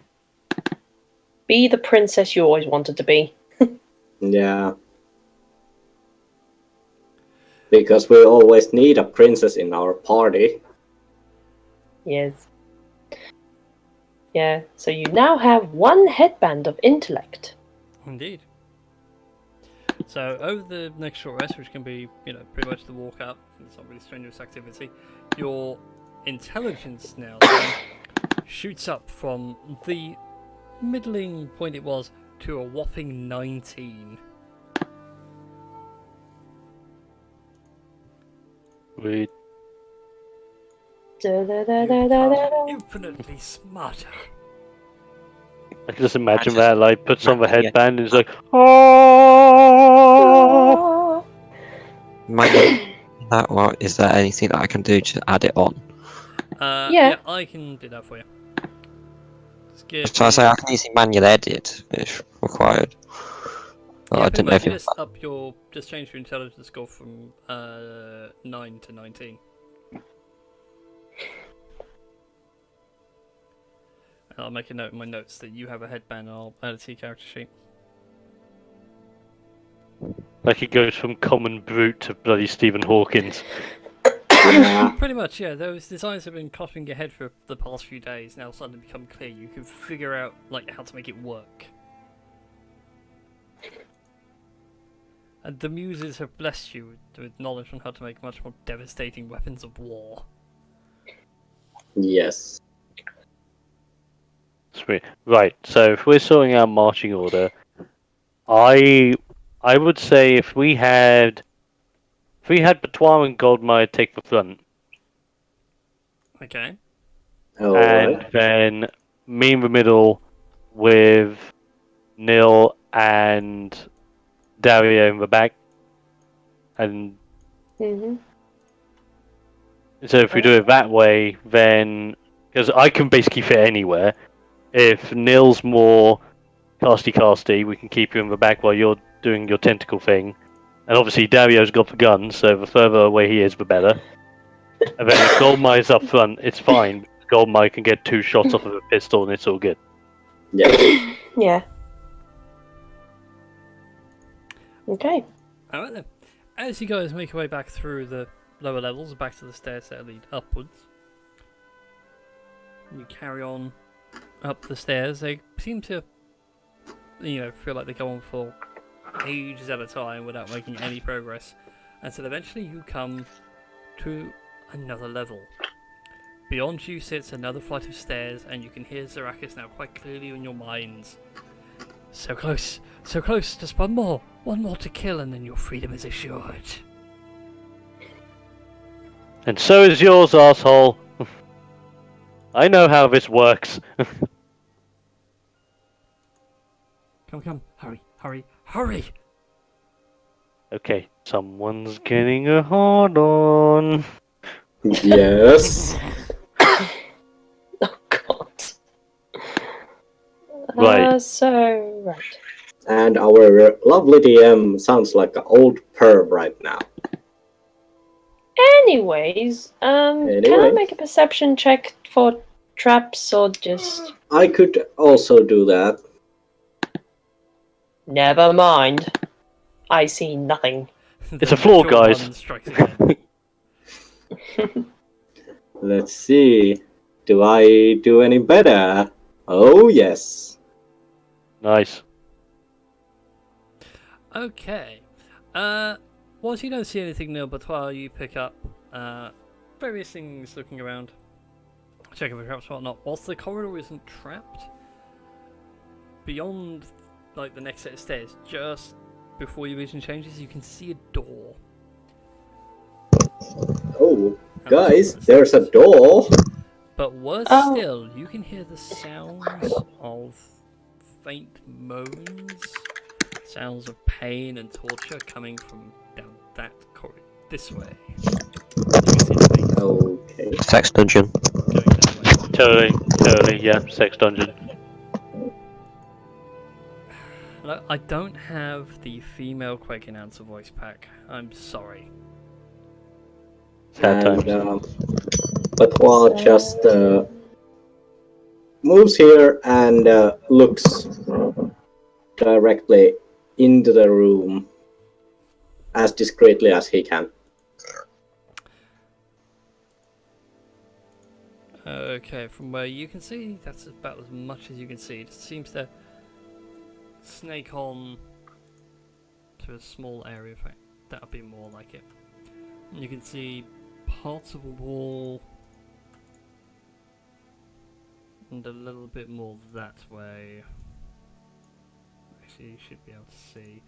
Speaker 1: Be the princess you always wanted to be.
Speaker 3: Yeah. Because we always need a princess in our party.
Speaker 1: Yes. Yeah, so you now have one headband of intellect.
Speaker 2: Indeed. So over the next short rest, which can be, pretty much the walk up, it's not really strenuous activity, your intelligence now then shoots up from the middling point it was to a whopping 19.
Speaker 4: We
Speaker 2: You become infinitely smarter.
Speaker 4: I can just imagine that, like, puts on the headband and is like, oh.
Speaker 5: Is there anything that I can do to add it on?
Speaker 1: Yeah.
Speaker 2: I can do that for you.
Speaker 5: So I say I can easily manual edit if required. But I didn't know if it
Speaker 2: just change your intelligence score from 9 to 19. I'll make a note in my notes that you have a headband and I'll add it to your character sheet.
Speaker 4: Like it goes from common brute to bloody Stephen Hawkins.
Speaker 3: Yeah.
Speaker 2: Pretty much, yeah. Those designs have been cutting your head for the past few days. Now suddenly become clear. You can figure out how to make it work. And the muses have blessed you with knowledge on how to make much more devastating weapons of war.
Speaker 3: Yes.
Speaker 4: Sweet. Right, so if we're sorting out marching order, I would say if we had Betoit and Goldmire take the front,
Speaker 2: Okay.
Speaker 4: and then me in the middle with Nil and Dario in the back, and so if we do it that way, then because I can basically fit anywhere. If Nil's more casty, we can keep you in the back while you're doing your tentacle thing. And obviously Dario's got the gun, so the further away he is, the better. And then if Goldmire's up front, it's fine. Goldmire can get 2 shots off of a pistol and it's all good.
Speaker 3: Yeah.
Speaker 1: Yeah. Okay.
Speaker 2: Alright then. As you guys make your way back through the lower levels, back to the stairs that lead upwards, you carry on up the stairs. They seem to, feel like they go on for ages at a time without making any progress. Until eventually you come to another level. Beyond you sits another flight of stairs, and you can hear Zarakis now quite clearly in your minds. So close, just one more to kill, and then your freedom is assured.
Speaker 4: And so is yours, asshole. I know how this works.
Speaker 2: Come, hurry!
Speaker 4: Okay, someone's getting a hard on.
Speaker 3: Yes.
Speaker 1: Oh god.
Speaker 4: Right.
Speaker 1: Right.
Speaker 3: And our lovely DM sounds like an old perv right now.
Speaker 1: Anyways, can I make a perception check for traps or just...
Speaker 3: I could also do that.
Speaker 1: Never mind. I see nothing.
Speaker 4: It's a floor,
Speaker 2: Natural
Speaker 4: guys.
Speaker 2: one strikes again.
Speaker 3: Let's see. Do I do any better? Oh, yes.
Speaker 4: Nice.
Speaker 2: Okay. Once you don't see anything near Batois, you pick up various things looking around. Checking for traps and whatnot. Whilst the corridor isn't trapped, beyond like the next set of stairs, just before your vision changes, you can see a door.
Speaker 3: Oh, guys, there's a door.
Speaker 2: But worse
Speaker 1: Oh.
Speaker 2: still, you can hear the sounds of faint moans, sounds of pain and torture coming from down that corridor this way. You can see the thing
Speaker 3: Okay.
Speaker 5: Sex dungeon.
Speaker 2: going that way.
Speaker 4: Totally, yeah, sex dungeon.
Speaker 2: Look, I don't have the female Quake announcer voice pack. I'm sorry.
Speaker 4: Sad
Speaker 3: And,
Speaker 4: times.
Speaker 3: Batois just moves here and looks directly into the room as discreetly as he can.
Speaker 2: Okay, from where you can see, that's about as much as you can see. It seems to snake on to a small area. In fact, that would be more like it. You can see parts of a wall and a little bit more that way. Actually, you should be able to see.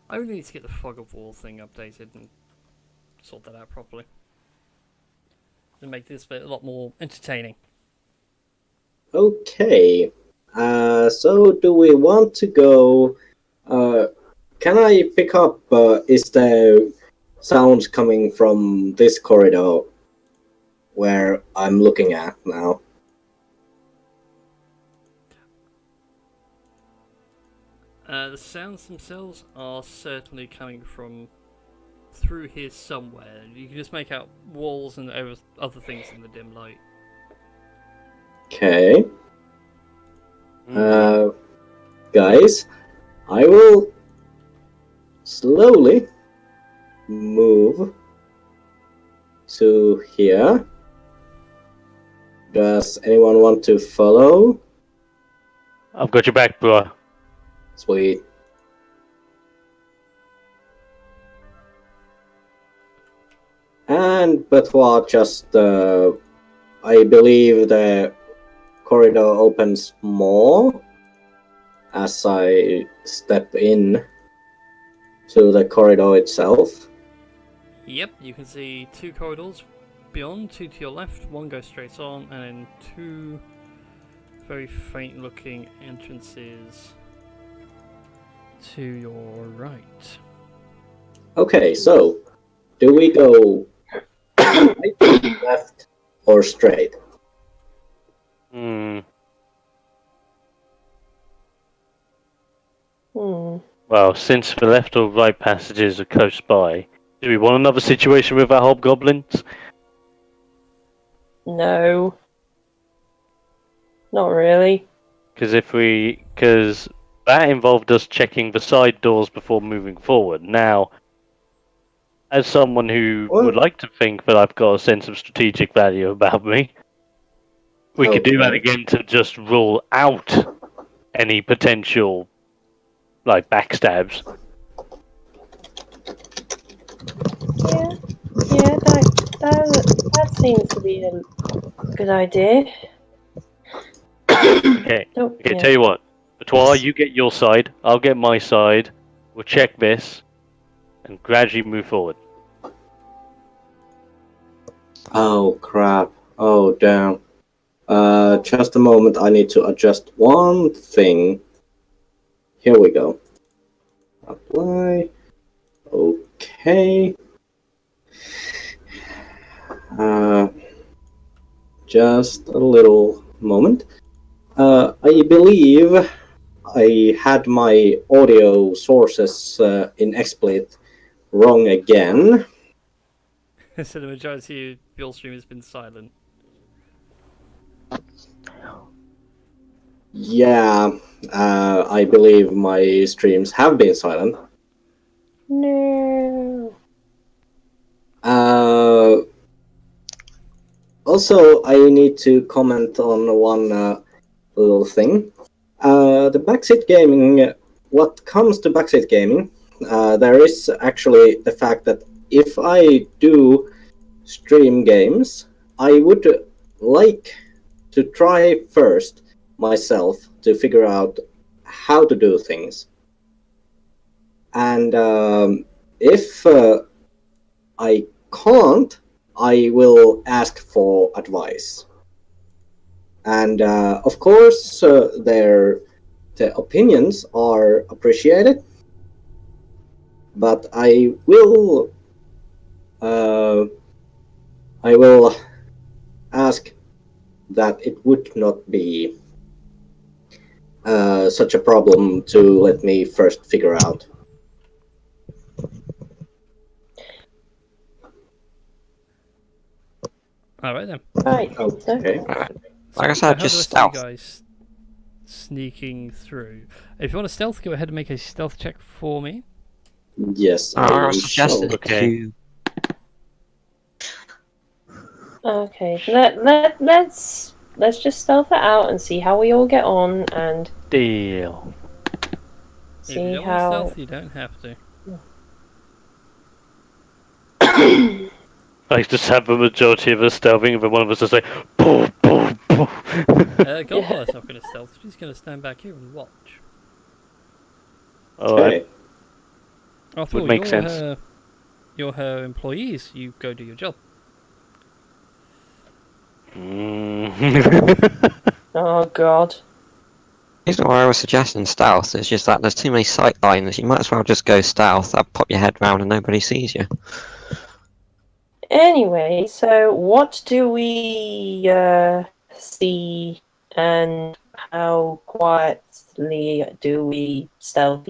Speaker 2: I really need to get the fog of war thing updated and sort that out properly. To make this bit a lot more entertaining.
Speaker 3: Okay. So do we want to go... can I pick up... is there sounds coming from this corridor where I'm looking at now?
Speaker 2: The sounds themselves are certainly coming from through here somewhere. You can just make out walls and other things in the dim light.
Speaker 3: Okay. Guys, I will slowly move to here. Does anyone want to follow?
Speaker 4: I've got your back, bro.
Speaker 3: Sweet. And Batois just, I believe the corridor opens more as I step in to the corridor itself.
Speaker 2: Yep, you can see two corridors beyond, two to your left, one goes straight on, and then two very faint looking entrances to your right.
Speaker 3: Okay, so do we go right, left, or straight?
Speaker 4: Hmm.
Speaker 1: Hmm.
Speaker 4: Well, since the left or right passages are close by, do we want another situation with our hobgoblins?
Speaker 1: No. Not really.
Speaker 4: Because that involved us checking the side doors before moving forward. Now, as someone who
Speaker 3: What?
Speaker 4: would like to think that I've got a sense of strategic value about me, we could do that
Speaker 3: Okay.
Speaker 4: again to just rule out any potential, like, backstabs.
Speaker 1: Yeah, that seems to be Good idea.
Speaker 4: Okay.
Speaker 1: Oh,
Speaker 4: Okay,
Speaker 1: yeah.
Speaker 4: tell you what. Batois, you get your side, I'll get my side. We'll check this, and gradually move forward.
Speaker 3: Oh crap. Oh damn. Just a moment, I need to adjust one thing. Here we go. Apply. Okay. Just a little moment. I believe I had my audio sources in XSplit wrong again.
Speaker 2: So the majority of your stream has been silent.
Speaker 3: Yeah, I believe my streams have been silent.
Speaker 1: No.
Speaker 3: Also, I need to comment on one little thing. The backseat gaming, what comes to backseat gaming, there is actually the fact that if I do stream games, I would like to try first myself to figure out how to do things. And if I can't, I will ask for advice. And of course, their opinions are appreciated. But I will ask that it would not be such a problem to let me first figure out.
Speaker 2: Alright then.
Speaker 1: Right.
Speaker 3: Okay.
Speaker 5: Like I
Speaker 2: So
Speaker 5: said,
Speaker 2: how
Speaker 5: just
Speaker 2: the rest
Speaker 5: stealth.
Speaker 2: of you guys sneaking through. If you want to stealth, go ahead and make a stealth check for me.
Speaker 3: Yes,
Speaker 5: I
Speaker 3: I
Speaker 5: was suggesting
Speaker 3: shall.
Speaker 4: Okay.
Speaker 5: you.
Speaker 1: Okay. Let's just stealth it out and see how we all get on and
Speaker 4: Deal.
Speaker 2: If you
Speaker 1: see
Speaker 2: don't want to
Speaker 1: how.
Speaker 2: stealth, you don't have to.
Speaker 4: I just have the majority of us stealthing, and then one of us is like, poof, poof, poof.
Speaker 2: Goldfire's not going to stealth, she's going to stand back here and watch.
Speaker 4: Alright.
Speaker 3: Okay.
Speaker 2: After
Speaker 4: Would
Speaker 2: all,
Speaker 4: make sense.
Speaker 2: You're her employees, you go do your job.
Speaker 1: Oh God.
Speaker 5: The reason why I was suggesting stealth is just that there's too many sight lines. You might as well just go stealth. I'll pop your head round and nobody sees you.
Speaker 1: Anyway, so what do we see, and how quietly do we stealth?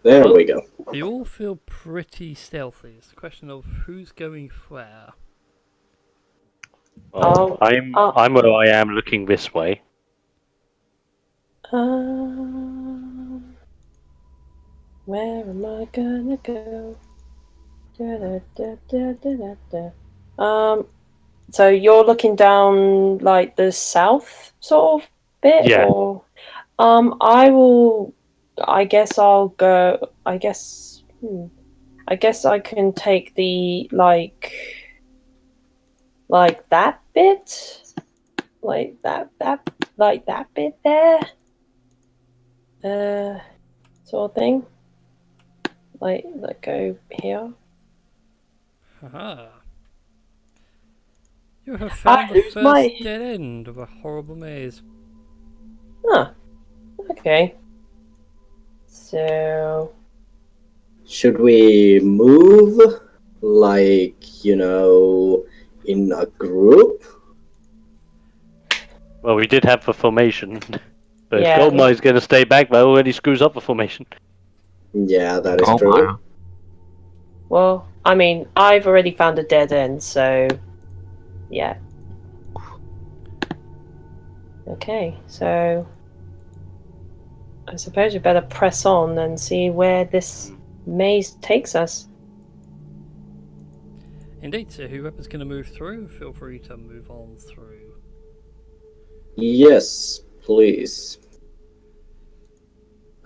Speaker 3: There
Speaker 2: Well,
Speaker 3: we go.
Speaker 2: You all feel pretty stealthy. It's a question of who's going where.
Speaker 4: Well, I'm where I am, looking this way.
Speaker 1: Where am I gonna go? So you're looking down like the south sort of bit,
Speaker 4: Yeah.
Speaker 1: or I guess I'll go. I guess I can take the like that bit, like that bit there, sort of thing. Like go here.
Speaker 2: Haha. You have found the
Speaker 1: lose
Speaker 2: first
Speaker 1: my-
Speaker 2: dead end of a horrible maze.
Speaker 1: Huh. Okay. So
Speaker 3: Should we move, like, you know, in a group?
Speaker 4: Well, we did have the formation. But
Speaker 1: Yeah.
Speaker 4: if Goldmine's going to stay back, that already screws up the formation.
Speaker 3: Yeah, that is
Speaker 5: Oh,
Speaker 3: true.
Speaker 5: wow.
Speaker 1: well, I mean, I've already found a dead end, so yeah. Okay, so I suppose we better press on and see where this maze takes us.
Speaker 2: Indeed, so whoever's going to move through, feel free to move on through.
Speaker 3: Yes, please.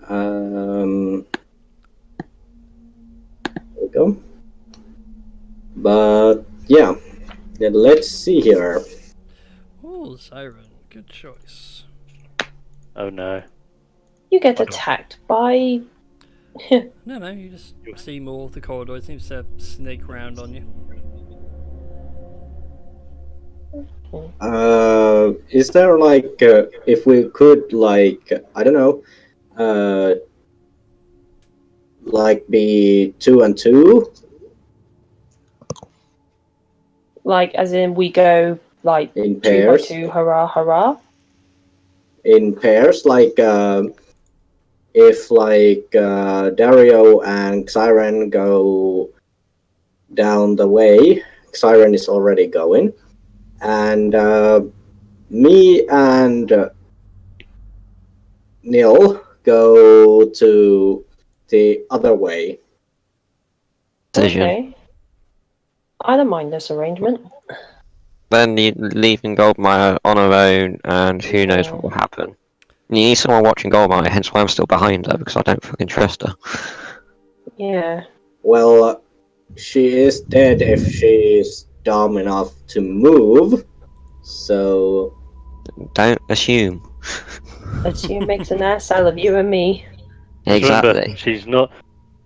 Speaker 3: There we go. But yeah, let's see here.
Speaker 2: Siren. Good choice.
Speaker 4: Oh no.
Speaker 1: You get
Speaker 4: I don't-
Speaker 1: attacked by.
Speaker 2: No, you just see more of the corridor. It seems to snake around on you.
Speaker 3: Is there like if we could like I don't know, like be 2 and 2?
Speaker 1: Like, as in, we go like
Speaker 3: In
Speaker 1: 2 by
Speaker 3: pairs?
Speaker 1: 2, hurrah, hurrah.
Speaker 3: In pairs, like if like Dario and Siren go down the way, Siren is already going, and me and Neil go to the other way.
Speaker 5: Decision.
Speaker 1: Okay. I don't mind this arrangement.
Speaker 5: Then you leaving Goldmire on her own, and who knows what will happen. You need someone watching Goldmire, hence why I'm still behind her, because I don't fucking trust her.
Speaker 1: Yeah.
Speaker 3: Well, she is dead if she's dumb enough to move, so...
Speaker 5: Don't assume.
Speaker 1: Assume makes an ass out of you and me.
Speaker 4: Just
Speaker 5: Exactly.
Speaker 4: remember, she's not.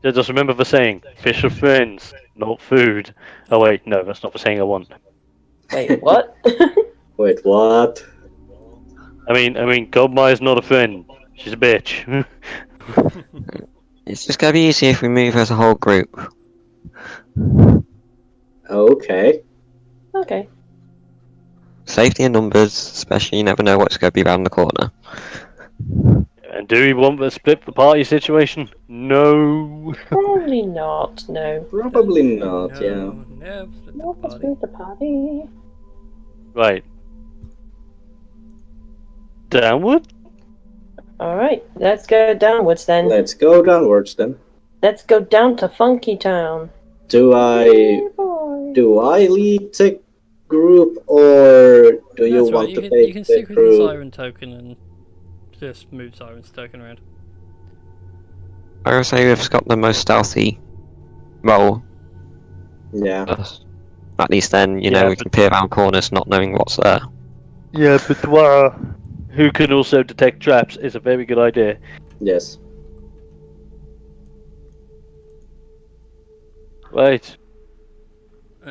Speaker 4: Just remember the saying: "Fish are friends, not food." Oh wait, no, that's not the saying I want.
Speaker 1: Wait, what?
Speaker 3: Wait, what?
Speaker 4: I mean, Goldmire's not a friend. She's a bitch.
Speaker 5: It's just gonna be easy if we move as a whole group.
Speaker 3: Okay.
Speaker 1: Okay.
Speaker 5: Safety in numbers, especially you never know what's gonna be around the corner.
Speaker 4: And do we want to split the party situation? No.
Speaker 1: Probably not, no.
Speaker 3: Probably not, yeah.
Speaker 2: No, split the
Speaker 1: Not
Speaker 2: party.
Speaker 1: with the party.
Speaker 4: Right. Downward?
Speaker 1: Alright, let's go downwards then.
Speaker 3: Let's go downwards then.
Speaker 1: Let's go down to Funky Town.
Speaker 3: Do I
Speaker 1: Hey, boy.
Speaker 3: lead the group, or do you
Speaker 2: That's
Speaker 3: want
Speaker 2: right.
Speaker 3: to
Speaker 2: You
Speaker 3: take
Speaker 2: can
Speaker 3: the
Speaker 2: stick with the
Speaker 3: group?
Speaker 2: siren token and just move Siren's token around.
Speaker 5: I would say we've got the most stealthy role.
Speaker 3: Yeah.
Speaker 5: At least then, you know,
Speaker 4: Yeah,
Speaker 5: we can peer around corners not knowing what's there.
Speaker 4: Yeah, but Dwara, who can also detect traps, is a very good idea.
Speaker 3: Yes.
Speaker 4: Right,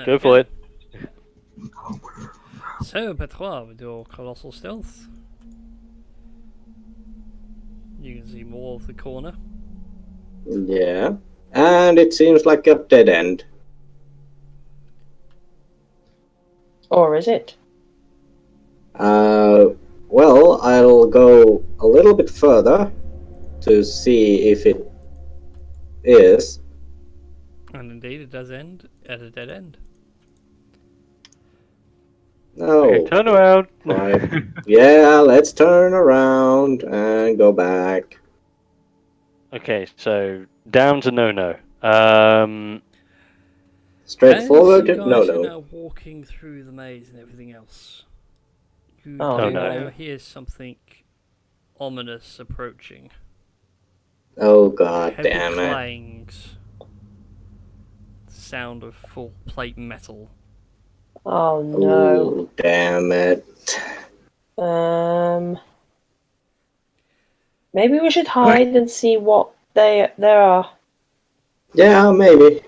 Speaker 4: go for it.
Speaker 2: So, Petrois, with your colossal stealth, you can see more of the corner.
Speaker 3: Yeah. And it seems like a dead end.
Speaker 1: Or is it?
Speaker 3: Well, I'll go a little bit further to see if it is.
Speaker 2: And indeed, it does end at a dead end.
Speaker 3: No.
Speaker 4: Okay, turn around.
Speaker 3: Right. Yeah, let's turn around and go back.
Speaker 4: Okay, so down to no.
Speaker 3: Straightforward?
Speaker 2: As you
Speaker 3: No,
Speaker 2: guys are
Speaker 3: no.
Speaker 2: now walking through the maze and everything else, you
Speaker 1: Oh,
Speaker 2: do
Speaker 4: no.
Speaker 2: now hear something ominous approaching.
Speaker 3: Oh god
Speaker 2: Heavy
Speaker 3: damn it.
Speaker 2: clangs. Sound of full plate metal.
Speaker 1: Oh no.
Speaker 3: Oh damn it.
Speaker 1: Maybe we should hide and see what there are.
Speaker 3: Yeah, maybe.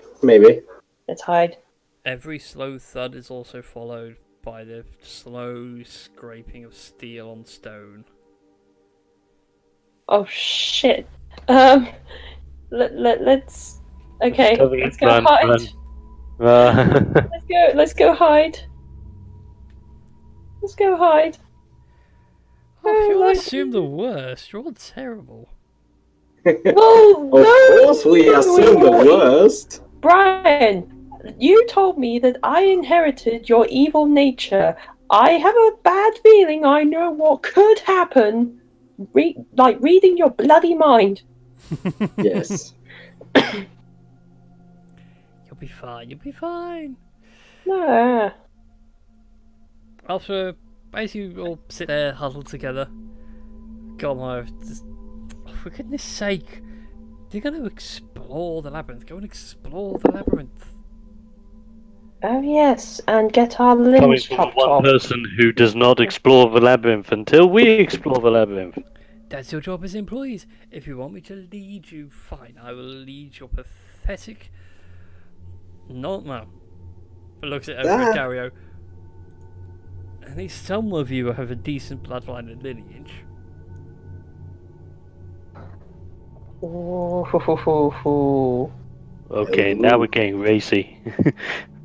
Speaker 1: Let's hide.
Speaker 2: Every slow thud is also followed by the slow scraping of steel on stone.
Speaker 1: Oh shit. Let's. Okay,
Speaker 4: Cover it,
Speaker 1: let's go
Speaker 4: run,
Speaker 1: hide.
Speaker 4: run.
Speaker 1: Let's go hide. Let's go hide.
Speaker 2: Oh, you all
Speaker 1: like-
Speaker 2: assume the worst. You're all terrible.
Speaker 1: Oh
Speaker 3: Of
Speaker 1: no!
Speaker 3: course we assume the worst.
Speaker 1: Brian, you told me that I inherited your evil nature. I have a bad feeling I know what could happen. Like reading your bloody mind.
Speaker 3: Yes.
Speaker 2: You'll be fine. You'll be fine.
Speaker 1: Nah.
Speaker 2: After basically you all sit there huddled together. God, for goodness sake, you're going to explore the labyrinth. Go and explore the labyrinth.
Speaker 1: Oh yes, and get our
Speaker 4: Coming
Speaker 1: limbs
Speaker 4: from
Speaker 1: chopped
Speaker 4: one
Speaker 1: off.
Speaker 4: person who does not explore the labyrinth until we explore the labyrinth.
Speaker 2: That's your job as employees. If you want me to lead you, fine. I will lead your pathetic... Not well. But looks at over at Dario. At least some of you have a decent bloodline and lineage.
Speaker 1: Ooh.
Speaker 4: Okay, now we're getting racy.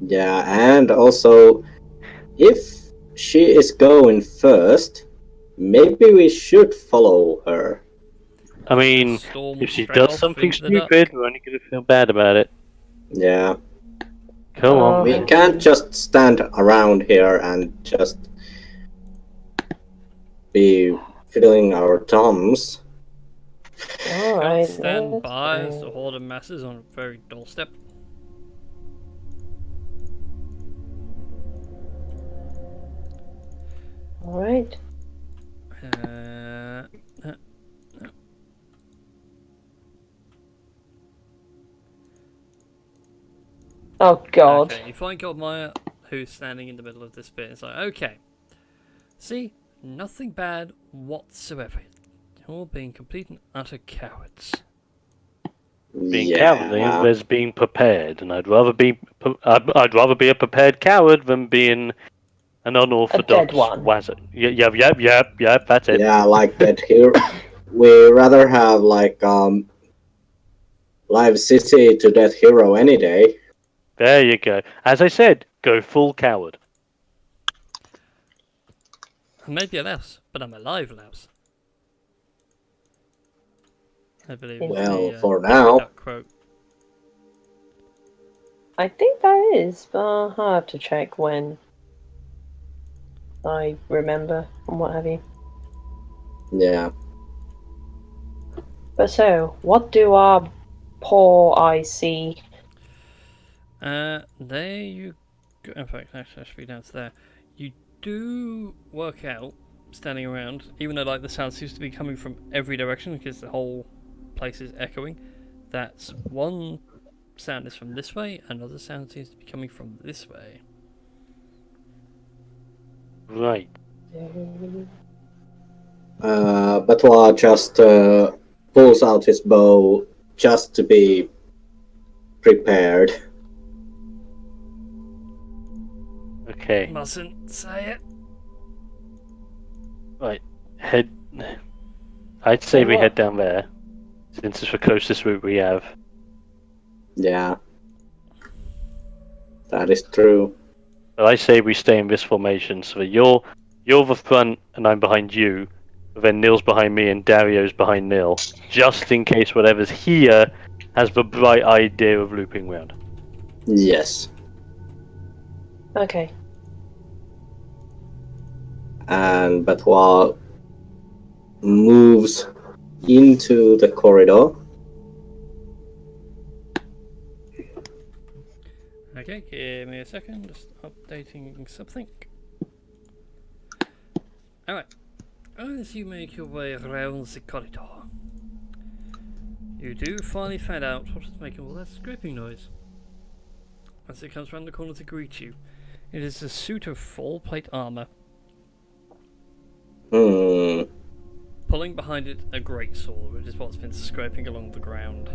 Speaker 3: Yeah, and also, if she is going first, maybe we should follow her.
Speaker 4: I mean,
Speaker 2: Storm
Speaker 4: if she
Speaker 2: straight
Speaker 4: does
Speaker 2: off
Speaker 4: something
Speaker 2: into the dark.
Speaker 4: stupid, we're only going to feel bad about it.
Speaker 3: Yeah,
Speaker 4: Come on.
Speaker 3: we can't just stand around here and just be fiddling our thumbs.
Speaker 1: Alright.
Speaker 2: Can't stand
Speaker 1: let's
Speaker 2: by as
Speaker 1: go.
Speaker 2: the horde of masses on a very doorstep.
Speaker 1: Alright. Oh god.
Speaker 2: Okay, you find Godmaya, who's standing in the middle of this bit. It's like, okay, see, nothing bad whatsoever. You're being complete and utter cowards.
Speaker 4: Being cowardly is being prepared, and I'd rather be a prepared coward than being an unorthodox
Speaker 1: one.
Speaker 4: wazard. Yep, that's it.
Speaker 3: Yeah, like that here. We rather have like live city to death hero any day.
Speaker 4: There you go. As I said, go full coward.
Speaker 2: Maybe a louse, but I'm alive, louse. I believe.
Speaker 3: Well,
Speaker 2: the,
Speaker 3: for now.
Speaker 2: that quote.
Speaker 1: I think that is, but I'll have to check when I remember and what have you.
Speaker 3: Yeah.
Speaker 1: But so, what do our poor eyes see?
Speaker 2: There you go. In fact, actually, I should be down to there. You do work out, standing around, even though like the sound seems to be coming from every direction because the whole place is echoing, that one sound is from this way, another sound seems to be coming from this way.
Speaker 4: Right.
Speaker 3: Batois just pulls out his bow just to be prepared.
Speaker 4: Okay.
Speaker 2: Mustn't say it.
Speaker 4: Right. I'd say we head down there, since it's the closest route we have.
Speaker 3: Yeah. That is true.
Speaker 4: But I say we stay in this formation, so that you're the front and I'm behind you, but then Neil's behind me and Dario's behind Neil, just in case whatever's here has the bright idea of looping round.
Speaker 3: Yes.
Speaker 1: Okay.
Speaker 3: And Batois moves into the corridor.
Speaker 2: Okay, give me a second, just updating something. Alright, as you make your way around the corridor, you do finally find out what is making all that scraping noise. As it comes round the corner to greet you, it is a suit of full plate armor. Pulling behind it a great sword, which is what's been scraping along the ground.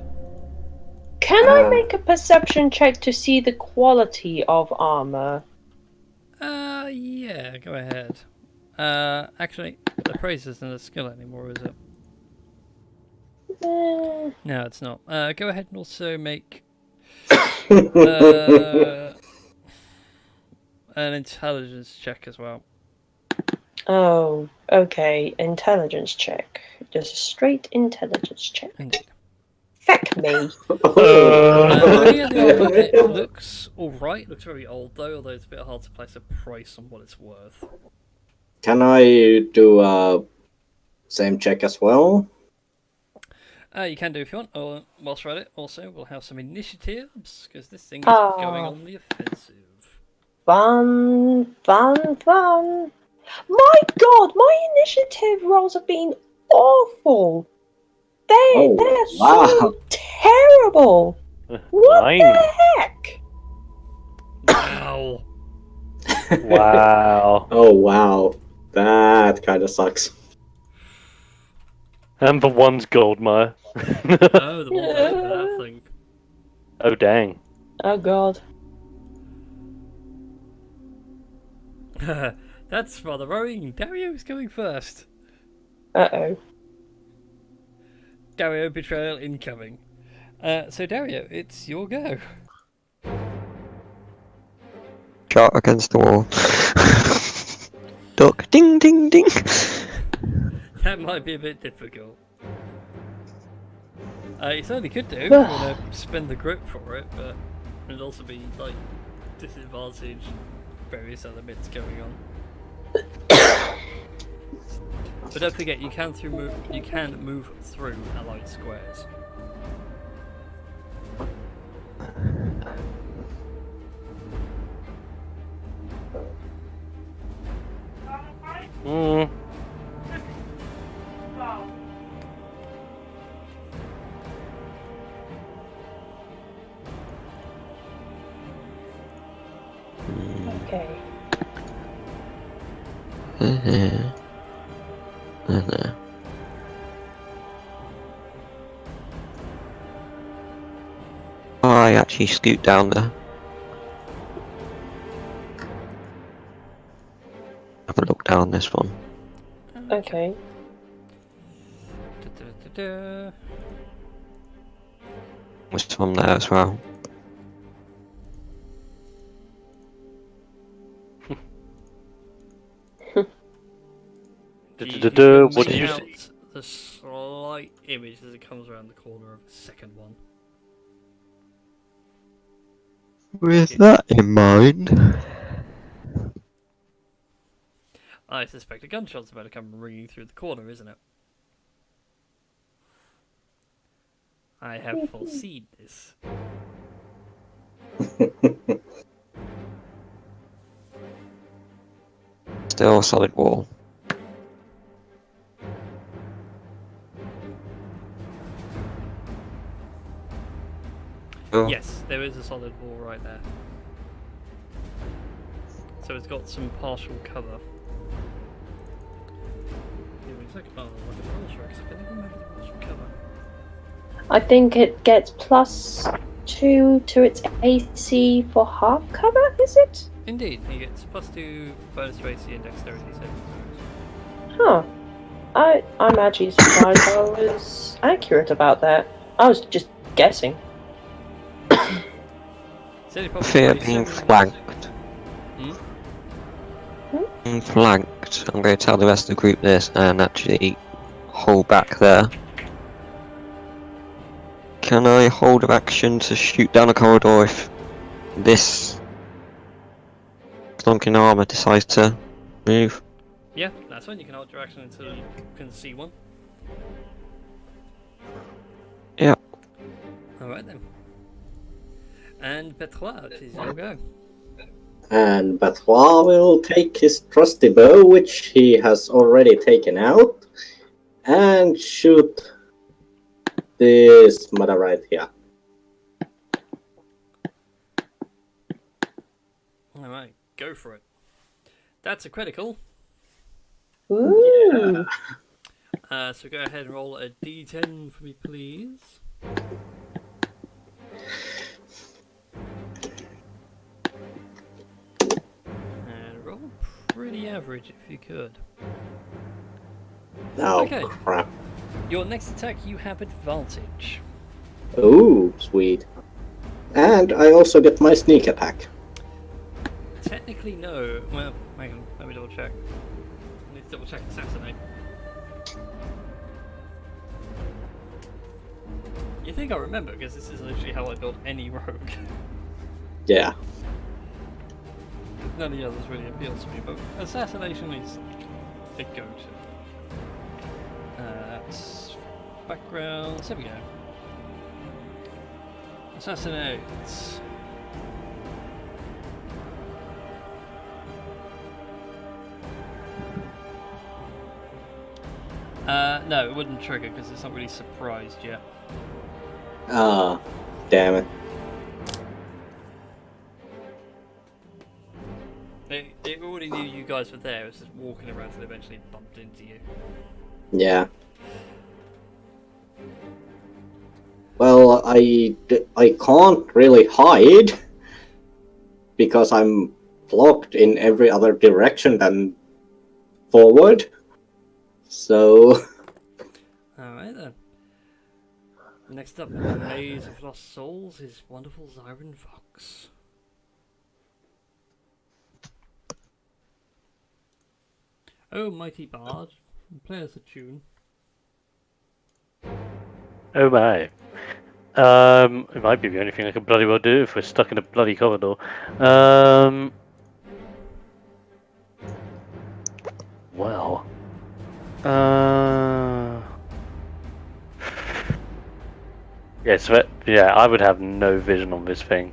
Speaker 1: Can I make a perception check to see the quality of armor?
Speaker 2: Yeah, go ahead. Actually, the praise isn't a skill anymore, is it? No, it's not. Go ahead and also make an intelligence check as well.
Speaker 1: Oh, okay. Intelligence check. Just a straight intelligence check.
Speaker 2: Indeed.
Speaker 1: Feck me.
Speaker 2: Looking at the armor, it looks alright. It looks very old though, although it's a bit hard to place a price on what it's worth.
Speaker 3: Can I do a same check as well?
Speaker 2: You can do if you want, or whilst we're at it, also we'll have some initiatives, because this thing is going on the offensive.
Speaker 1: Fun. My god, my initiative rolls have been awful. They're so terrible. What the heck?
Speaker 2: Wow. Wow.
Speaker 4: Wow.
Speaker 3: Oh wow, that kind of sucks.
Speaker 4: And the one's Goldmire.
Speaker 2: Oh, the one's out for that thing.
Speaker 4: Oh dang.
Speaker 1: Oh god.
Speaker 2: That's rather worrying. Dario's going first.
Speaker 1: Uh-oh.
Speaker 2: Dario betrayal incoming. So Dario, it's your go.
Speaker 5: Shot against the wall. Duck, ding, ding, ding.
Speaker 2: That might be a bit difficult. You certainly could do if you want to spend the grip for it, but it'd also be like disadvantage, various other bits going on. But don't forget, you can move through allied squares.
Speaker 4: Mm.
Speaker 1: Okay.
Speaker 5: I actually scoot down there. Have a look down this one.
Speaker 1: Okay.
Speaker 2: Da-da-da-da.
Speaker 5: There's one there as well.
Speaker 2: You
Speaker 4: What
Speaker 2: can
Speaker 4: did you
Speaker 2: make
Speaker 4: say?
Speaker 2: out the slight image as it comes around the corner of the second one.
Speaker 5: With that in mind,
Speaker 2: I suspect a gunshot's about to come ringing through the corner, isn't it? I have foreseen this.
Speaker 5: still a solid wall. Oh,
Speaker 2: Yes, there is a solid wall right there. So it's got some partial cover. Give me a second. Oh, like a rules track. I don't remember the rules for cover.
Speaker 1: I think it gets +2 to its AC for half cover, is it?
Speaker 2: Indeed, he gets +2 bonus to AC and dexterity saving throws.
Speaker 1: Huh. I'm actually surprised I was accurate about that. I was just guessing.
Speaker 2: It's only probably
Speaker 5: fear
Speaker 2: 27
Speaker 5: being
Speaker 2: minutes.
Speaker 5: flanked.
Speaker 2: Hmm?
Speaker 5: Being flanked. I'm going to tell the rest of the group this and actually hold back there. Can I hold an action to shoot down a corridor if this clonking armor decides to move?
Speaker 2: Yeah, that's when you can hold your action until you can see one.
Speaker 5: Yeah.
Speaker 2: Alright then. And Petrois, it is your go.
Speaker 3: And Batois will take his trusty bow, which he has already taken out, and shoot this mother right here.
Speaker 2: Alright, go for it. That's a critical.
Speaker 1: Ooh.
Speaker 2: So go ahead and roll a d10 for me, please. And roll pretty average if you could.
Speaker 3: Oh,
Speaker 2: Okay.
Speaker 3: crap.
Speaker 2: Your next attack, you have advantage.
Speaker 3: Ooh, sweet. And I also get my sneak attack.
Speaker 2: Technically, no. Well, hang on, let me double check. I need to double check assassinate. You think I remember, because this is literally how I build any rogue.
Speaker 3: Yeah.
Speaker 2: None of the others really appeal to me, but assassination is like a go-to. That's background. There we go. Assassinate. No, it wouldn't trigger because it's not really surprised yet.
Speaker 3: Ah, damn it.
Speaker 2: it already knew you guys were there. It was just walking around and eventually bumped into you.
Speaker 3: Yeah. Well, I can't really hide because I'm blocked in every other direction than forward. So.
Speaker 2: Alright then. Next up in the Maze of Lost Souls is wonderful Zyron Fox. Oh, mighty bard, play us a tune.
Speaker 4: Oh my. It might be the only thing I can bloody well do if we're stuck in a bloody corridor. Well. Yes, yeah, I would have no vision on this thing.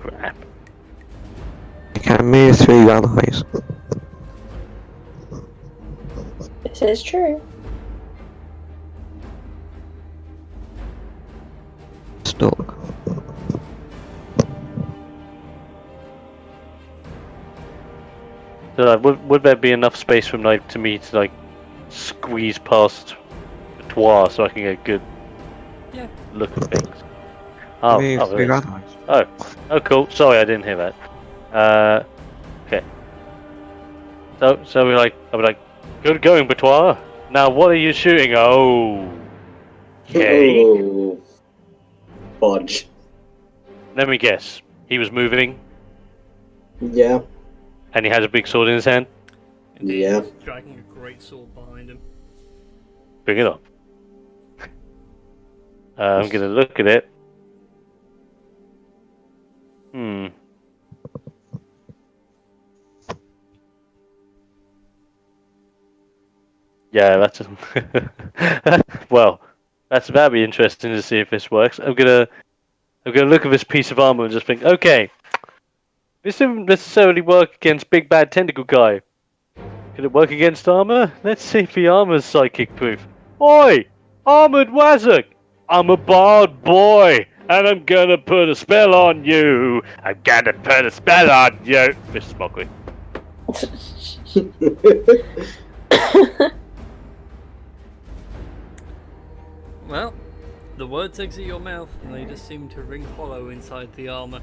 Speaker 4: Crap.
Speaker 5: You can move through other ways.
Speaker 1: This is true.
Speaker 5: Stalk.
Speaker 4: So, would there be enough space from me to squeeze past the Twa so I can get a good look at things?
Speaker 5: Move through other ways.
Speaker 4: Oh, cool. Sorry, I didn't hear that. Okay. So we're like, I'll be like, good going, Batois. Now, what are you shooting? Oh. Okay.
Speaker 3: Oh. Fudge.
Speaker 4: Let me guess. He was moving,
Speaker 3: Yeah.
Speaker 4: and he had a big sword in his hand.
Speaker 2: Indeed,
Speaker 3: Yeah.
Speaker 2: he's dragging a great sword behind him.
Speaker 4: Bring it up. I'm gonna look at it. Yeah, that's well. That's about to be interesting to see if this works. I'm gonna look at this piece of armor and just think, okay, this didn't necessarily work against Big Bad Tentacle Guy. Could it work against armor? Let's see if the armor's psychic proof. Oi! Armored Wazzock! I'm a bard boy, and I'm gonna put a spell on you! I'm gonna put a spell on you! This is mockery.
Speaker 2: Well, the words exit your mouth and they just seem to ring hollow inside the armor.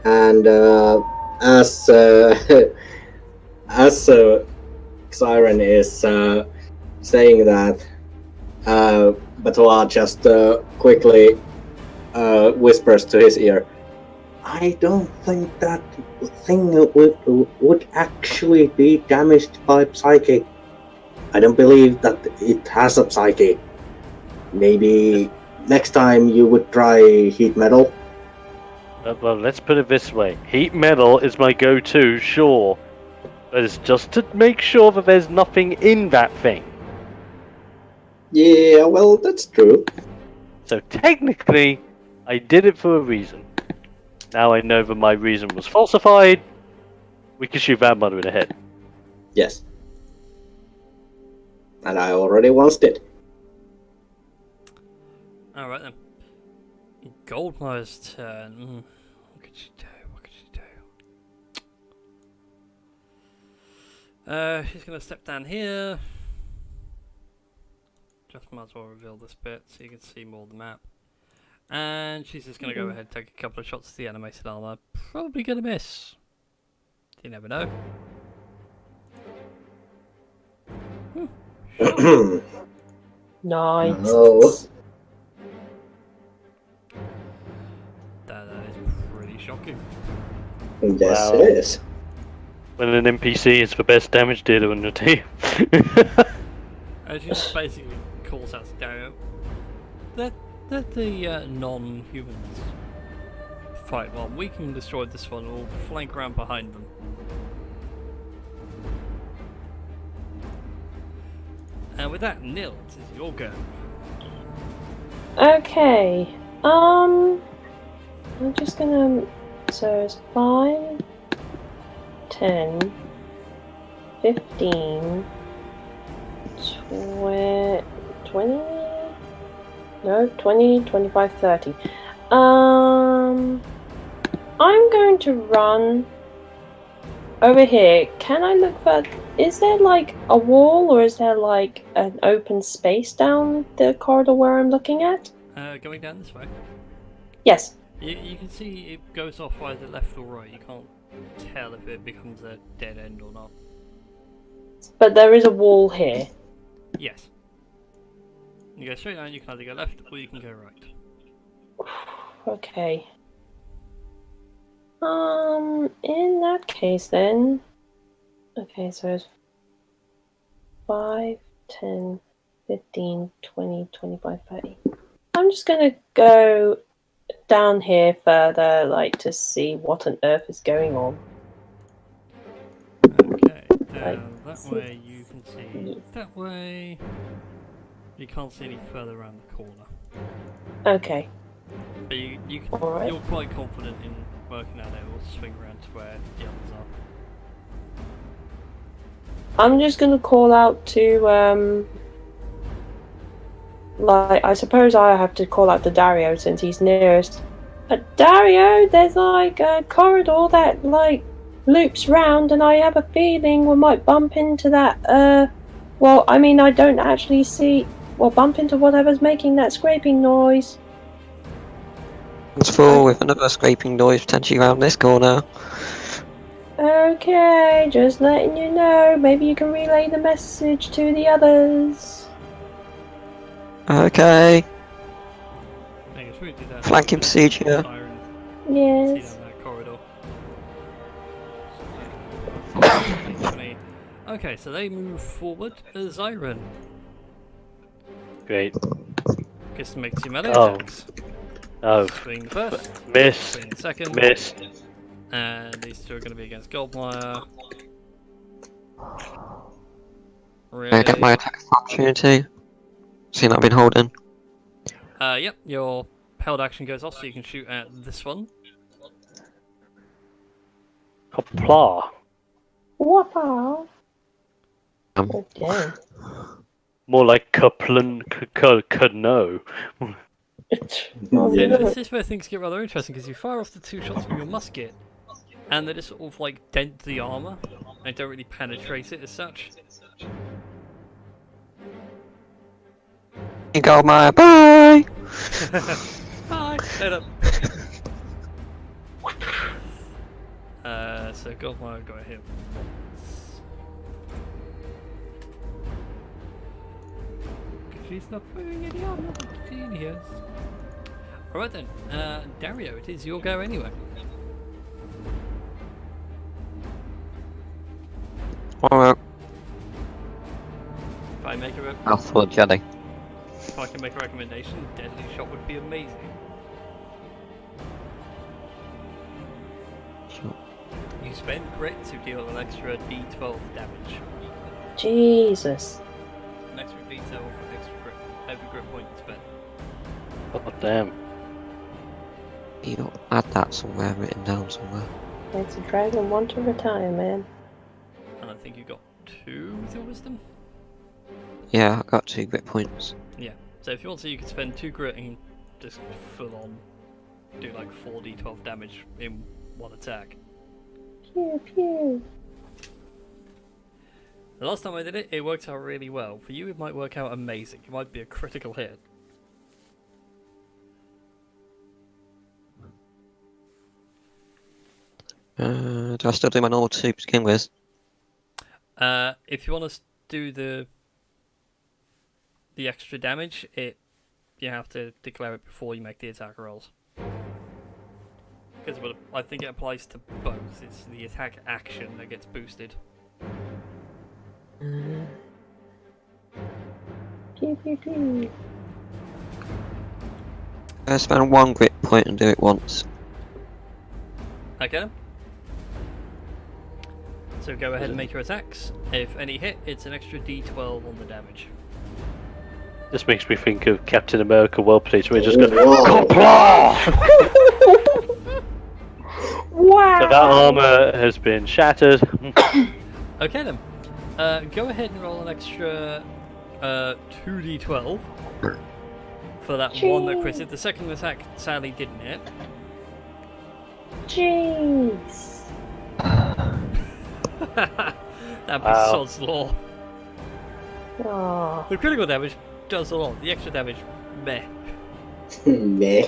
Speaker 3: And as Siren is saying that, Batois just quickly whispers to his ear, I don't think that thing would actually be damaged by psychic. I don't believe that it has a psychic. Maybe next time you would try heat metal?
Speaker 4: Well, let's put it this way. Heat metal is my go-to, sure. But it's just to make sure that there's nothing in that thing.
Speaker 3: Yeah, well, that's true.
Speaker 4: So technically, I did it for a reason. Now I know that my reason was falsified. We can shoot that mother in the head.
Speaker 3: Yes. And I already once did.
Speaker 2: Alright then. Goldmire's turn. What could she do? What could she do? She's going to step down here. Just might as well reveal this bit so you can see more of the map. And she's just going to go ahead and take a couple of shots at the animated armor. Probably going to miss. You never know. Sure.
Speaker 1: Nice.
Speaker 3: No.
Speaker 2: That is pretty shocking.
Speaker 3: Yes,
Speaker 4: Wow.
Speaker 3: it is.
Speaker 4: When an NPC is the best damage dealer on your team.
Speaker 2: She just basically calls out Stereo. Let the non-humans fight while we can destroy this one. We'll flank around behind them. And with that, Nil, it is your go.
Speaker 1: Okay. I'm just gonna. So it's 5, 10, 15, 20. No, 20, 25, 30. I'm going to run over here. Can I look for... Is there like a wall or is there like an open space down the corridor where I'm looking at?
Speaker 2: Going down this way.
Speaker 1: Yes.
Speaker 2: You can see it goes off either left or right. You can't tell if it becomes a dead end or not.
Speaker 1: But there is a wall here.
Speaker 2: Yes. You go straight down, you can either go left or you can go right.
Speaker 1: Okay. In that case then... Okay, so it's 5, 10, 15, 20, 25, 30. I'm just gonna go down here further, like, to see what on earth is going on.
Speaker 2: Okay,
Speaker 1: Like,
Speaker 2: that way you can see that way. You can't see any further around the corner.
Speaker 1: Okay.
Speaker 2: But you can,
Speaker 1: Alright.
Speaker 2: you're quite confident in working out it will swing around to where the others are.
Speaker 1: I'm just gonna call out to, like, I suppose I have to call out to Dario since he's nearest. Dario, there's like a corridor that, like, loops round, and I have a feeling we might bump into that, well, I mean, I don't actually see, well, bump into whatever's making that scraping noise.
Speaker 5: It's full with another scraping noise potentially around this corner.
Speaker 1: Okay, just letting you know. Maybe you can relay the message to the others.
Speaker 5: Okay.
Speaker 2: I guess we do that.
Speaker 5: Flanking procedure.
Speaker 2: Siren,
Speaker 1: Yes.
Speaker 2: see down that corridor. Okay, so they move forward as Zyron.
Speaker 4: Great.
Speaker 2: Just makes you melee
Speaker 4: Oh.
Speaker 2: attacks.
Speaker 4: Oh,
Speaker 2: Swing first,
Speaker 4: missed.
Speaker 2: swing second,
Speaker 4: Missed.
Speaker 2: and these two are going to be against Goldmire.
Speaker 5: I get my attack of opportunity. Seeing that I've been holding.
Speaker 2: Yep, your held action goes off so you can shoot at this one.
Speaker 4: Hopla.
Speaker 1: Whoop-ow. Oh, damn.
Speaker 4: More like Kaplan no.
Speaker 1: Oh,
Speaker 2: Yeah,
Speaker 1: no.
Speaker 2: this is where things get rather interesting because you fire off the two shots from your musket and they just sort of like dent the armour and don't really penetrate it as such.
Speaker 5: Goldmire, bye!
Speaker 2: Bye! Later. So Goldmire got him. She's not wearing any armor. Genius. Alright then, Dario, it is your go anyway.
Speaker 5: Alright,
Speaker 2: If I make a
Speaker 5: mouthful of jelly.
Speaker 2: if I can make a recommendation, Deadly Shot would be amazing.
Speaker 5: Sure.
Speaker 2: You spend grit to deal an extra D12 damage.
Speaker 1: Jesus.
Speaker 2: An extra D12 for extra grit. Every grit point you spend.
Speaker 4: Oh damn.
Speaker 5: You add that somewhere, written down somewhere.
Speaker 1: It's a dragon want to retire, man.
Speaker 2: And I think you got 2 with your wisdom?
Speaker 5: Yeah, I got 2 grit points.
Speaker 2: Yeah. So if you want to, you could spend 2 grit and just full on do like 4d12 damage in one attack.
Speaker 1: Pew pew.
Speaker 2: The last time I did it, it worked out really well. For you, it might work out amazing. It might be a critical hit.
Speaker 5: Do I still do my normal 2 to begin with?
Speaker 2: If you want to do the extra damage, you have to declare it before you make the attack rolls. Because I think it applies to both. It's the attack action that gets boosted.
Speaker 1: Pew pew pew.
Speaker 5: I spend 1 grit point and do it once.
Speaker 2: Okay then. So go ahead and make your attacks. If any hit, it's an extra d12 on the damage.
Speaker 4: This makes me think of Captain America World Police, where we're just going
Speaker 3: Wow.
Speaker 1: Wow.
Speaker 4: So that armor has been shattered.
Speaker 2: Okay then. Go ahead and roll an extra 2d12 for that one that critted. The second attack sadly didn't hit.
Speaker 1: Jeez.
Speaker 2: That'd be
Speaker 4: Wow.
Speaker 2: sod's law.
Speaker 1: Oh.
Speaker 2: The critical damage does a lot. The extra damage, meh.
Speaker 3: Meh.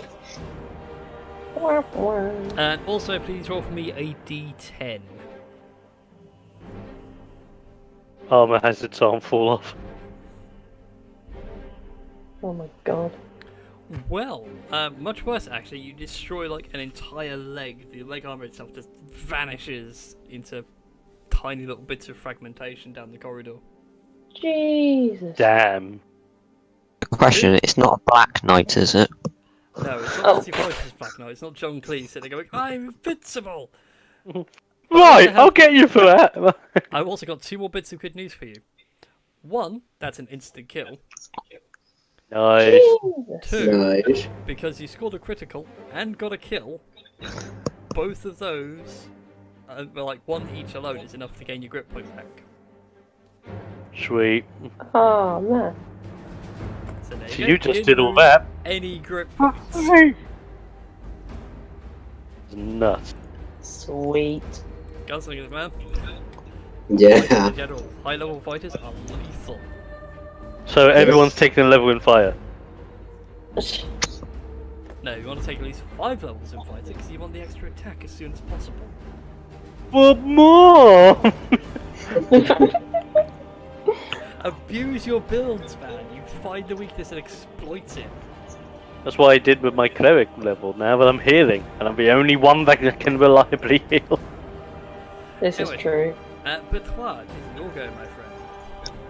Speaker 2: And also, please roll for me a d10.
Speaker 4: Armor has its arm fall off.
Speaker 1: Oh my god.
Speaker 2: Well, much worse actually. You destroy like an entire leg. The leg armor itself just vanishes into tiny little bits of fragmentation down the corridor.
Speaker 1: Jesus.
Speaker 4: Damn.
Speaker 5: Question, it's not a Black Knight, is it?
Speaker 2: No, it's not
Speaker 1: Oh.
Speaker 2: Nancy Foyce's Black Knight. It's not John Cleese sitting there going, "I'm invincible."
Speaker 4: Right, I'll get you for that.
Speaker 2: I've also got 2 more bits of good news for you. One, that's an instant kill.
Speaker 4: Nice.
Speaker 1: Jesus.
Speaker 2: 2,
Speaker 3: Nice.
Speaker 2: because you scored a critical and got a kill, both of those, well, like 1 each alone is enough to gain your grip point back.
Speaker 4: Sweet.
Speaker 1: Oh man.
Speaker 2: So there
Speaker 4: So
Speaker 2: go.
Speaker 4: you just
Speaker 2: didn't
Speaker 4: did all
Speaker 2: lose
Speaker 4: that.
Speaker 2: Any grip points.
Speaker 4: It's nuts.
Speaker 1: Sweet.
Speaker 2: Gunslingers, man.
Speaker 3: Yeah.
Speaker 2: In general, high-level fighters are lethal.
Speaker 4: So everyone's taking a level in fire.
Speaker 2: No, you want to take at least 5 levels in fighting because you want the extra attack as soon as possible.
Speaker 4: What more?
Speaker 2: Abuse your builds, man. You find the weakness and exploit it.
Speaker 4: That's what I did with my cleric level. Now that I'm healing, and I'm the only one that can reliably heal.
Speaker 1: This is
Speaker 2: Anyway.
Speaker 1: true.
Speaker 2: Betoit, this is your go, my friend.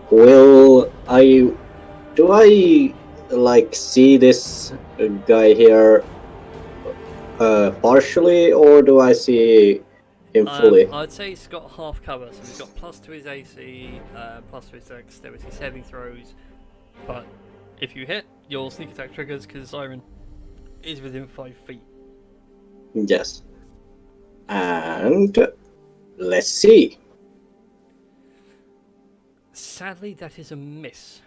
Speaker 3: Will I... Do I, like, see this guy here partially, or do I see him fully?
Speaker 2: I'd say he's got half cover, so he's got plus to his AC, plus to his dexterity saving throws. But if you hit, your sneak attack triggers because Siren is within 5 feet.
Speaker 3: Yes. And... let's see.
Speaker 2: Sadly, that is a miss.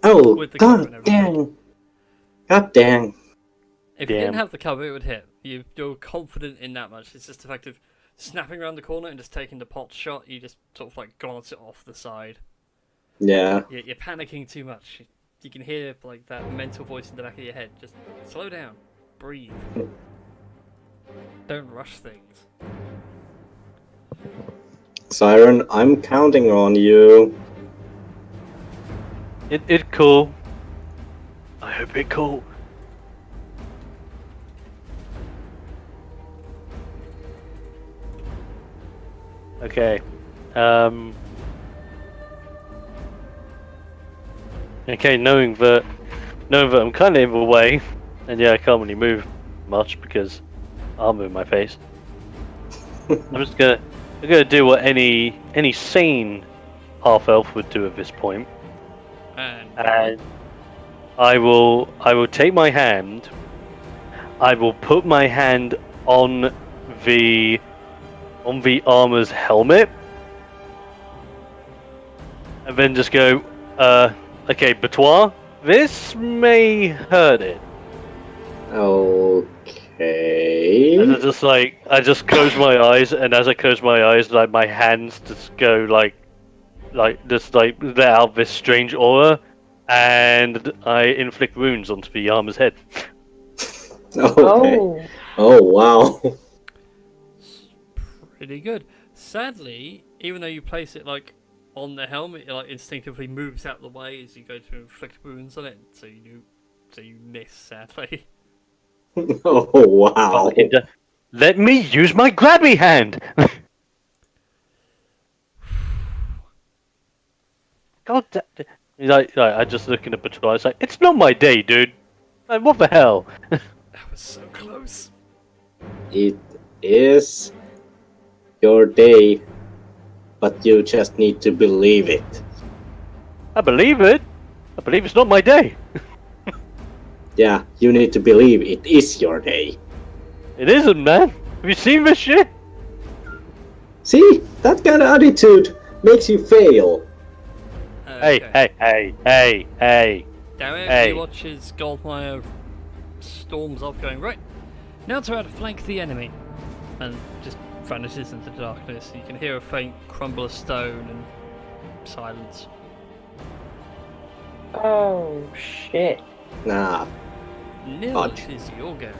Speaker 3: Oh,
Speaker 2: With the cover and
Speaker 3: god
Speaker 2: everything.
Speaker 3: dang. God dang.
Speaker 2: If you didn't
Speaker 4: Damn.
Speaker 2: have the cover, it would hit. You're confident in that much. It's just the fact of snapping around the corner and just taking the pot shot. You just sort of like glance it off the side.
Speaker 3: Yeah.
Speaker 2: You're panicking too much. You can hear like that mental voice in the back of your head. Just slow down, breathe. Don't rush things.
Speaker 3: Siren, I'm counting on you.
Speaker 4: It cool. I hope it cool. Okay. Okay, knowing that I'm kind of in the way, and yeah, I can't really move much because armor in my face. I'm gonna do what any sane half elf would do at this point, and I will take my hand. I will put my hand on the armor's helmet, and then just go, okay, Betoit, this may hurt it.
Speaker 3: Okay.
Speaker 4: And I just close my eyes, and as I close my eyes, like my hands just go like let out this strange aura, and I inflict wounds onto the armor's head.
Speaker 3: Okay.
Speaker 1: Oh.
Speaker 3: Oh, wow.
Speaker 2: Pretty good. Sadly, even though you place it like on the helmet, it like instinctively moves out the way as you go to inflict wounds on it. So you miss, sadly.
Speaker 3: Oh, wow.
Speaker 4: Let me use my grabby hand. God damn. I just looking at Betoit. It's like, it's not my day, dude. Like, what the hell?
Speaker 2: That was so close.
Speaker 3: It is your day, but you just need to believe it.
Speaker 4: I believe it. I believe it's not my day.
Speaker 3: Yeah, you need to believe it is your day.
Speaker 4: It isn't, man. Have you seen this shit?
Speaker 3: See? That kind of attitude makes you fail.
Speaker 4: Hey.
Speaker 2: Darren,
Speaker 4: Hey.
Speaker 2: he watches Goldmire storms off going, right, now to outflank the enemy. and just vanishes into the darkness. You can hear a faint crumble of stone and silence.
Speaker 1: Oh shit.
Speaker 3: Nah.
Speaker 2: Nil,
Speaker 3: Fudge.
Speaker 2: it is your go.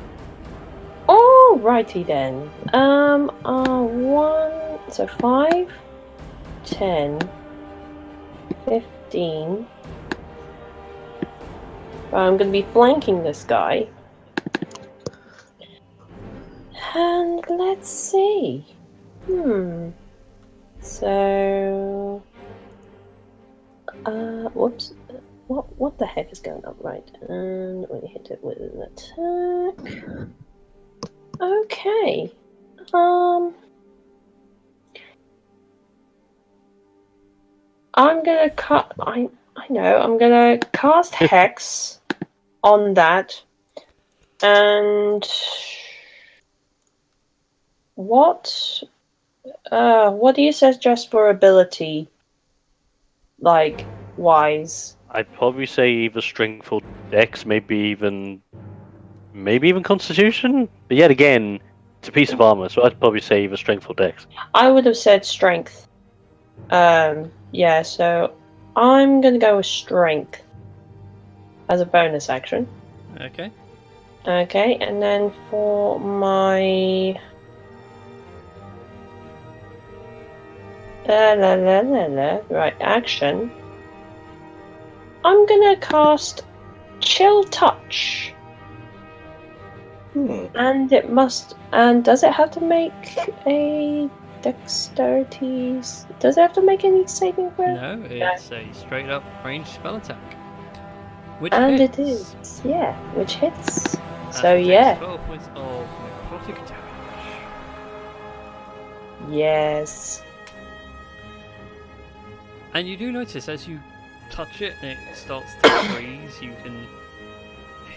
Speaker 1: Alrighty then. 5, 10, 15. I'm gonna be flanking this guy. And let's see. So whoops. What the heck is going on? Right. And we hit it with an attack. Okay. I'm gonna cut. I know. I'm gonna cast Hex on that. And what do you suggest for ability, like wise?
Speaker 4: I'd probably say either strength or dex, maybe even constitution. But yet again, it's a piece of armor, so I'd probably say either strength or dex.
Speaker 1: I would have said strength. Yeah, so I'm gonna go with strength as a bonus action.
Speaker 2: Okay.
Speaker 1: Okay, and then for my right action, I'm gonna cast Chill Touch. And it must. And does it have to make a dexterity? Does it have to make any saving throw?
Speaker 2: No, it's a straight up ranged spell attack. Which
Speaker 1: And
Speaker 2: hits.
Speaker 1: it is, yeah, which hits.
Speaker 2: And
Speaker 1: So
Speaker 2: it takes
Speaker 1: yeah,
Speaker 2: 12 points of necrotic damage.
Speaker 1: yes.
Speaker 2: And you do notice as you touch it and it starts to freeze, you can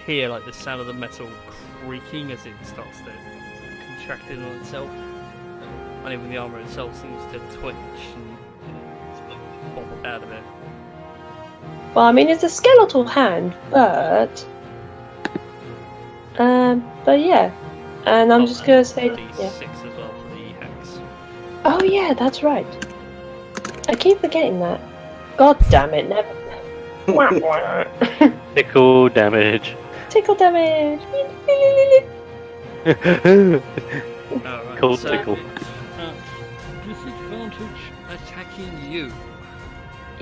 Speaker 2: hear like the sound of the metal creaking as it starts to contract in on itself. And even the armor itself seems to twitch and pop out of it.
Speaker 1: Well, I mean, it's a skeletal hand, but yeah. And I'm just gonna say,
Speaker 2: D6
Speaker 1: yeah.
Speaker 2: as well for the hex.
Speaker 1: Oh yeah, that's right. I keep forgetting that. God damn it! Never.
Speaker 4: Tickle damage.
Speaker 1: Tickle damage.
Speaker 2: Alright,
Speaker 4: Cold
Speaker 2: so
Speaker 4: tickle.
Speaker 2: it's at disadvantage attacking you.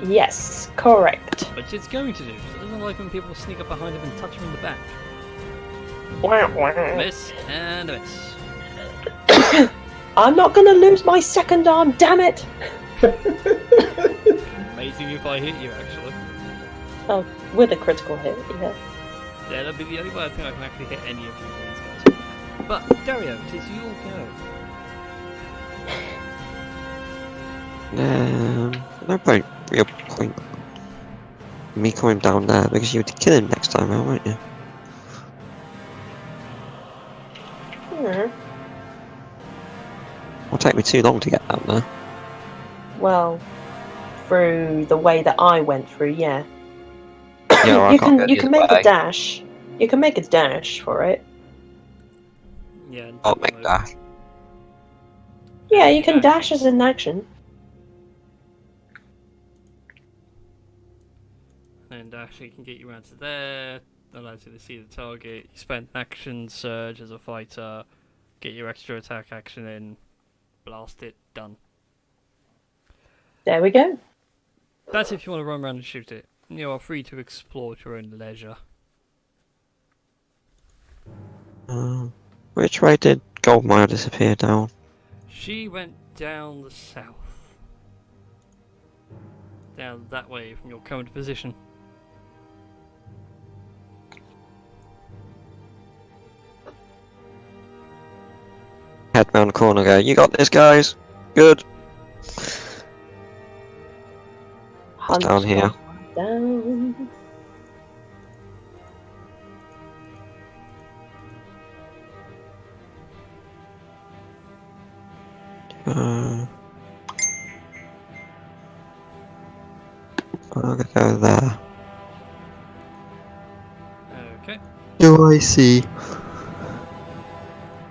Speaker 1: Yes, correct.
Speaker 2: Which it's going to do, so it doesn't like when people sneak up behind him and touch him in the back. Miss and a miss.
Speaker 1: I'm not gonna lose my second arm, damn it!
Speaker 2: Amazing if I hit you, actually.
Speaker 1: Oh, with a critical hit, yeah.
Speaker 2: Yeah, that'd be the only way I think I can actually hit any of you these guys. But, Dario, it is your go.
Speaker 5: No point, real point. Me coming down there because you would kill him next time out, won't you? It'll take me too long to get down there.
Speaker 1: Well, through the way that I went through, yeah.
Speaker 5: Yeah, well, I
Speaker 1: you
Speaker 5: can't
Speaker 1: can
Speaker 5: go
Speaker 1: you
Speaker 5: the
Speaker 1: can
Speaker 5: other
Speaker 1: make
Speaker 5: way.
Speaker 1: a dash. You can make a dash for it.
Speaker 2: Yeah.
Speaker 5: I'll make that.
Speaker 1: Yeah, you can dash as an action.
Speaker 2: And actually can get you around to there, allows you to see the target. You spend an action surge as a fighter, get your extra attack action in, blast it, done.
Speaker 1: There we go.
Speaker 2: That's if you want to run around and shoot it. You are free to explore at your own leisure.
Speaker 5: Which way did Goldmire disappear down?
Speaker 2: She went down the south. Down that way from your current position.
Speaker 5: Head round the corner, go. You got this, guys. Good.
Speaker 1: Hunt
Speaker 5: down here.
Speaker 1: Down.
Speaker 5: I'm gonna go there.
Speaker 2: Okay.
Speaker 5: Do I see?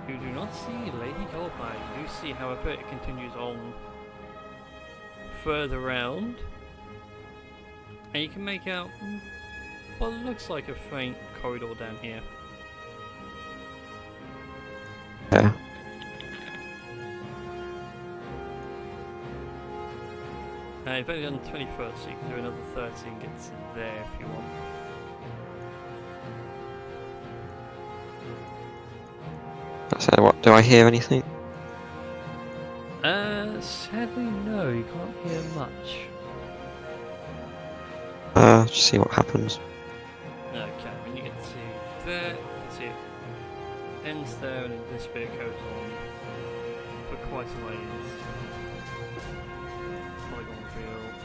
Speaker 2: You do not see Lady Goldmire see, however, it continues on further round, and you can make out what looks like a faint corridor down here.
Speaker 5: Yeah.
Speaker 2: You've only done 21st, so you can do another 30 and get to there if you want.
Speaker 5: So what? Do I hear anything?
Speaker 2: Sadly no, you can't hear much.
Speaker 5: Just see what happens.
Speaker 2: Okay, when you get to there, you can see it ends there and this bit goes on for quite a ways. Polygon field.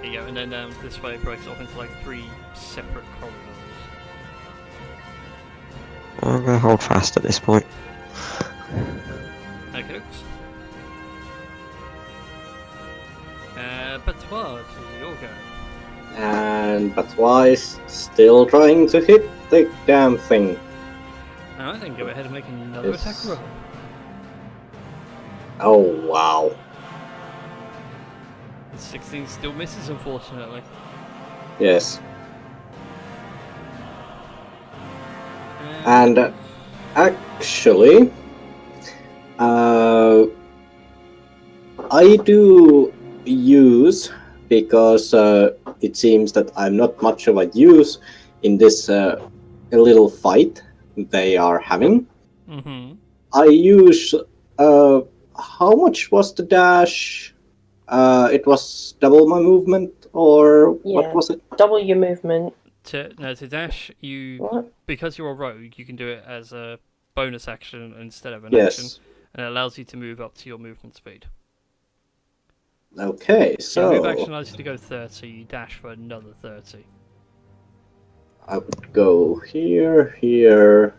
Speaker 2: There you go, and then this way it breaks off into like 3 separate corridors.
Speaker 5: I'm gonna hold fast at this point.
Speaker 2: Okay, oops. Batois, this is your go.
Speaker 3: And Batois is still trying to hit the damn thing.
Speaker 2: Alright, then go ahead and make another
Speaker 3: Yes.
Speaker 2: attack roll.
Speaker 3: Oh wow.
Speaker 2: 16 still misses, unfortunately.
Speaker 3: Yes. And actually, I do use, because it seems that I'm not much of a use in this little fight they are having.
Speaker 2: Mm-hmm.
Speaker 3: I use, how much was the dash? It was double my movement, or what
Speaker 1: Yeah.
Speaker 3: was it?
Speaker 1: Double your movement.
Speaker 2: To dash, you
Speaker 1: What?
Speaker 2: because you're a rogue, you can do it as a bonus action instead of an action,
Speaker 3: Yes.
Speaker 2: and it allows you to move up to your movement speed.
Speaker 3: Okay,
Speaker 2: So your move action
Speaker 3: so
Speaker 2: allows you to go 30, you dash for another 30.
Speaker 3: I would go here, here.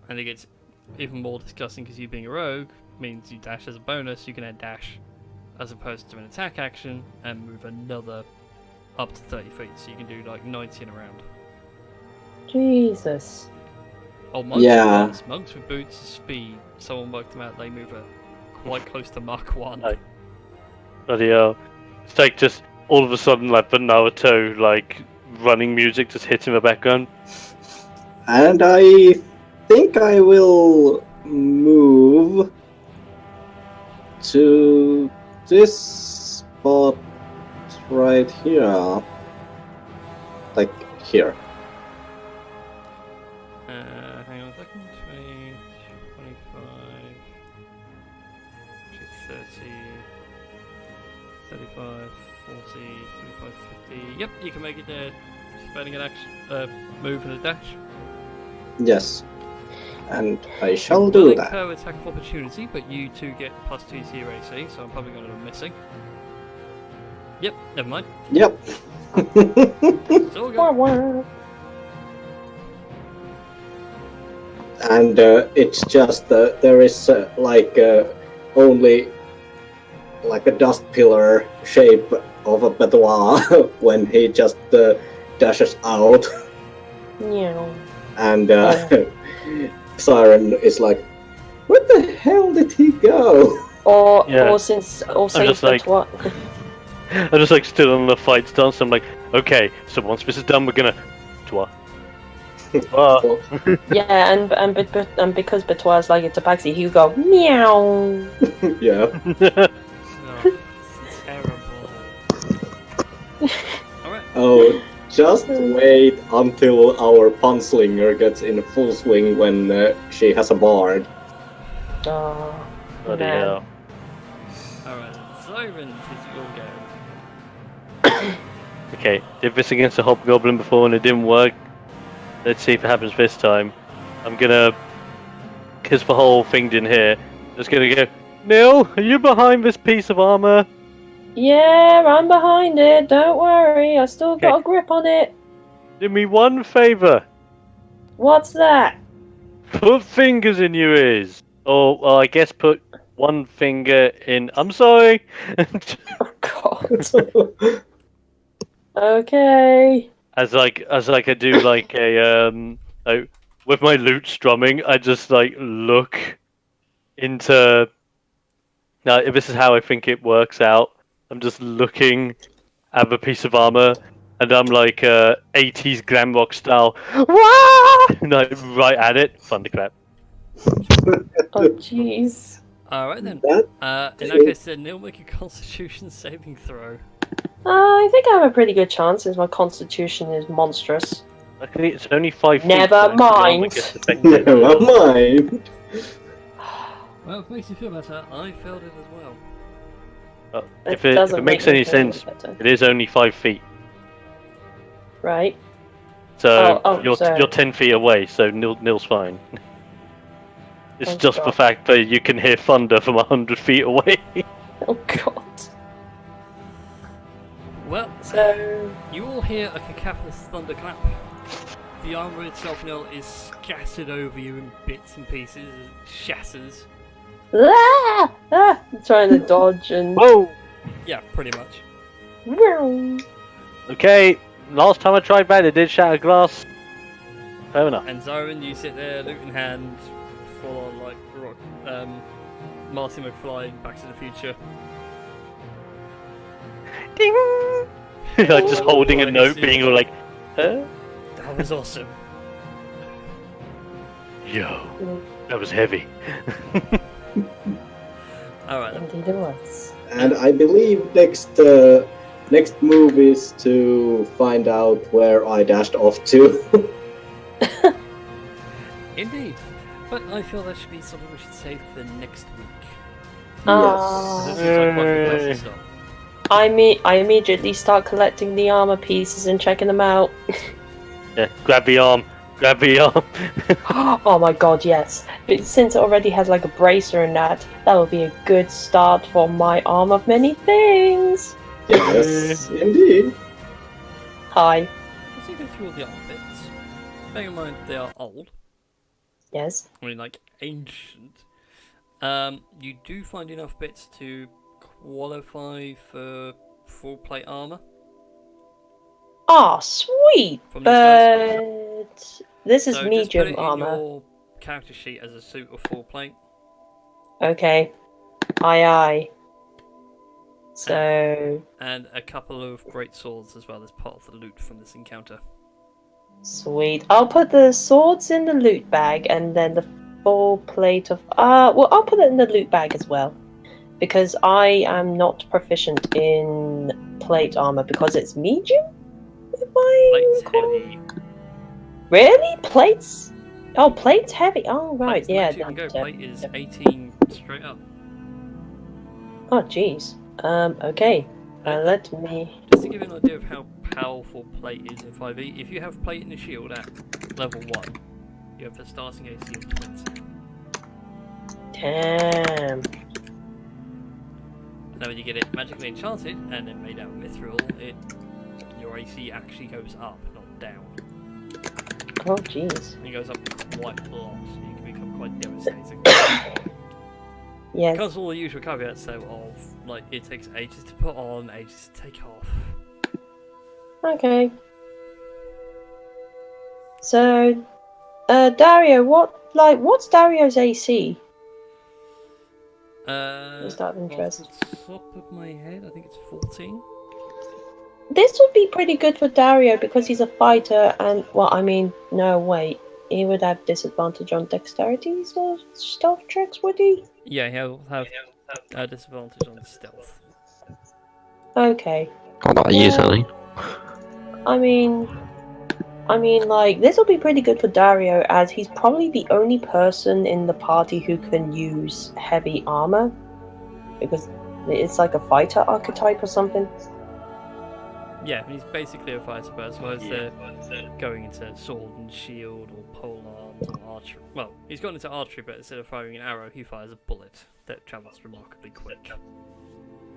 Speaker 2: And it gets even more disgusting because you being a rogue means you dash as a bonus, you can then dash as opposed to an attack action and move another up to 30 feet, so you can do like 90 in a round.
Speaker 1: Jesus.
Speaker 2: Oh, monks
Speaker 3: Yeah.
Speaker 2: with boots, monks with boots, speed. Someone worked them out, they move at quite close to Mach 1.
Speaker 4: Right. Bloody hell. It's like just all of a sudden, like the Naruto, like running music just hits in the background.
Speaker 3: And I think I will move to this spot right here. Like here.
Speaker 2: Hang on a second. 20, 25, 30, 35, 40, 35, 50. Yep, you can make it there. Spending an action, move and a dash.
Speaker 3: Yes. And I shall do
Speaker 2: Will
Speaker 3: that.
Speaker 2: incur attack of opportunity, but you two get +2 to your AC, so I'm probably going to be missing. Yep, never mind.
Speaker 3: Yep.
Speaker 2: It's all
Speaker 1: Wah,
Speaker 2: good.
Speaker 1: wah.
Speaker 3: And it's just there is like only like a dust pillar shape of a Batois when he just dashes out,
Speaker 1: Meow.
Speaker 3: and Siren is like, "Where the hell did he go?"
Speaker 1: Or
Speaker 4: Yeah.
Speaker 1: since
Speaker 4: just like-
Speaker 1: what?
Speaker 4: I'm just like still on the fight stance. I'm like, okay, so once this is done, we're gonna. Twa. Twa.
Speaker 1: Yeah, and because Batois is like a tabaxi, he'll go meow.
Speaker 3: Yeah.
Speaker 2: No, it's terrible. Alright.
Speaker 3: Oh, just wait until our Punslinger gets in full swing when she has a bard.
Speaker 1: Oh,
Speaker 4: Bloody
Speaker 1: man.
Speaker 4: hell.
Speaker 2: Alright, Siren, is your go.
Speaker 4: Okay, did this against a hobgoblin before and it didn't work. Let's see if it happens this time. I'm gonna, because the whole thing didn't hit, just gonna go, Neil, are you behind this piece of armor?
Speaker 1: Yeah, I'm behind it. Don't worry, I still got a grip on it.
Speaker 4: Do me one favor.
Speaker 1: What's that?
Speaker 4: Put fingers in your ears. Or, well, I guess put one finger in. I'm sorry.
Speaker 1: Oh God. Okay.
Speaker 4: as I do like a with my lute strumming, I just like look into. Now, this is how I think it works out. I'm just looking at the piece of armor, and I'm like 80s glam rock style, Wah! Like, right at it, thunderclap.
Speaker 1: Oh, jeez.
Speaker 2: Alright then.
Speaker 3: That
Speaker 2: In that case, then Neil, make a Constitution saving throw.
Speaker 1: I think I have a pretty good chance since my constitution is monstrous.
Speaker 4: Luckily, it's only 5 feet.
Speaker 1: Never
Speaker 4: so the armor
Speaker 1: mind.
Speaker 4: gets affected.
Speaker 3: Never mind.
Speaker 2: Well, if it makes you feel better, I failed it as well.
Speaker 4: But
Speaker 1: It
Speaker 4: if it
Speaker 1: doesn't
Speaker 4: makes
Speaker 1: make me
Speaker 4: any
Speaker 1: feel
Speaker 4: sense,
Speaker 1: better.
Speaker 4: it is only 5 feet.
Speaker 1: Right?
Speaker 4: So
Speaker 1: Oh,
Speaker 4: you're
Speaker 1: sorry.
Speaker 4: 10 feet away, so Neil's fine. It's
Speaker 1: Oh,
Speaker 4: just the
Speaker 1: God.
Speaker 4: fact that you can hear thunder from 100 feet away.
Speaker 1: Oh, God.
Speaker 2: Well,
Speaker 1: So...
Speaker 2: you all hear a cacophonous thunderclap. The armor itself, Neil, is scattered over you in bits and pieces, shatters.
Speaker 1: Ah! Ah! I'm trying to dodge and...
Speaker 4: Whoa!
Speaker 2: Yeah, pretty much.
Speaker 1: Vroom.
Speaker 4: Okay, last time I tried that, it did shatter glass. Fair enough.
Speaker 2: And Zoran, you sit there, loot in hand, full on like rock. Marty McFly, in Back to the Future.
Speaker 4: Ding! Like just holding a note, being all like, huh?
Speaker 2: That was awesome.
Speaker 4: Yo, that was heavy.
Speaker 2: Alright then.
Speaker 1: Indeed it was.
Speaker 3: And I believe next move is to find out where I dashed off to.
Speaker 2: Indeed. But I feel that should be something we should save for next week.
Speaker 1: Ah.
Speaker 2: This is like quite a good place to start.
Speaker 1: I immediately start collecting the armor pieces and checking them out.
Speaker 4: Yeah, grab the arm. Grab the arm.
Speaker 1: Oh my god, yes. But since it already has like a bracer and that would be a good start for my arm of many things.
Speaker 3: Yes, indeed.
Speaker 1: Hi.
Speaker 2: Let's go through all the other bits. Bear in mind they are old.
Speaker 1: Yes.
Speaker 2: I mean, like ancient. You do find enough bits to qualify for full plate armor.
Speaker 1: Ah, sweet.
Speaker 2: From these
Speaker 1: But this is
Speaker 2: So just put
Speaker 1: medium
Speaker 2: it in
Speaker 1: armor.
Speaker 2: your character sheet as a suit of full plate.
Speaker 1: Okay. Aye. So
Speaker 2: And a couple of great swords as well as part of the loot from this encounter.
Speaker 1: sweet. I'll put the swords in the loot bag and then the full plate of well, I'll put it in the loot bag as well. Because I am not proficient in plate armor because it's medium? Am I
Speaker 2: Plate's
Speaker 1: recall?
Speaker 2: heavy.
Speaker 1: Really? Plates? Oh, plate's heavy. Oh, right.
Speaker 2: Plate's
Speaker 1: Yeah.
Speaker 2: much you can go.
Speaker 1: that-
Speaker 2: Plate is 18 straight up.
Speaker 1: Oh, jeez. Okay. Let me...
Speaker 2: Just to give you an idea of how powerful plate is in 5e, if you have plate in the shield at level 1, you have the starting AC of 20.
Speaker 1: Damn.
Speaker 2: Now when you get it magically enchanted and then made out of mithril, your AC actually goes up, not down.
Speaker 1: Oh, jeez.
Speaker 2: And it goes up quite a lot, so you can become quite devastating.
Speaker 1: Yes.
Speaker 2: Comes all the usual caveats though of, like, it takes ages to put on, ages to take off.
Speaker 1: Okay. So, Dario, what's Dario's AC? Just out of interest.
Speaker 2: Off the top of my head, I think it's 14.
Speaker 1: This would be pretty good for Dario because he's a fighter and, well, I mean, no, wait. He would have disadvantage on dexterity or stealth checks, would he?
Speaker 2: Yeah, he'll have a disadvantage on stealth.
Speaker 1: Okay.
Speaker 5: Oh, not usually.
Speaker 1: I mean, like, this will be pretty good for Dario as he's probably the only person in the party who can use heavy armor. Because it's like a fighter archetype or something.
Speaker 2: Yeah, he's basically a fighter, but as well as going into sword and shield or polearms or archery. Well, he's gone into archery, but instead of firing an arrow, he fires a bullet that travels remarkably quick.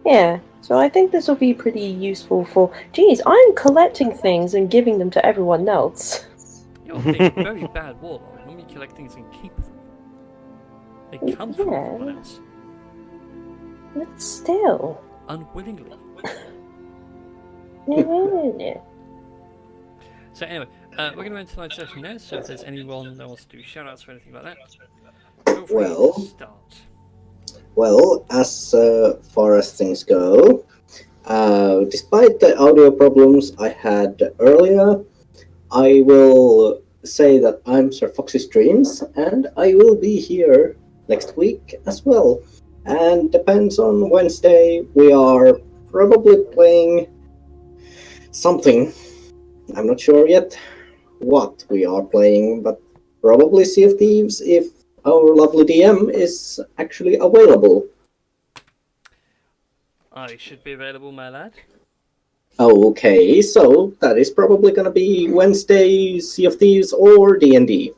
Speaker 1: Yeah, so I think this will be pretty useful for... Geez, I'm collecting things and giving them to everyone else.
Speaker 2: You're being a very bad warlock. Normally you collect things and keep them. They come from
Speaker 1: Yeah.
Speaker 2: everyone else.
Speaker 1: But still...
Speaker 2: Unwillingly.
Speaker 1: Yeah.
Speaker 2: So anyway, we're going to end tonight's session now, so if there's anyone that wants to do shoutouts or anything like that, feel free
Speaker 3: Well,
Speaker 2: to start.
Speaker 3: Well, as far as things go, despite the audio problems I had earlier, I will say that I'm Sir Foxy Streams, and I will be here next week as well. And depends on Wednesday, we are probably playing something. I'm not sure yet what we are playing, but probably Sea of Thieves if our lovely DM is actually available.
Speaker 2: I should be available, my lad.
Speaker 3: Okay, so that is probably gonna be Wednesday, Sea of Thieves or D&D.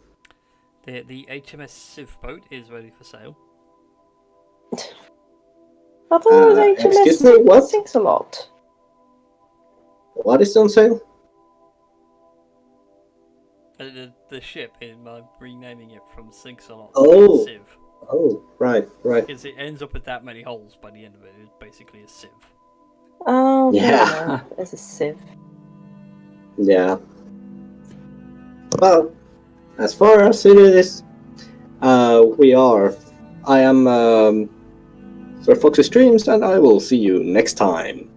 Speaker 2: The HMS Civ boat is ready for sale.
Speaker 1: I thought it was HMS
Speaker 3: excuse me, what?
Speaker 1: Sinks a lot.
Speaker 3: What is on sale?
Speaker 2: The ship, I'm renaming it from Sinks-a-Lot
Speaker 3: Oh.
Speaker 2: to Civ.
Speaker 3: Oh, right.
Speaker 2: Because it ends up with that many holes by the end of it. It's basically a Civ.
Speaker 1: Oh,
Speaker 3: Yeah.
Speaker 1: There's a sieve.
Speaker 3: Yeah. Well, as far as it is, I am Sir Foxy Streams, and I will see you next time.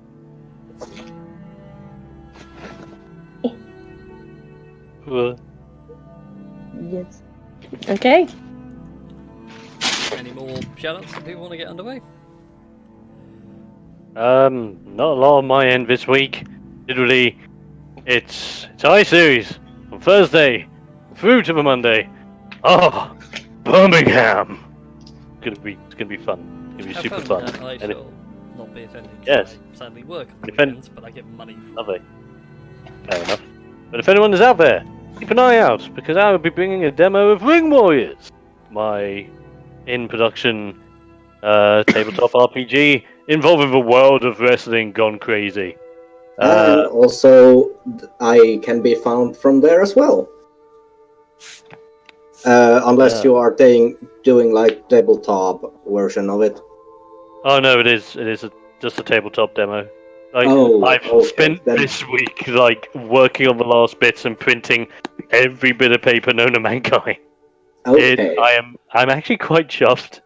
Speaker 1: Yes. Okay.
Speaker 2: Any more shoutouts that people want to get underway?
Speaker 4: Not a lot on my end this week. Literally, it's iSeries on Thursday through to the Monday. Oh, Birmingham! It's gonna be fun. It's gonna be super fun.
Speaker 2: I
Speaker 4: And
Speaker 2: shall not be attending. 'Cause
Speaker 4: Yes.
Speaker 2: I sadly work on the
Speaker 4: If any-
Speaker 2: weekends, but I get money from
Speaker 4: Lovely. Fair enough. But if anyone is out there, keep an eye out, because I will be bringing a demo of Ring Warriors, my in-production tabletop RPG involving the world of wrestling gone crazy.
Speaker 3: And also, I can be found from there as well. Unless you are doing like tabletop version of it.
Speaker 4: Oh no, it is just a tabletop demo. Like,
Speaker 3: Oh,
Speaker 4: I've
Speaker 3: okay,
Speaker 4: spent
Speaker 3: then-
Speaker 4: this week like working on the last bits and printing every bit of paper known to mankind.
Speaker 3: Okay.
Speaker 4: I'm actually quite chuffed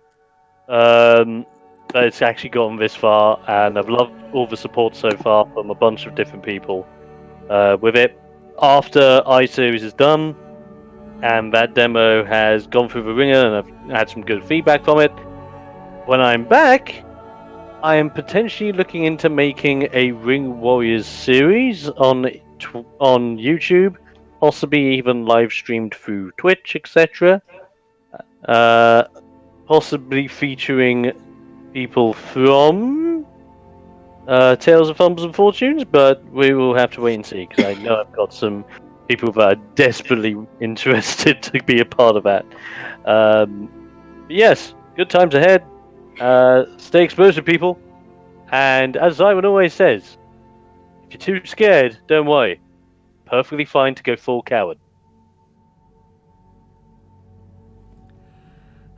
Speaker 4: that it's actually gotten this far, and I've loved all the support so far from a bunch of different people with it. After iSeries is done, and that demo has gone through the ringer, and I've had some good feedback from it, when I'm back, I am potentially looking into making a Ring Warriors series on YouTube, possibly even live streamed through Twitch, etc. Possibly featuring people from Tales of Fumbles and Fortunes, but we will have to wait and see, because I know I've got some people that are desperately interested to be a part of that. But yes, good times ahead. Stay exposed to people, and as Simon always says, if you're too scared, don't worry. Perfectly fine to go full coward.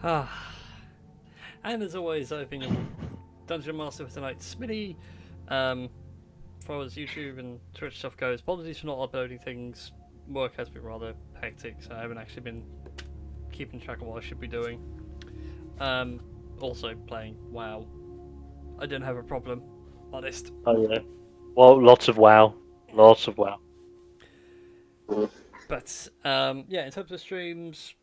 Speaker 2: And as always, I've been your Dungeon Master for tonight, Smitty. As far as YouTube and Twitch stuff goes, apologies for not uploading things. Work has been rather hectic, so I haven't actually been keeping track of what I should be doing. Also playing WoW. I don't have a problem, honest.
Speaker 4: Oh yeah. Well, lots of WoW. Lots of WoW.
Speaker 2: But yeah, in terms of streams,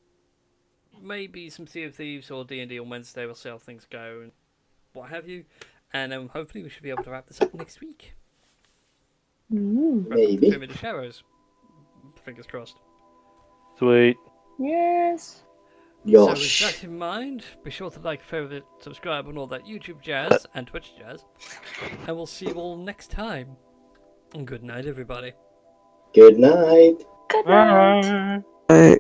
Speaker 2: maybe some Sea of Thieves or D&D on Wednesday. We'll see how things go and what have you. And hopefully we should be able to wrap this up next week.
Speaker 3: Maybe.
Speaker 2: Pyramid of Shadows. Fingers crossed.
Speaker 4: Sweet.
Speaker 1: Yes.
Speaker 2: So with
Speaker 3: Yosh.
Speaker 2: that in mind, be sure to like, favorite, subscribe, and all that YouTube jazz and Twitch jazz. And we'll see you all next time. And good night, everybody.
Speaker 3: Good night.
Speaker 1: Good night.
Speaker 5: Hey.